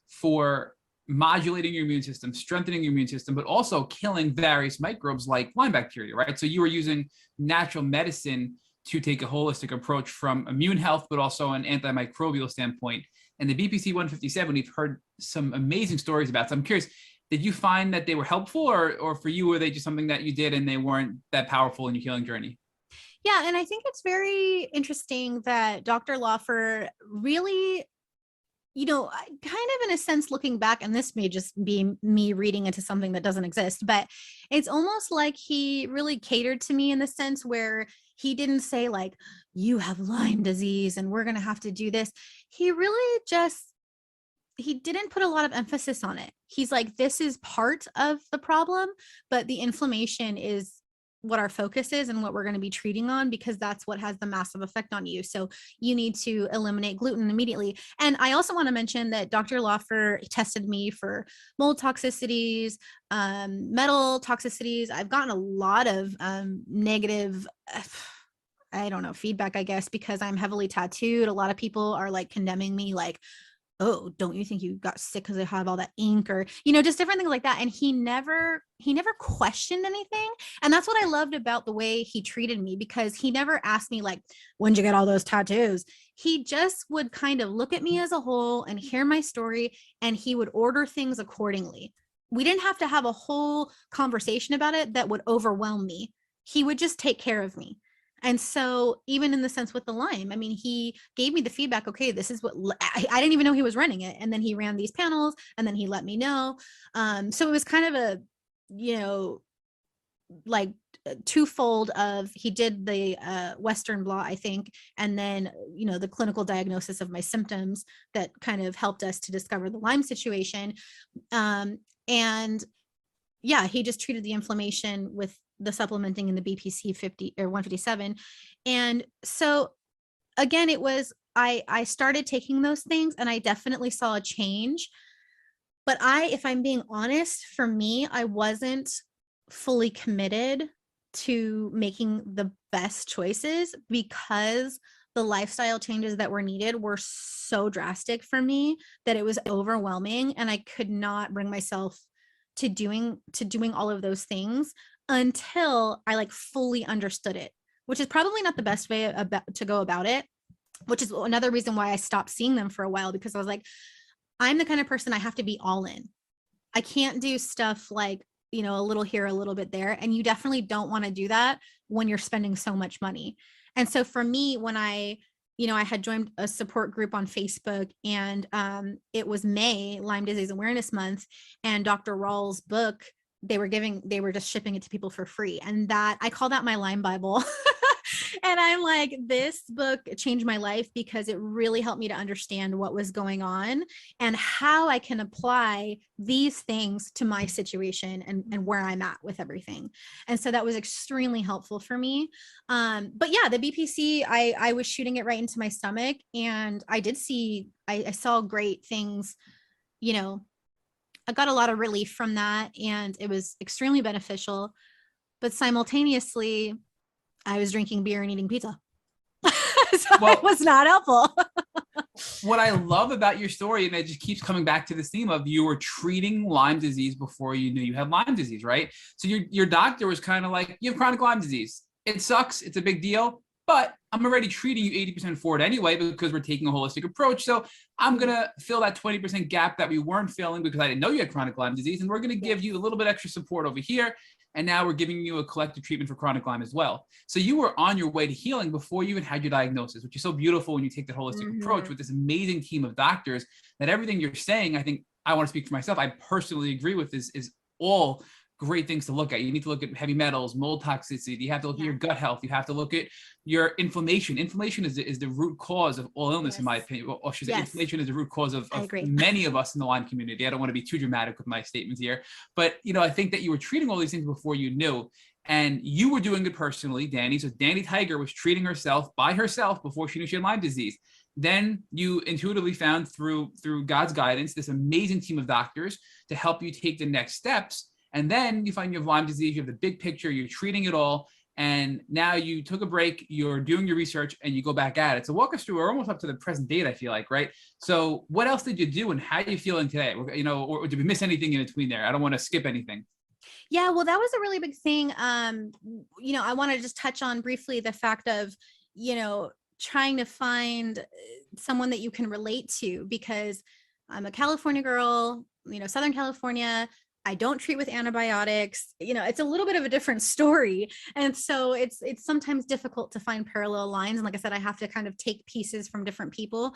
for modulating your immune system, strengthening your immune system, but also killing various microbes like Lyme bacteria, right? So you were using natural medicine to take a holistic approach from immune health, but also an antimicrobial standpoint. And the BPC 157, we've heard some amazing stories about. So I'm curious, did you find that they were helpful, or for you, were they just something that you did and they weren't that powerful in your healing journey? Yeah. And I think it's very interesting that Dr. Lawfer really, kind of in a sense, looking back, and this may just be me reading into something that doesn't exist, but it's almost like he really catered to me in the sense where he didn't say like, you have Lyme disease and we're going to have to do this. He really he didn't put a lot of emphasis on it. He's like, this is part of the problem, but the inflammation is what our focus is and what we're going to be treating on, because that's what has the massive effect on you. So you need to eliminate gluten immediately. And I also want to mention that Dr. Lawfer tested me for mold toxicities, metal toxicities. I've gotten a lot of negative, feedback, I guess, because I'm heavily tattooed. A lot of people are like condemning me, like, oh, don't you think you got sick because I have all that ink, or, just different things like that. And he never questioned anything. And that's what I loved about the way he treated me, because he never asked me like, when'd you get all those tattoos? He just would kind of look at me as a whole and hear my story, and he would order things accordingly. We didn't have to have a whole conversation about it that would overwhelm me. He would just take care of me. And so even in the sense with the Lyme, I mean, he gave me the feedback. Okay, this is what I didn't even know he was running it. And then he ran these panels, and then he let me know. So it was kind of a, like twofold of, he did the Western blot, I think. And then, the clinical diagnosis of my symptoms that kind of helped us to discover the Lyme situation. And yeah, he just treated the inflammation with the supplementing in the BPC 50 or 157. And so again, it was, I started taking those things and I definitely saw a change, but if I'm being honest, for me, I wasn't fully committed to making the best choices, because the lifestyle changes that were needed were so drastic for me that it was overwhelming. And I could not bring myself to doing all of those things until I like fully understood it, which is probably not the best way to go about it, which is another reason why I stopped seeing them for a while, because I was like, I'm the kind of person I have to be all in. I can't do stuff like, a little here, a little bit there. And you definitely don't want to do that when you're spending so much money. And so for me, when I had joined a support group on Facebook, and it was May, Lyme Disease Awareness Month, and Dr. Rawls' book, they were just shipping it to people for free. And that, I call that my Lyme Bible. And I'm like, this book changed my life because it really helped me to understand what was going on and how I can apply these things to my situation and where I'm at with everything. And so that was extremely helpful for me. But yeah, the BPC, I was shooting it right into my stomach, and I saw great things. I got a lot of relief from that, and it was extremely beneficial. But simultaneously, I was drinking beer and eating pizza. So it was not helpful. What I love about your story, and it just keeps coming back to this theme of, you were treating Lyme disease before you knew you had Lyme disease, right? So your doctor was kind of like, you have chronic Lyme disease. It sucks. It's a big deal, but I'm already treating you 80% for it anyway because we're taking a holistic approach. So I'm going to fill that 20% gap that we weren't filling because I didn't know you had chronic Lyme disease. And we're going to give you a little bit extra support over here. And now we're giving you a collective treatment for chronic Lyme as well. So you were on your way to healing before you even had your diagnosis, which is so beautiful when you take that holistic approach with this amazing team of doctors that everything you're saying, I think I want to speak for myself, I personally agree with this, is all great things to look at. You need to look at heavy metals, mold toxicity. You have to look at your gut health. You have to look at your inflammation. Inflammation is the root cause of all illness, in my opinion. Or I should say inflammation is the root cause of many of us in the Lyme community. I don't want to be too dramatic with my statements here, but I think that you were treating all these things before you knew, and you were doing it personally, Dani. So Dani Tygr was treating herself by herself before she knew she had Lyme disease. Then you intuitively found through God's guidance this amazing team of doctors to help you take the next steps. And then you find you have Lyme disease, you have the big picture, you're treating it all. And now you took a break, you're doing your research, and you go back at it. So walk us through, we're almost up to the present date, I feel like, right? So what else did you do and how are you feeling today? Or did we miss anything in between there? I don't want to skip anything. Yeah, well, that was a really big thing. I want to just touch on briefly the fact of, trying to find someone that you can relate to, because I'm a California girl, Southern California. I don't treat with antibiotics. It's a little bit of a different story. And so it's sometimes difficult to find parallel lines. And like I said, I have to kind of take pieces from different people.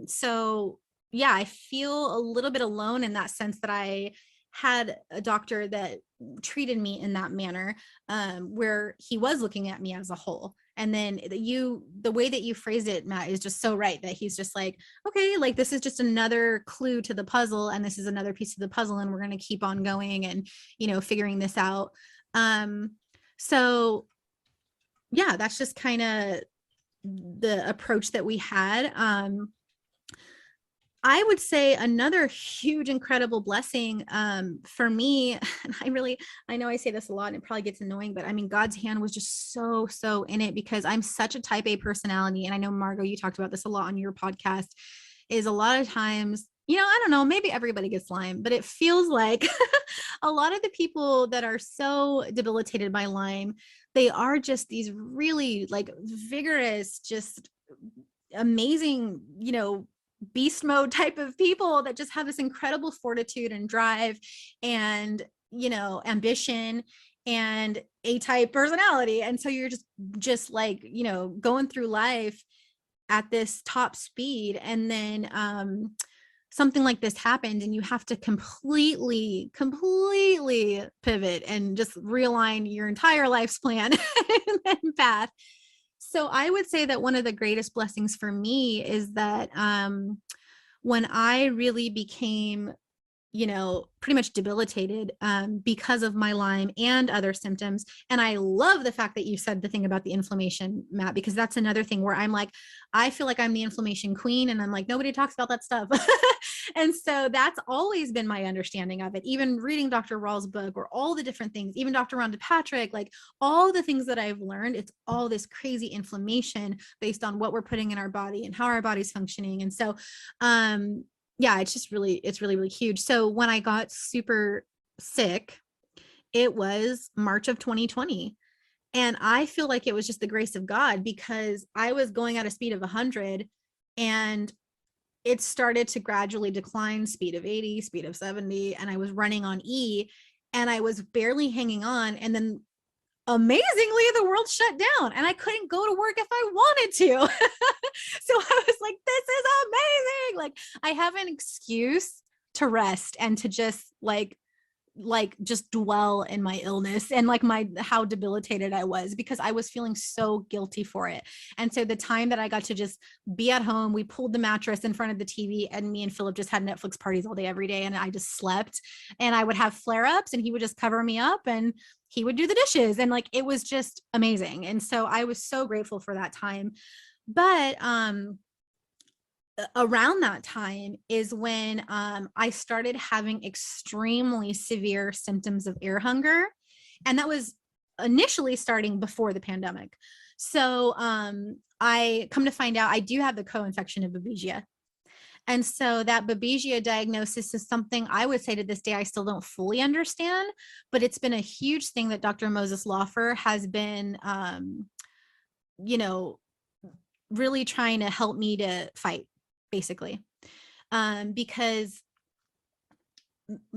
So yeah, I feel a little bit alone in that sense that I had a doctor that treated me in that manner, where he was looking at me as a whole. And then the way that you phrased it, Matt, is just so right, that he's just like, okay, like this is just another clue to the puzzle. And this is another piece of the puzzle. And we're going to keep on going and, figuring this out. So yeah, that's just kind of the approach that we had. I would say another huge, incredible blessing for me, and I know I say this a lot and it probably gets annoying, but I mean, God's hand was just so in it, because I'm such a type A personality. And I know, Margot, you talked about this a lot on your podcast, is a lot of times, I don't know, maybe everybody gets Lyme, but it feels like a lot of the people that are so debilitated by Lyme, they are just these really like vigorous, just amazing, beast mode type of people that just have this incredible fortitude and drive and, ambition and A-type personality. And so you're just like, going through life at this top speed. And then, something like this happened and you have to completely pivot and just realign your entire life's plan and path. So I would say that one of the greatest blessings for me is that when I really became, pretty much debilitated because of my Lyme and other symptoms. And I love the fact that you said the thing about the inflammation, Matt, because that's another thing where I'm like, I feel like I'm the inflammation queen. And I'm like, nobody talks about that stuff. And so that's always been my understanding of it. Even reading Dr. Rawls' book or all the different things, even Dr. Rhonda Patrick, like all the things that I've learned, it's all this crazy inflammation based on what we're putting in our body and how our body's functioning. And so, yeah, it's really huge. So when I got super sick, it was March of 2020. And I feel like it was just the grace of God, because I was going at a speed of 100 and it started to gradually decline, speed of 80, speed of 70. And I was running on E and I was barely hanging on. And then amazingly, the world shut down and I couldn't go to work if I wanted to. So I was like, this is amazing. Like I have an excuse to rest and to just just dwell in my illness and like how debilitated I was, because I was feeling so guilty for it. And so the time that I got to just be at home, we pulled the mattress in front of the TV and me and Philip just had Netflix parties all day, every day. And I just slept and I would have flare-ups and he would just cover me up and he would do the dishes. And like, it was just amazing. And so I was so grateful for that time. But, around that time is when I started having extremely severe symptoms of air hunger. And that was initially starting before the pandemic. So I come to find out I do have the co-infection of Babesia. And so that Babesia diagnosis is something I would say to this day, I still don't fully understand, but it's been a huge thing that Dr. Moses Laufer has been you know, really trying to help me to fight, basically. Because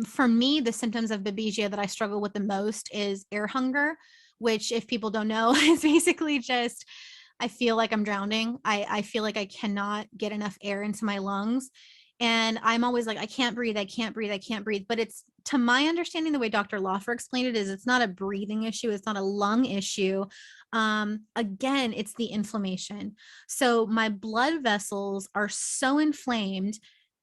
for me, the symptoms of babesia that I struggle with the most is air hunger, which, if people don't know, is basically just, I feel like I'm drowning. I feel like I cannot get enough air into my lungs. And I'm always like, I can't breathe. I can't breathe. I can't breathe. But it's, to my understanding, the way Dr. Loffer explained it, is it's not a breathing issue. It's not a lung issue. Again, it's the inflammation. So my blood vessels are so inflamed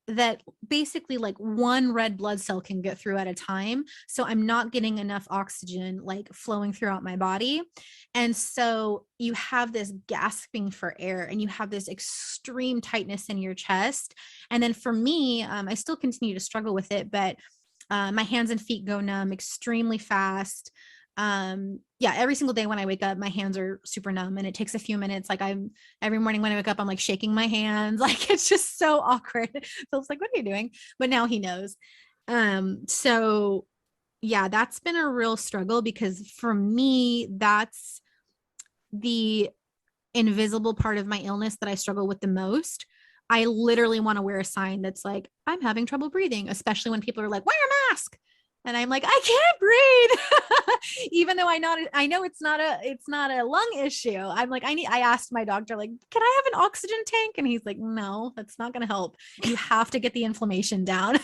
that basically like one red blood cell can get through at a time. So I'm not getting enough oxygen like flowing throughout my body. And so you have this gasping for air, and you have this extreme tightness in your chest. And then for me, I still continue to struggle with it, but my hands and feet go numb extremely fast. Yeah, every single day when I wake up, my hands are super numb, and it takes a few minutes. Like, every morning when I wake up, I'm like shaking my hands. Like, it's just so awkward. Philip's like, what are you doing? But now he knows. So yeah, that's been a real struggle, because for me, that's the invisible part of my illness that I struggle with the most. I literally want to wear a sign that's like, I'm having trouble breathing, especially when people are like, wear a mask. And I'm like, I can't breathe. Even though I know it's not a lung issue. I'm like, I asked my doctor, like, can I have an oxygen tank? And he's like, no, that's not going to help. You have to get the inflammation down.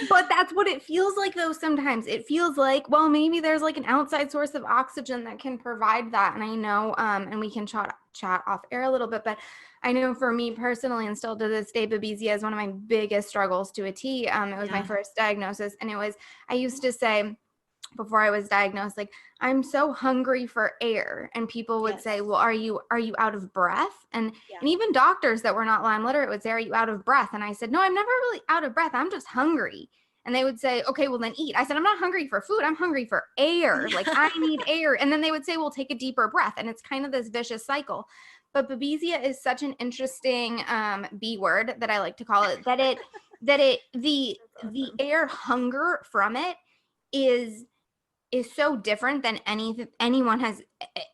But that's what it feels like, though. Sometimes it feels like, well, maybe there's like an outside source of oxygen that can provide that. And I know, and we can chat off air a little bit, but I know for me personally, and still to this day, babesia is one of my biggest struggles to a T. It was my first diagnosis, and I used to say, before I was diagnosed, like, I'm so hungry for air. And people would say, well, are you out of breath? And even doctors that were not Lyme literate would say, are you out of breath? And I said, no, I'm never really out of breath. I'm just hungry. And they would say, okay, well then eat. I said, I'm not hungry for food. I'm hungry for air. Like, I need air. And then they would say, well, take a deeper breath. And it's kind of this vicious cycle. But babesia is such an interesting B word that I like to call it, the air hunger from it is so different than anyone has,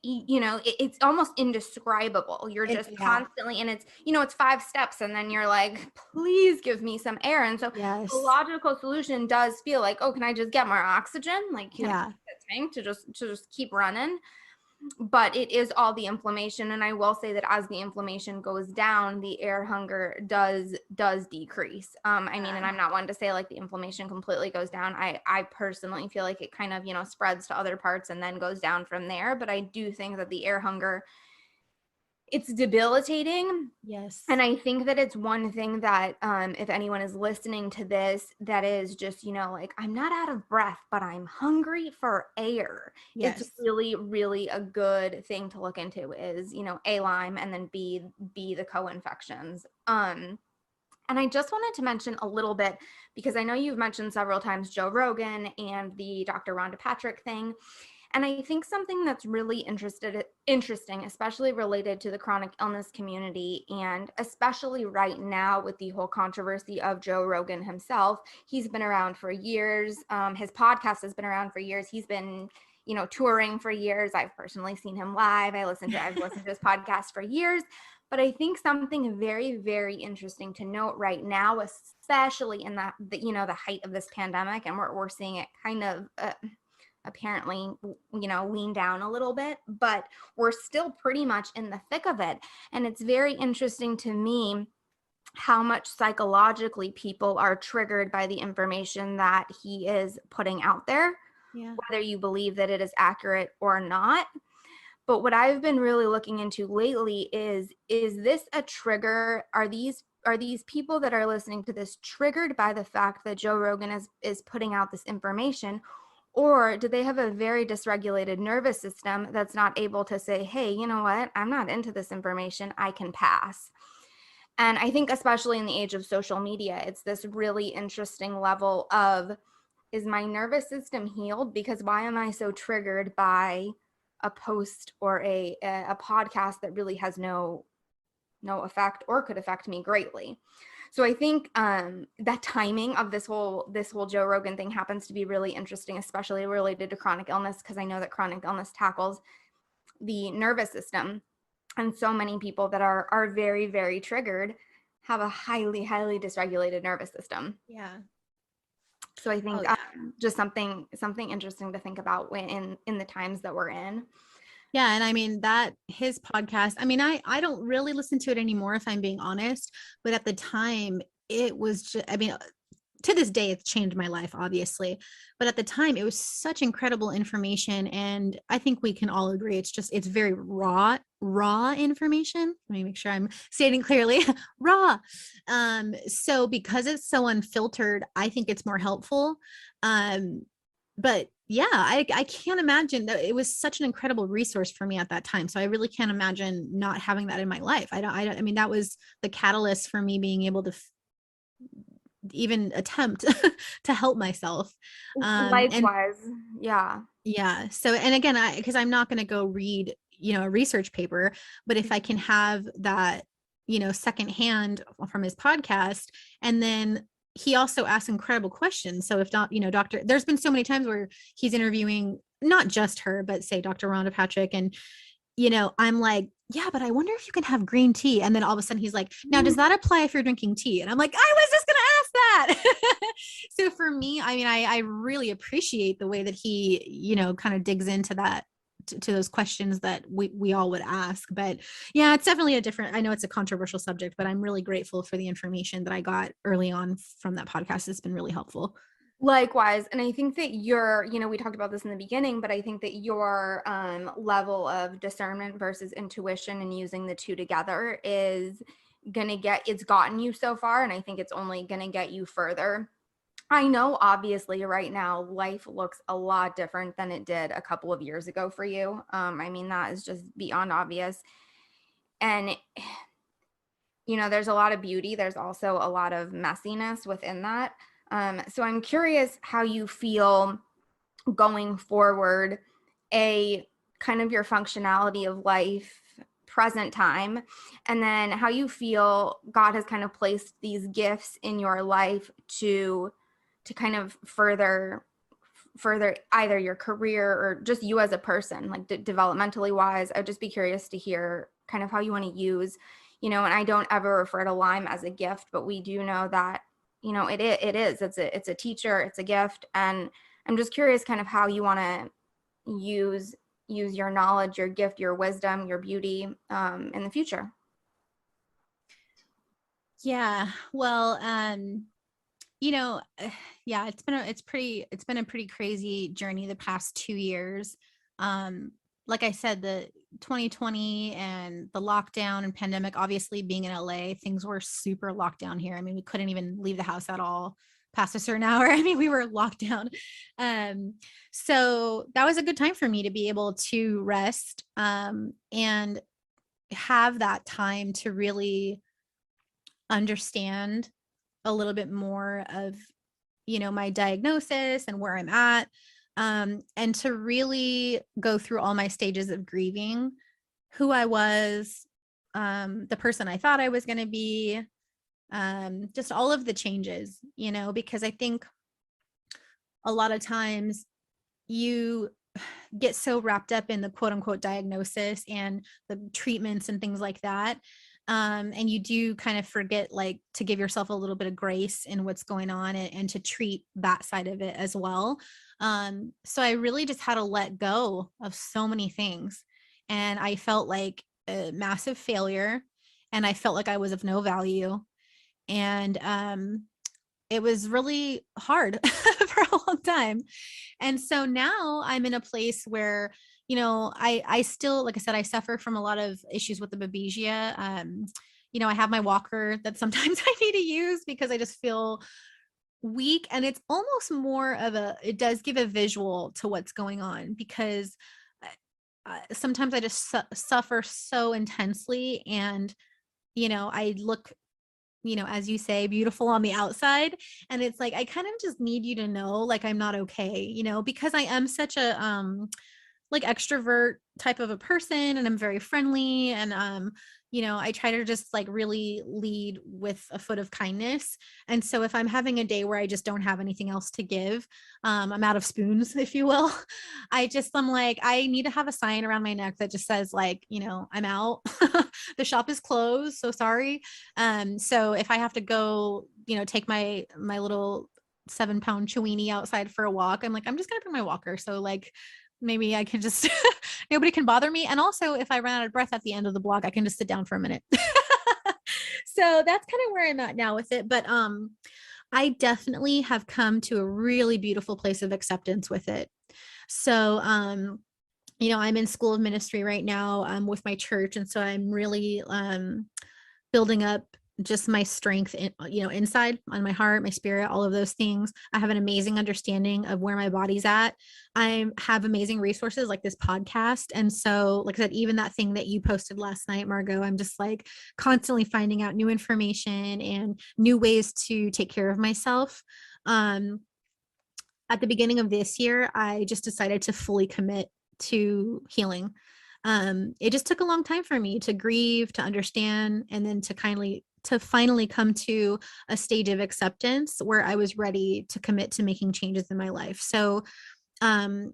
it's almost indescribable. You're just constantly, and it's 5 steps, and then you're like, please give me some air. And so the logical solution does feel like, oh, can I just get more oxygen? Like, can I get the tank to just keep running? But it is all the inflammation. And I will say that as the inflammation goes down, the air hunger does decrease. I mean, and I'm not one to say like the inflammation completely goes down. I personally feel like it kind of, spreads to other parts and then goes down from there. But I do think that the air hunger, it's debilitating. Yes. And I think that it's one thing that if anyone is listening to this, that is just, like, I'm not out of breath, but I'm hungry for air. Yes. It's really, really a good thing to look into is, A, Lyme, and then B, the co-infections. And I just wanted to mention a little bit, because I know you've mentioned several times Joe Rogan and the Dr. Rhonda Patrick thing. And I think something that's really interesting, especially related to the chronic illness community, and especially right now with the whole controversy of Joe Rogan himself. He's been around for years. His podcast has been around for years. He's been, touring for years. I've personally seen him live. I've listened to his podcast for years. But I think something very, very interesting to note right now, especially in the height of this pandemic, and we're seeing it kind of apparently, wean down a little bit, but we're still pretty much in the thick of it. And it's very interesting to me how much psychologically people are triggered by the information that he is putting out there, whether you believe that it is accurate or not. But what I've been really looking into lately is this a trigger? Are these people that are listening to this triggered by the fact that Joe Rogan is putting out this information? Or do they have a very dysregulated nervous system that's not able to say, hey, you know what? I'm not into this information. I can pass. And I think especially in the age of social media, it's this really interesting level of, is my nervous system healed? Because why am I so triggered by a post or a podcast that really has no effect or could affect me greatly? So I think that timing of this whole Joe Rogan thing happens to be really interesting, especially related to chronic illness, because I know that chronic illness tackles the nervous system. And so many people that are very, very triggered have a highly, highly dysregulated nervous system. Yeah. So I think Oh, yeah. just something interesting to think about in the times that we're in. Yeah. And I mean that his podcast, I mean, I don't really listen to it anymore, if I'm being honest, but at the time it was just, I mean, to this day, it's changed my life, obviously. But at the time, it was such incredible information. And I think we can all agree it's very raw information. Let me make sure I'm stating clearly raw. So because it's so unfiltered, I think it's more helpful. But yeah, I can't imagine that. It was such an incredible resource for me at that time. So I really can't imagine not having that in my life. I mean, that was the catalyst for me being able to even attempt to help myself. Likewise. Yeah. So, and again, because I'm not going to go read, a research paper, but if I can have that, secondhand from his podcast, and then he also asks incredible questions. So if not, Dr. There's been so many times where he's interviewing not just her, but say Dr. Rhonda Patrick, and I'm like, yeah, but I wonder if you can have green tea. And then all of a sudden he's like, now, does that apply if you're drinking tea? And I'm like, I was just going to ask that. So for me, I mean, I really appreciate the way that he, kind of digs into that, to those questions that we all would ask. But yeah, it's definitely I know it's a controversial subject, but I'm really grateful for the information that I got early on from that podcast. It's been really helpful. Likewise. And I think that we talked about this in the beginning, but I think that your level of discernment versus intuition and using the two together is it's gotten you so far. And I think it's only going to get you further. I know obviously right now life looks a lot different than it did a couple of years ago for you. I mean, that is just beyond obvious. And there's a lot of beauty. There's also a lot of messiness within that. So I'm curious how you feel going forward, kind of your functionality of life, present time, and then how you feel God has kind of placed these gifts in your life to kind of further either your career or just you as a person, like developmentally wise. I'd just be curious to hear kind of how you want to use, and I don't ever refer to Lyme as a gift, but we do know that it's a teacher, it's a gift. And I'm just curious kind of how you want to use your knowledge, your gift, your wisdom, your beauty in the future. Yeah. Well, yeah, it's been a pretty crazy journey the past 2 years. Like I said, the 2020 and the lockdown and pandemic, obviously being in LA, things were super locked down here. I mean, we couldn't even leave the house at all past a certain hour. I mean, we were locked down. So that was a good time for me to be able to rest and have that time to really understand a little bit more of, my diagnosis and where I'm at. And to really go through all my stages of grieving who I was, the person I thought I was going to be, just all of the changes, because I think a lot of times you get so wrapped up in the quote unquote diagnosis and the treatments and things like that. And you do kind of forget, like, to give yourself a little bit of grace in what's going on and to treat that side of it as well. So I really just had to let go of so many things. And I felt like a massive failure, and I felt like I was of no value. And it was really hard for a long time. And so now I'm in a place where, I still, like I said, I suffer from a lot of issues with the babesia. I have my walker that sometimes I need to use because I just feel weak. And it's almost more of it does give a visual to what's going on, because sometimes I just suffer so intensely. And, I look, as you say, beautiful on the outside. And it's like, I kind of just need you to know, like, I'm not okay, because I am such a, like, extrovert type of a person, and I'm very friendly, and I try to just like really lead with a foot of kindness. And so if I'm having a day where I just don't have anything else to give, I'm out of spoons, if you will. I'm like, I need to have a sign around my neck that just says like, I'm out. The shop is closed. So sorry. So if I have to go, take my little 7-pound Chewini outside for a walk, I'm like, I'm just going to bring my walker. So like, maybe I can just, nobody can bother me. And also if I run out of breath at the end of the blog, I can just sit down for a minute. So that's kind of where I'm at now with it. But, I definitely have come to a really beautiful place of acceptance with it. So, I'm in school of ministry right now, with my church. And so I'm really, building up just my strength inside on my heart, my spirit, all of those things. I have an amazing understanding of where my body's at. I have amazing resources like this podcast. And so, like I said, even that thing that you posted last night, Margot, I'm just like constantly finding out new information and new ways to take care of myself. At the beginning of this year, I just decided to fully commit to healing. It just took a long time for me to grieve, to understand, and then to finally come to a stage of acceptance where I was ready to commit to making changes in my life. So, I'm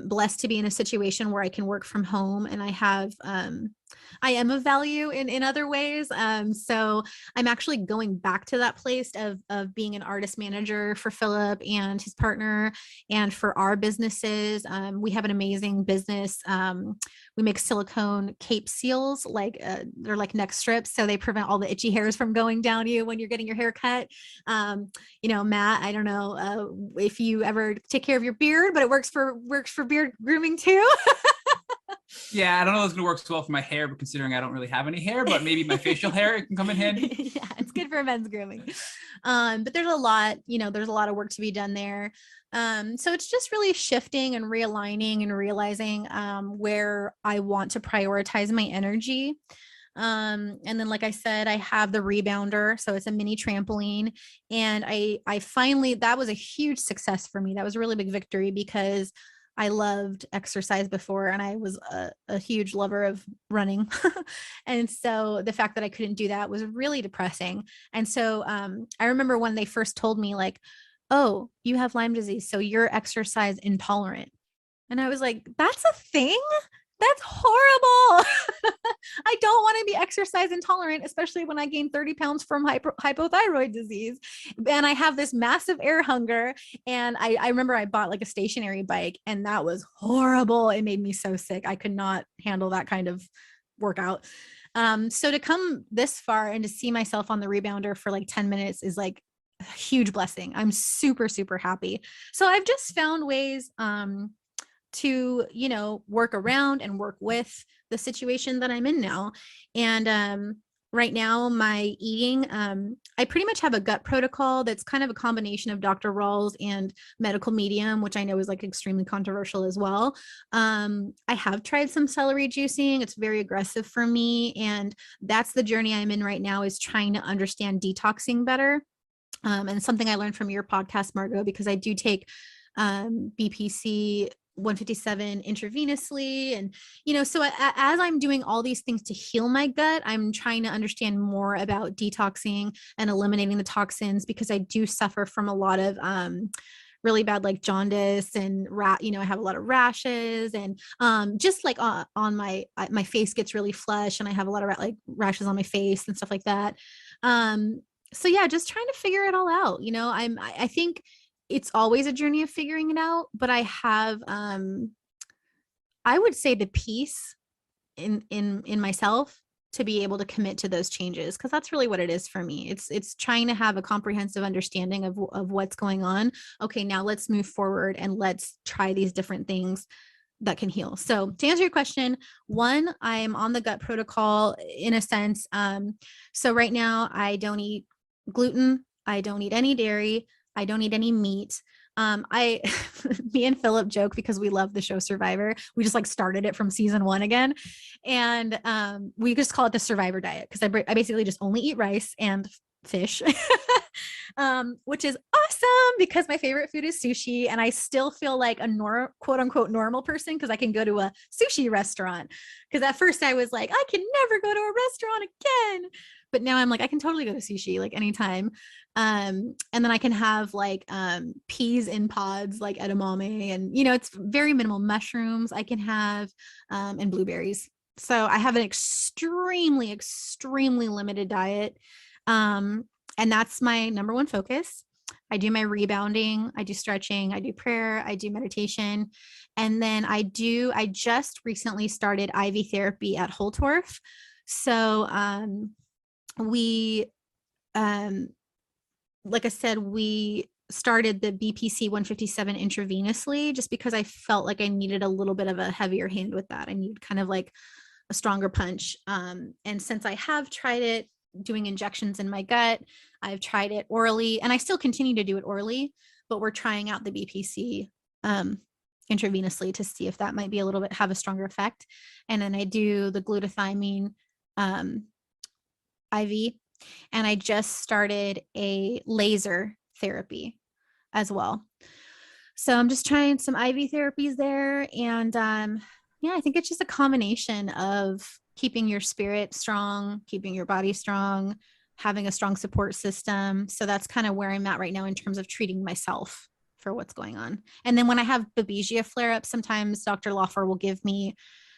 blessed to be in a situation where I can work from home, and I am of value in other ways. So I'm actually going back to that place of being an artist manager for Philip and his partner and for our businesses. We have an amazing business. We make silicone cape seals, they're like neck strips. So they prevent all the itchy hairs from going down you when you're getting your hair cut. Matt, I don't know if you ever take care of your beard, but it works for beard grooming too. Yeah, I don't know if it's going to work so well for my hair, but considering I don't really have any hair, but maybe my facial hair, it can come in handy. Yeah, it's good for men's grooming. But there's a lot of work to be done there. So it's just really shifting and realigning and realizing where I want to prioritize my energy. And then, like I said, I have the rebounder. So it's a mini trampoline. And I finally, that was a huge success for me. That was a really big victory because I loved exercise before and I was a huge lover of running. And so the fact that I couldn't do that was really depressing. And so I remember when they first told me like, oh, you have Lyme disease, so you're exercise intolerant. And I was like, that's a thing? That's horrible. I don't want to be exercise intolerant, especially when I gained 30 pounds from hypothyroid disease. And I have this massive air hunger. And I remember I bought like a stationary bike and that was horrible. It made me so sick. I could not handle that kind of workout. So to come this far and to see myself on the rebounder for like 10 minutes is like a huge blessing. I'm super, super happy. So I've just found ways, to, work around and work with the situation that I'm in now. And right now, my eating, I pretty much have a gut protocol that's kind of a combination of Dr. Rawls and medical medium, which I know is like extremely controversial as well. I have tried some celery juicing. It's very aggressive for me. And that's the journey I'm in right now, is trying to understand detoxing better. And something I learned from your podcast, Margot, because I do take BPC 157 intravenously. And, so as I'm doing all these things to heal my gut, I'm trying to understand more about detoxing and eliminating the toxins, because I do suffer from a lot of, really bad, like jaundice and I have a lot of rashes and, just like on my face gets really flushed and I have a lot of rashes on my face and stuff like that. So yeah, just trying to figure it all out. I think it's always a journey of figuring it out, but I have, I would say, the peace in myself to be able to commit to those changes. Cause that's really what it is for me. It's trying to have a comprehensive understanding of what's going on. Okay, now let's move forward and let's try these different things that can heal. So to answer your question, one, I'm on the gut protocol in a sense. So right now I don't eat gluten. I don't eat any dairy. I don't eat any meat. Me and Philip joke because we love the show Survivor. We just started it from season 1 again. And we just call it the Survivor diet because I basically just only eat rice and fish, which is awesome because my favorite food is sushi. And I still feel like a quote unquote normal person because I can go to a sushi restaurant. Because at first I was like, I can never go to a restaurant again. But now I'm like, I can totally go to sushi like anytime. And then I can have like peas in pods, like edamame, and it's very minimal. Mushrooms I can have, and blueberries. So I have an extremely, extremely limited diet. And that's my number one focus. I do my rebounding, I do stretching, I do prayer, I do meditation. And then I just recently started IV therapy at Holtorf. So we like I said, we started the BPC 157 intravenously just because I felt like I needed a little bit of a heavier hand with that. I need kind of like a stronger punch. And since I have tried it doing injections in my gut, I've tried it orally, and I still continue to do it orally, but we're trying out the BPC intravenously to see if that might be a little bit have a stronger effect. And then I do the glutathione IV, and I just started a laser therapy as well. So I'm just trying some IV therapies there. And I think it's just a combination of keeping your spirit strong, keeping your body strong, having a strong support system. So that's kind of where I'm at right now in terms of treating myself for what's going on. And then when I have babesia flare-ups, sometimes Dr. Lawfer will give me,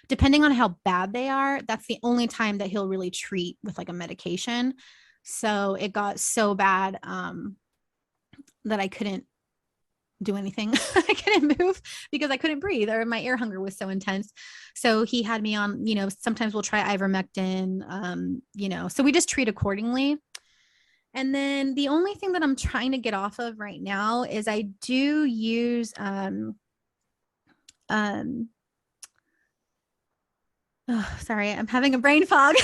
depending on how bad they are, that's the only time that he'll really treat with like a medication. So it got so bad that I couldn't do anything. I couldn't move because I couldn't breathe, or my air hunger was so intense. So he had me on, sometimes we'll try ivermectin, so we just treat accordingly. And then the only thing that I'm trying to get off of right now is I do use, sorry, I'm having a brain fog.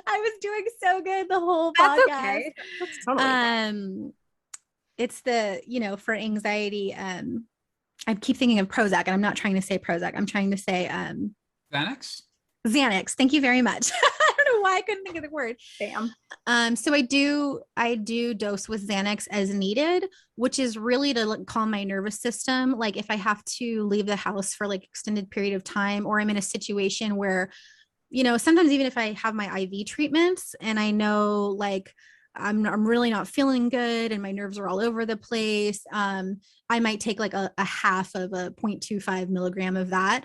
I was doing so good the whole podcast. That's okay. That's totally okay. It's the, for anxiety, I keep thinking of Prozac, and I'm not trying to say Prozac. I'm trying to say Xanax. Thank you very much. I don't know why I couldn't think of the word. Damn. So I do dose with Xanax as needed, which is really to calm my nervous system. Like if I have to leave the house for like extended period of time, or I'm in a situation where, sometimes even if I have my IV treatments and I know like I'm really not feeling good and my nerves are all over the place, I might take like a half of a 0.25 milligram of that,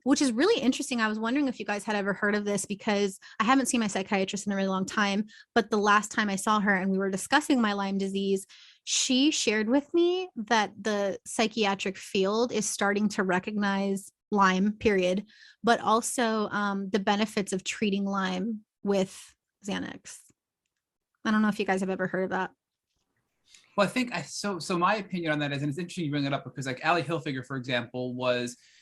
which is really interesting. I was wondering if you guys had ever heard of this, because I haven't seen my psychiatrist in a really long time, but the last time I saw her and we were discussing my Lyme disease, she shared with me that the psychiatric field is starting to recognize Lyme, period, but also the benefits of treating Lyme with Xanax. I don't know if you guys have ever heard of that. Well, I think so my opinion on that is, and it's interesting you bring it up because like Allie Hilfiger, for example,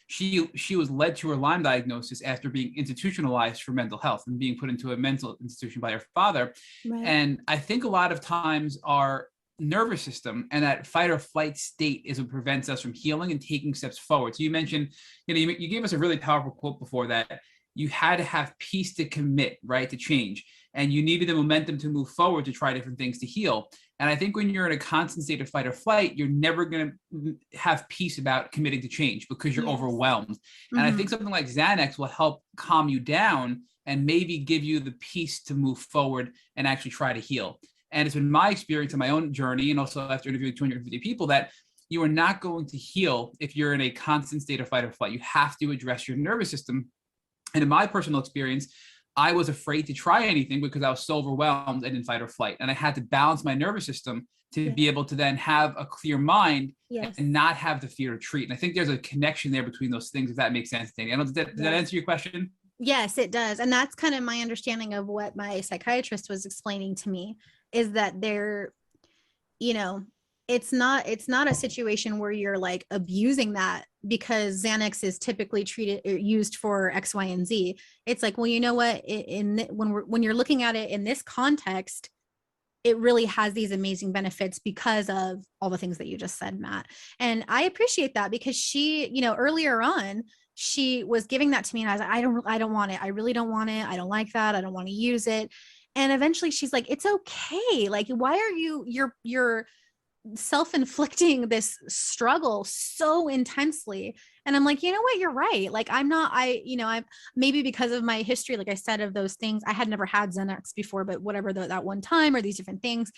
she was led to her Lyme diagnosis after being institutionalized for mental health and being put into a mental institution by her father. Right. And I think a lot of times our nervous system and that fight or flight state is what prevents us from healing and taking steps forward. So you mentioned, you gave us a really powerful quote before that you had to have peace to commit, right, to change. And you needed the momentum to move forward to try different things to heal. And I think when you're in a constant state of fight or flight, you're never going to have peace about committing to change because you're overwhelmed. Mm-hmm. And I think something like Xanax will help calm you down and maybe give you the peace to move forward and actually try to heal. And it's been my experience in my own journey, and also after interviewing 250 people, that you are not going to heal if you're in a constant state of fight or flight. You have to address your nervous system. And in my personal experience, I was afraid to try anything because I was so overwhelmed and in fight or flight. And I had to balance my nervous system to be able to then have a clear mind and not have the fear to treat. And I think there's a connection there between those things, if that makes sense, Dani. I don't know, did that answer your question? Yes, it does. And that's kind of my understanding of what my psychiatrist was explaining to me, is that they're, it's not a situation where you're like abusing that because Xanax is typically treated or used for X, Y, and Z. It's like, well, you know what, when you're looking at it in this context, it really has these amazing benefits because of all the things that you just said, Matt. And I appreciate that because she, earlier on, she was giving that to me and I was like, I don't want it. I really don't want it. I don't like that. I don't want to use it. And eventually she's like, it's okay. Like, why are you're self-inflicting this struggle so intensely? And I'm like, you know what, you're right. Like, I'm maybe because of my history, like I said, of those things, I had never had Xanax before, but whatever, that one time, or these different things.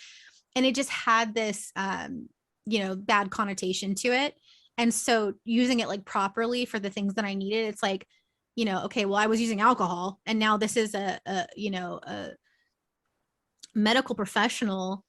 And it just had this, bad connotation to it. And so using it like properly for the things that I needed, it's like, okay, well, I was using alcohol, and now this is a medical professional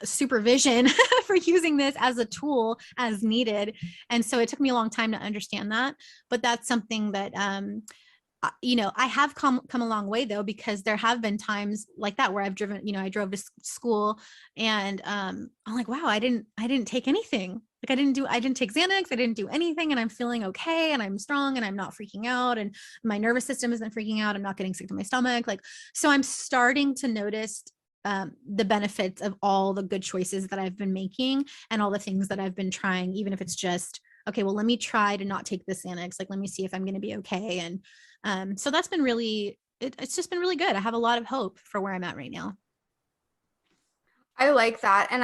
supervision for using this as a tool as needed. And so it took me a long time to understand that, but that's something that I have come a long way, though, because there have been times like that where I've driven, I drove to school, and I'm like, wow, I didn't take anything. Like, I didn't take Xanax. I didn't do anything, and I'm feeling okay, and I'm strong, and I'm not freaking out, and my nervous system isn't freaking out. I'm not getting sick to my stomach. Like, so I'm starting to notice the benefits of all the good choices that I've been making, and all the things that I've been trying, even if it's just, okay, well, let me try to not take this Xanax. Like, let me see if I'm going to be okay. And so that's been really, it's just been really good. I have a lot of hope for where I'm at right now. I like that. And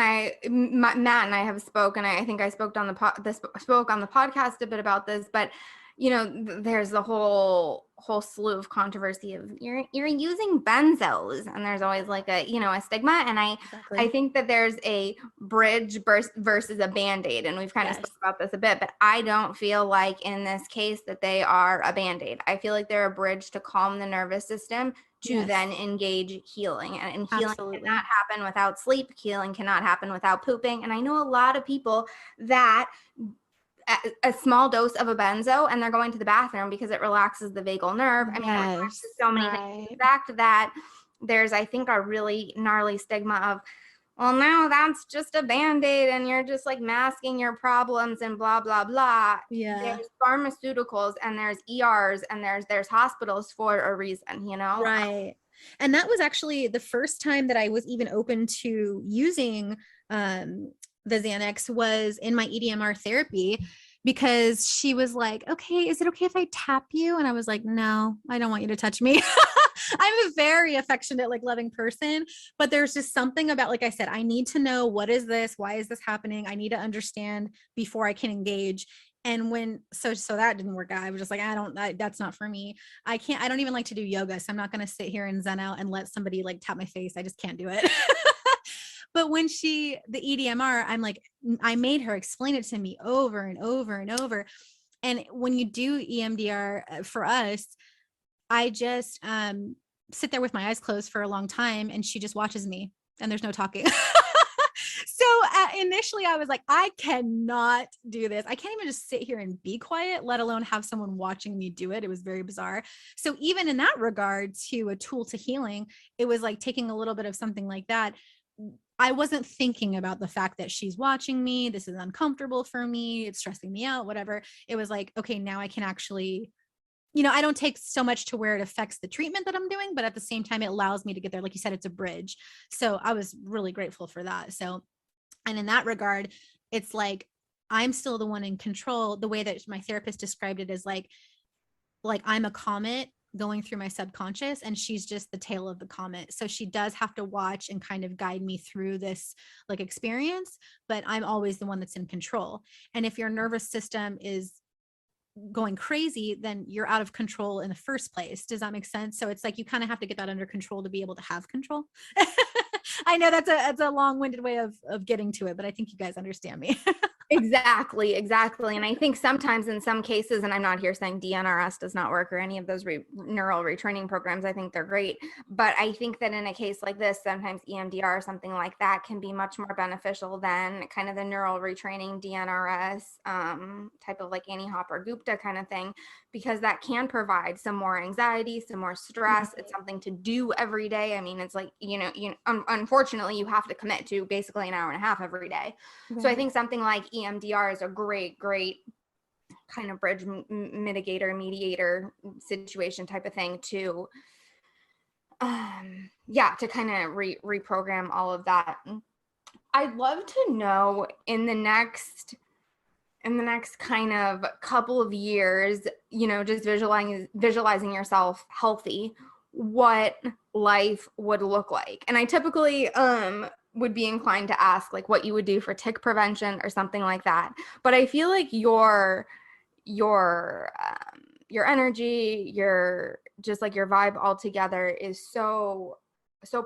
Matt and I have spoken. I think I spoke on the podcast a bit about this, but there's the whole slew of controversy of you're using benzos, and there's always like a stigma. And I think that there's a bridge versus a band-aid, and we've kind of spoke about this a bit, but I don't feel like in this case that they are a band-aid. I feel like they're a bridge to calm the nervous system to then engage healing, and healing cannot happen without sleep. Healing cannot happen without pooping. And I know a lot of people that a small dose of a benzo and they're going to the bathroom because it relaxes the vagal nerve. I mean, it relaxes so many things. The fact that there's, I think, a really gnarly stigma of, well, now that's just a Band-Aid and you're just like masking your problems and blah, blah, blah. There's pharmaceuticals, and there's ERs, and there's hospitals for a reason, Right. And that was actually the first time that I was even open to using the Xanax was in my EDMR therapy, because she was like, okay, is it okay if I tap you? And I was like, no, I don't want you to touch me. I'm a very affectionate, like loving person, but there's just something about, like I said, I need to know, what is this? Why is this happening? I need to understand before I can engage. And so that didn't work out. I was just like, that's not for me. I don't even like to do yoga. So I'm not going to sit here and zen out and let somebody like tap my face. I just can't do it. But when the EDMR, I'm like, I made her explain it to me over and over and over. And when you do EMDR for us, I just sit there with my eyes closed for a long time, and she just watches me, and there's no talking. So initially I was like, I cannot do this. I can't even just sit here and be quiet, let alone have someone watching me do it. It was very bizarre. So even in that regard, to a tool to healing, it was like taking a little bit of something like that. I wasn't thinking about the fact that she's watching me. This is uncomfortable for me. It's stressing me out, whatever. It was like, okay, now I can actually, I don't take so much to where it affects the treatment that I'm doing, but at the same time, it allows me to get there. Like you said, it's a bridge. So I was really grateful for that. So, and in that regard, it's like, I'm still the one in control. The way that my therapist described it is like I'm a comet going through my subconscious, and she's just the tail of the comet. So she does have to watch and kind of guide me through this like experience, but I'm always the one that's in control. And if your nervous system is going crazy, then you're out of control in the first place. Does that make sense? So it's like, you kind of have to get that under control to be able to have control. I know that's a long-winded way of getting to it, but I think you guys understand me. Exactly. And I think sometimes in some cases, and I'm not here saying DNRS does not work or any of those neural retraining programs, I think they're great. But I think that in a case like this, sometimes EMDR or something like that can be much more beneficial than kind of the neural retraining DNRS type of like Annie Hopper Gupta kind of thing, because that can provide some more anxiety, some more stress. It's something to do every day. I mean, it's like, unfortunately, you have to commit to basically an hour and a half every day. Right. So I think something like EMDR is a great kind of bridge mediator situation type of thing to kind of reprogram all of that. I'd love to know in the next kind of couple of years, just visualizing yourself healthy, what life would look like. And I typically would be inclined to ask like what you would do for tick prevention or something like that. But I feel like your energy, your just like your vibe altogether is so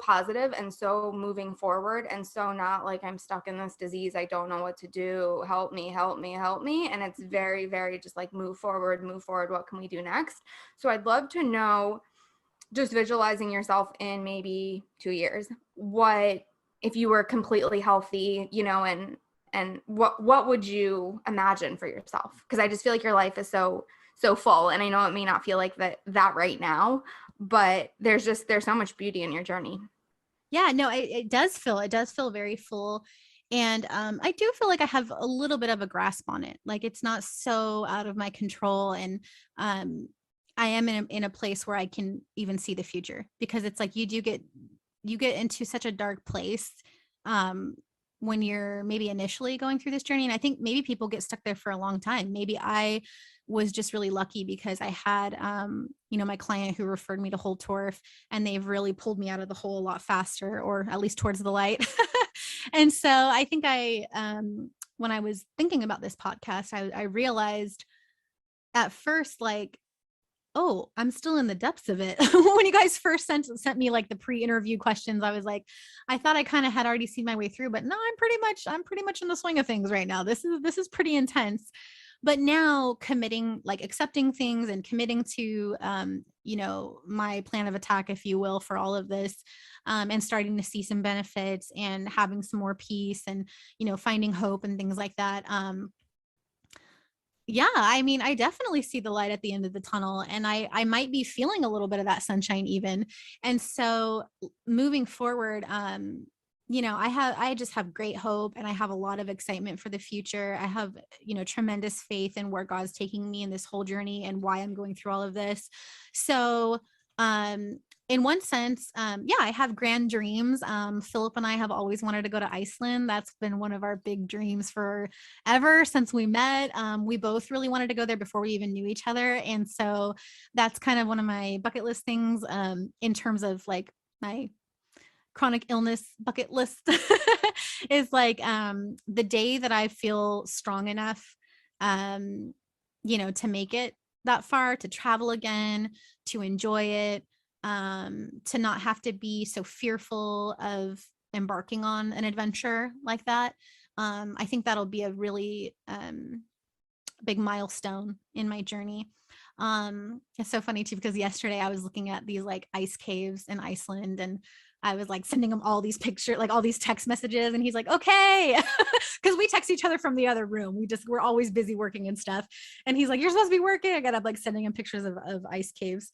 positive and so moving forward, and so not like I'm stuck in this disease, I don't know what to do, help me. And it's very, very just like move forward, what can we do next? So I'd love to know, just visualizing yourself in maybe 2 years, what if you were completely healthy, you know, and what would you imagine for yourself? Because I just feel like your life is so full, and I know it may not feel like that right now, but there's so much beauty in your journey. Yeah, no, it does feel very full. And I do feel like I have a little bit of a grasp on it. Like it's not so out of my control. And I am in a place where I can even see the future, because it's like you get into such a dark place when you're maybe initially going through this journey. And I think maybe people get stuck there for a long time. Maybe I was just really lucky because I had, my client who referred me to Whole Torf, and they've really pulled me out of the hole a lot faster, or at least towards the light. And so I think when I was thinking about this podcast, I realized at first, like, oh, I'm still in the depths of it. When you guys first sent me like the pre-interview questions, I was like, I thought I kind of had already seen my way through, but no, I'm pretty much in the swing of things right now. This is pretty intense. But now committing, like accepting things and committing to, my plan of attack, if you will, for all of this, and starting to see some benefits and having some more peace and, finding hope and things like that. Yeah, I mean, I definitely see the light at the end of the tunnel, and I might be feeling a little bit of that sunshine even. And so moving forward, I just have great hope, and I have a lot of excitement for the future. I have, tremendous faith in where God's taking me in this whole journey and why I'm going through all of this. So, in one sense, I have grand dreams. Philip and I have always wanted to go to Iceland. That's been one of our big dreams forever since we met. We both really wanted to go there before we even knew each other. And so that's kind of one of my bucket list things, in terms of like my chronic illness bucket list is like, the day that I feel strong enough, to make it that far, to travel again, to enjoy it, to not have to be so fearful of embarking on an adventure like that. I think that'll be a really big milestone in my journey. It's so funny too, because yesterday I was looking at these like ice caves in Iceland, and I was like sending him all these pictures, like all these text messages, and he's like, okay, because we text each other from the other room. We're always busy working and stuff. And he's like, you're supposed to be working. I got up like sending him pictures of ice caves.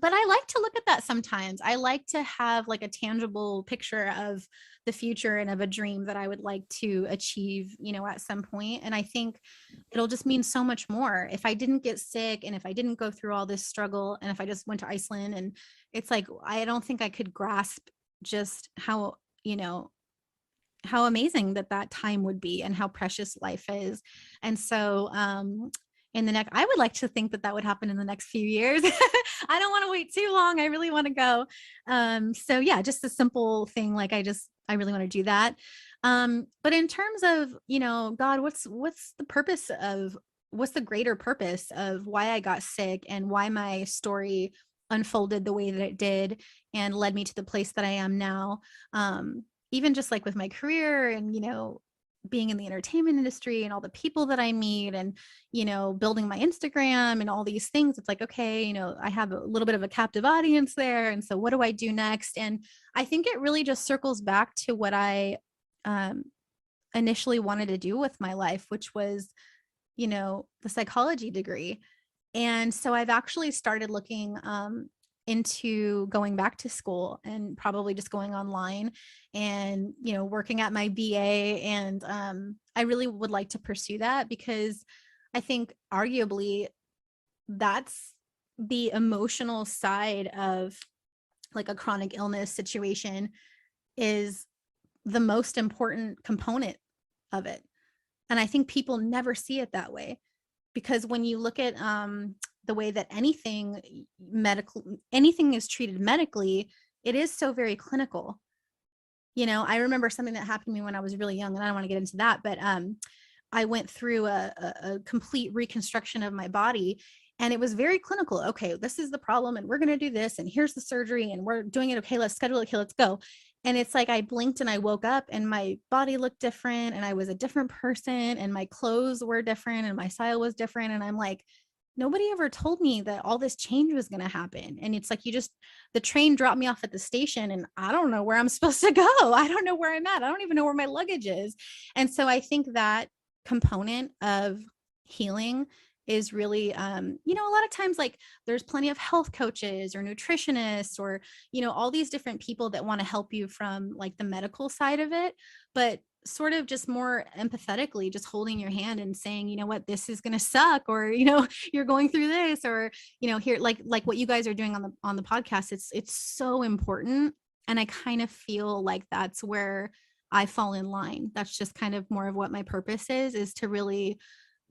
But I like to look at that sometimes. I like to have like a tangible picture of the future and of a dream that I would like to achieve, at some point. And I think it'll just mean so much more if I didn't get sick, and if I didn't go through all this struggle, and if I just went to Iceland. And it's like, I don't think I could grasp just how amazing that time would be, and how precious life is. And so, I would like to think that would happen in the next few years. I don't want to wait too long. I really want to go. So yeah, just a simple thing. Like I really want to do that. But in terms of, God, what's the greater purpose of why I got sick, and why my story unfolded the way that it did and led me to the place that I am now. Even just like with my career, and, being in the entertainment industry, and all the people that I meet, and, building my Instagram and all these things. It's like, okay, I have a little bit of a captive audience there. And so what do I do next? And I think it really just circles back to what I initially wanted to do with my life, which was, the psychology degree. And so I've actually started looking into going back to school, and probably just going online and, working at my BA. And I really would like to pursue that, because I think arguably that's the emotional side of like a chronic illness situation, is the most important component of it. And I think people never see it that way, because when you look at the way that anything is treated medically, it is so very clinical. You know, I remember something that happened to me when I was really young, and I don't want to get into that, but I went through a complete reconstruction of my body, and it was very clinical. Okay, this is the problem, and we're going to do this, and here's the surgery, and we're doing it. Okay, let's schedule it. Okay, let's go. And it's like I blinked and I woke up and my body looked different, and I was a different person, and my clothes were different, and my style was different. And I'm like, nobody ever told me that all this change was going to happen. And it's like, the train dropped me off at the station, and I don't know where I'm supposed to go. I don't know where I'm at. I don't even know where my luggage is. And so I think that component of healing is really, you know, a lot of times, like, there's plenty of health coaches or nutritionists or, you know, all these different people that want to help you from like the medical side of it, but sort of just more empathetically just holding your hand and saying, you know what, this is going to suck, or, you know, you're going through this, or, you know, here, like what you guys are doing on the podcast, it's so important. And I kind of feel like that's where I fall in line. That's just kind of more of what my purpose is to really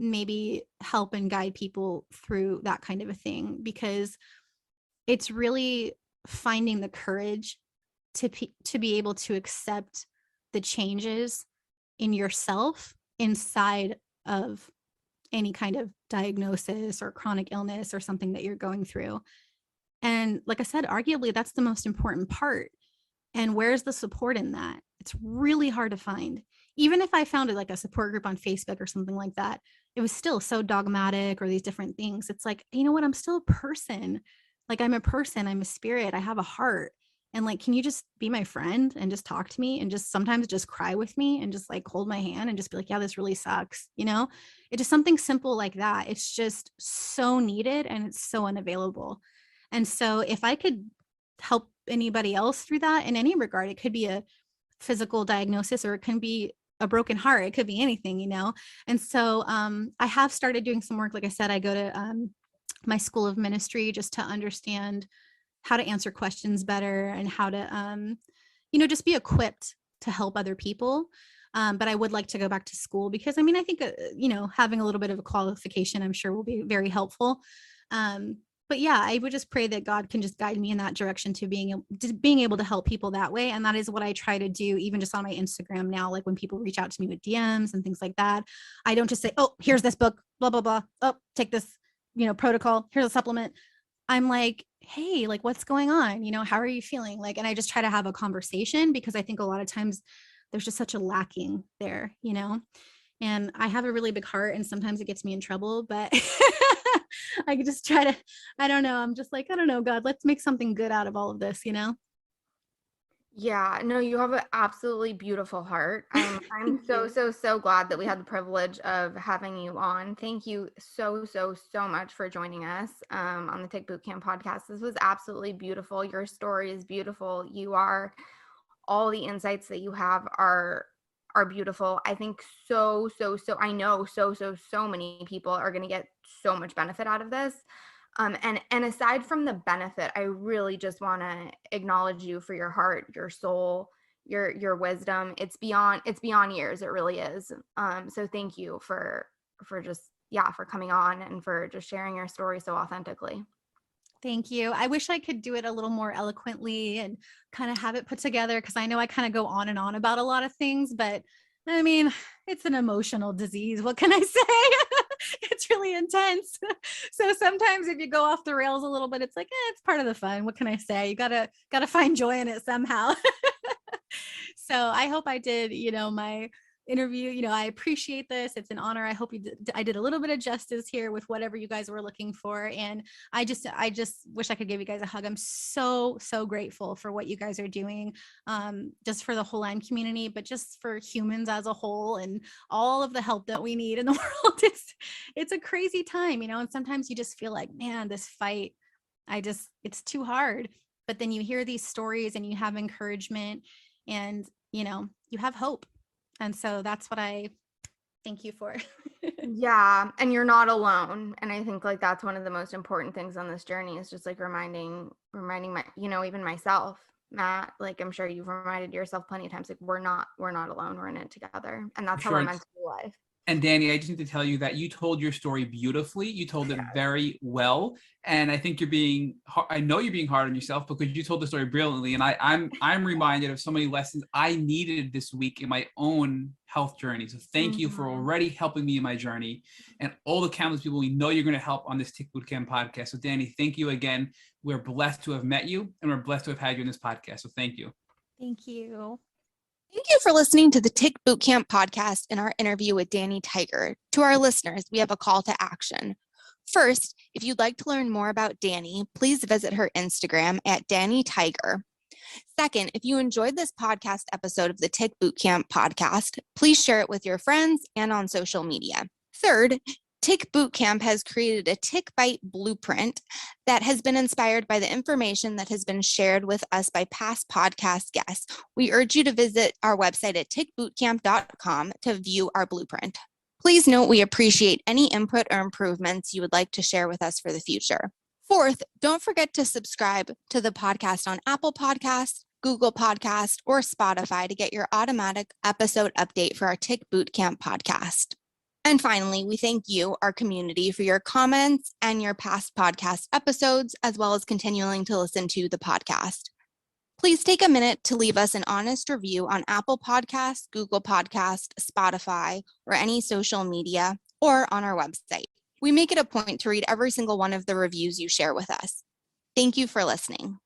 maybe help and guide people through that kind of a thing, because it's really finding the courage to be able to accept the changes in yourself inside of any kind of diagnosis or chronic illness or something that you're going through. And like I said, arguably that's the most important part. And where's the support in that? It's really hard to find. Even if I found it like a support group on Facebook or something like that, it was still so dogmatic, or these different things. It's like, you know what? I'm still a person. Like, I'm a person, I'm a spirit, I have a heart. And like, can you just be my friend and just talk to me and just sometimes just cry with me and just like hold my hand and just be like, yeah, this really sucks. You know, it's just something simple like that. It's just so needed, and it's so unavailable. And so if I could help anybody else through that in any regard, it could be a physical diagnosis, or it can be a broken heart. It could be anything, you know? And so I have started doing some work. Like I said, I go to my school of ministry just to understand how to answer questions better and how to, you know, just be equipped to help other people. But I would like to go back to school because, I mean, I think, you know, having a little bit of a qualification, I'm sure will be very helpful. But yeah, I would just pray that God can just guide me in that direction to being able to help people that way. And that is what I try to do, even just on my Instagram now. Like when people reach out to me with DMs and things like that, I don't just say, oh, here's this book, blah, blah, blah. Oh, take this, you know, protocol. Here's a supplement. I'm like, hey, like, what's going on? You know, how are you feeling? Like, and I just try to have a conversation, because I think a lot of times there's just such a lacking there, you know, and I have a really big heart, and sometimes it gets me in trouble, but I could just try to, I don't know. I'm just like, I don't know, God, let's make something good out of all of this, you know? Yeah, no, you have an absolutely beautiful heart. I'm so glad that we had the privilege of having you on. Thank you so much for joining us on the Tech Bootcamp podcast. This was absolutely beautiful. Your story is beautiful. You are, all the insights that you have are beautiful. I think I know so many people are going to get so much benefit out of this. And aside from the benefit, I really just want to acknowledge you for your heart, your soul, your wisdom. It's beyond years. It really is. So thank you for coming on and for just sharing your story so authentically. Thank you. I wish I could do it a little more eloquently and kind of have it put together, because I know I kind of go on and on about a lot of things, but I mean, it's an emotional disease. What can I say? It's really intense. So sometimes if you go off the rails a little bit, it's like, it's part of the fun. What can I say? You gotta find joy in it somehow. So I hope I did, you know, my interview, you know, I appreciate this. It's an honor. I hope I did a little bit of justice here with whatever you guys were looking for. And I just wish I could give you guys a hug. I'm so grateful for what you guys are doing, just for the whole Lyme community, but just for humans as a whole, and all of the help that we need in the world. It's a crazy time, you know, and sometimes you just feel like, man, this fight, it's too hard. But then you hear these stories and you have encouragement, and, you know, you have hope. And so that's what I thank you for. Yeah. And you're not alone. And I think like that's one of the most important things on this journey, is just like reminding my, you know, even myself, Matt, like I'm sure you've reminded yourself plenty of times, like we're not alone. We're in it together. And that's how we're meant to do life. And Dani, I just need to tell you that you told your story beautifully. You told it very well. And I think I know you're being hard on yourself because you told the story brilliantly. And I'm reminded of so many lessons I needed this week in my own health journey. So thank you for already helping me in my journey and all the countless people we know you're going to help on this Tick Bootcamp podcast. So Dani, thank you again. We're blessed to have met you and we're blessed to have had you in this podcast. So thank you. Thank you. Thank you for listening to the Tick Bootcamp podcast and our interview with Dani Tygr. To our listeners, we have a call to action. First, if you'd like to learn more about Dani, please visit her Instagram at Dani Tygr. Second, if you enjoyed this podcast episode of the Tick Bootcamp podcast, please share it with your friends and on social media. Third, Tick Bootcamp has created a Tick Bite blueprint that has been inspired by the information that has been shared with us by past podcast guests. We urge you to visit our website at tickbootcamp.com to view our blueprint. Please note we appreciate any input or improvements you would like to share with us for the future. Fourth, don't forget to subscribe to the podcast on Apple Podcasts, Google Podcasts, or Spotify to get your automatic episode update for our Tick Bootcamp podcast. And finally, we thank you, our community, for your comments and your past podcast episodes, as well as continuing to listen to the podcast. Please take a minute to leave us an honest review on Apple Podcasts, Google Podcasts, Spotify, or any social media, or on our website. We make it a point to read every single one of the reviews you share with us. Thank you for listening.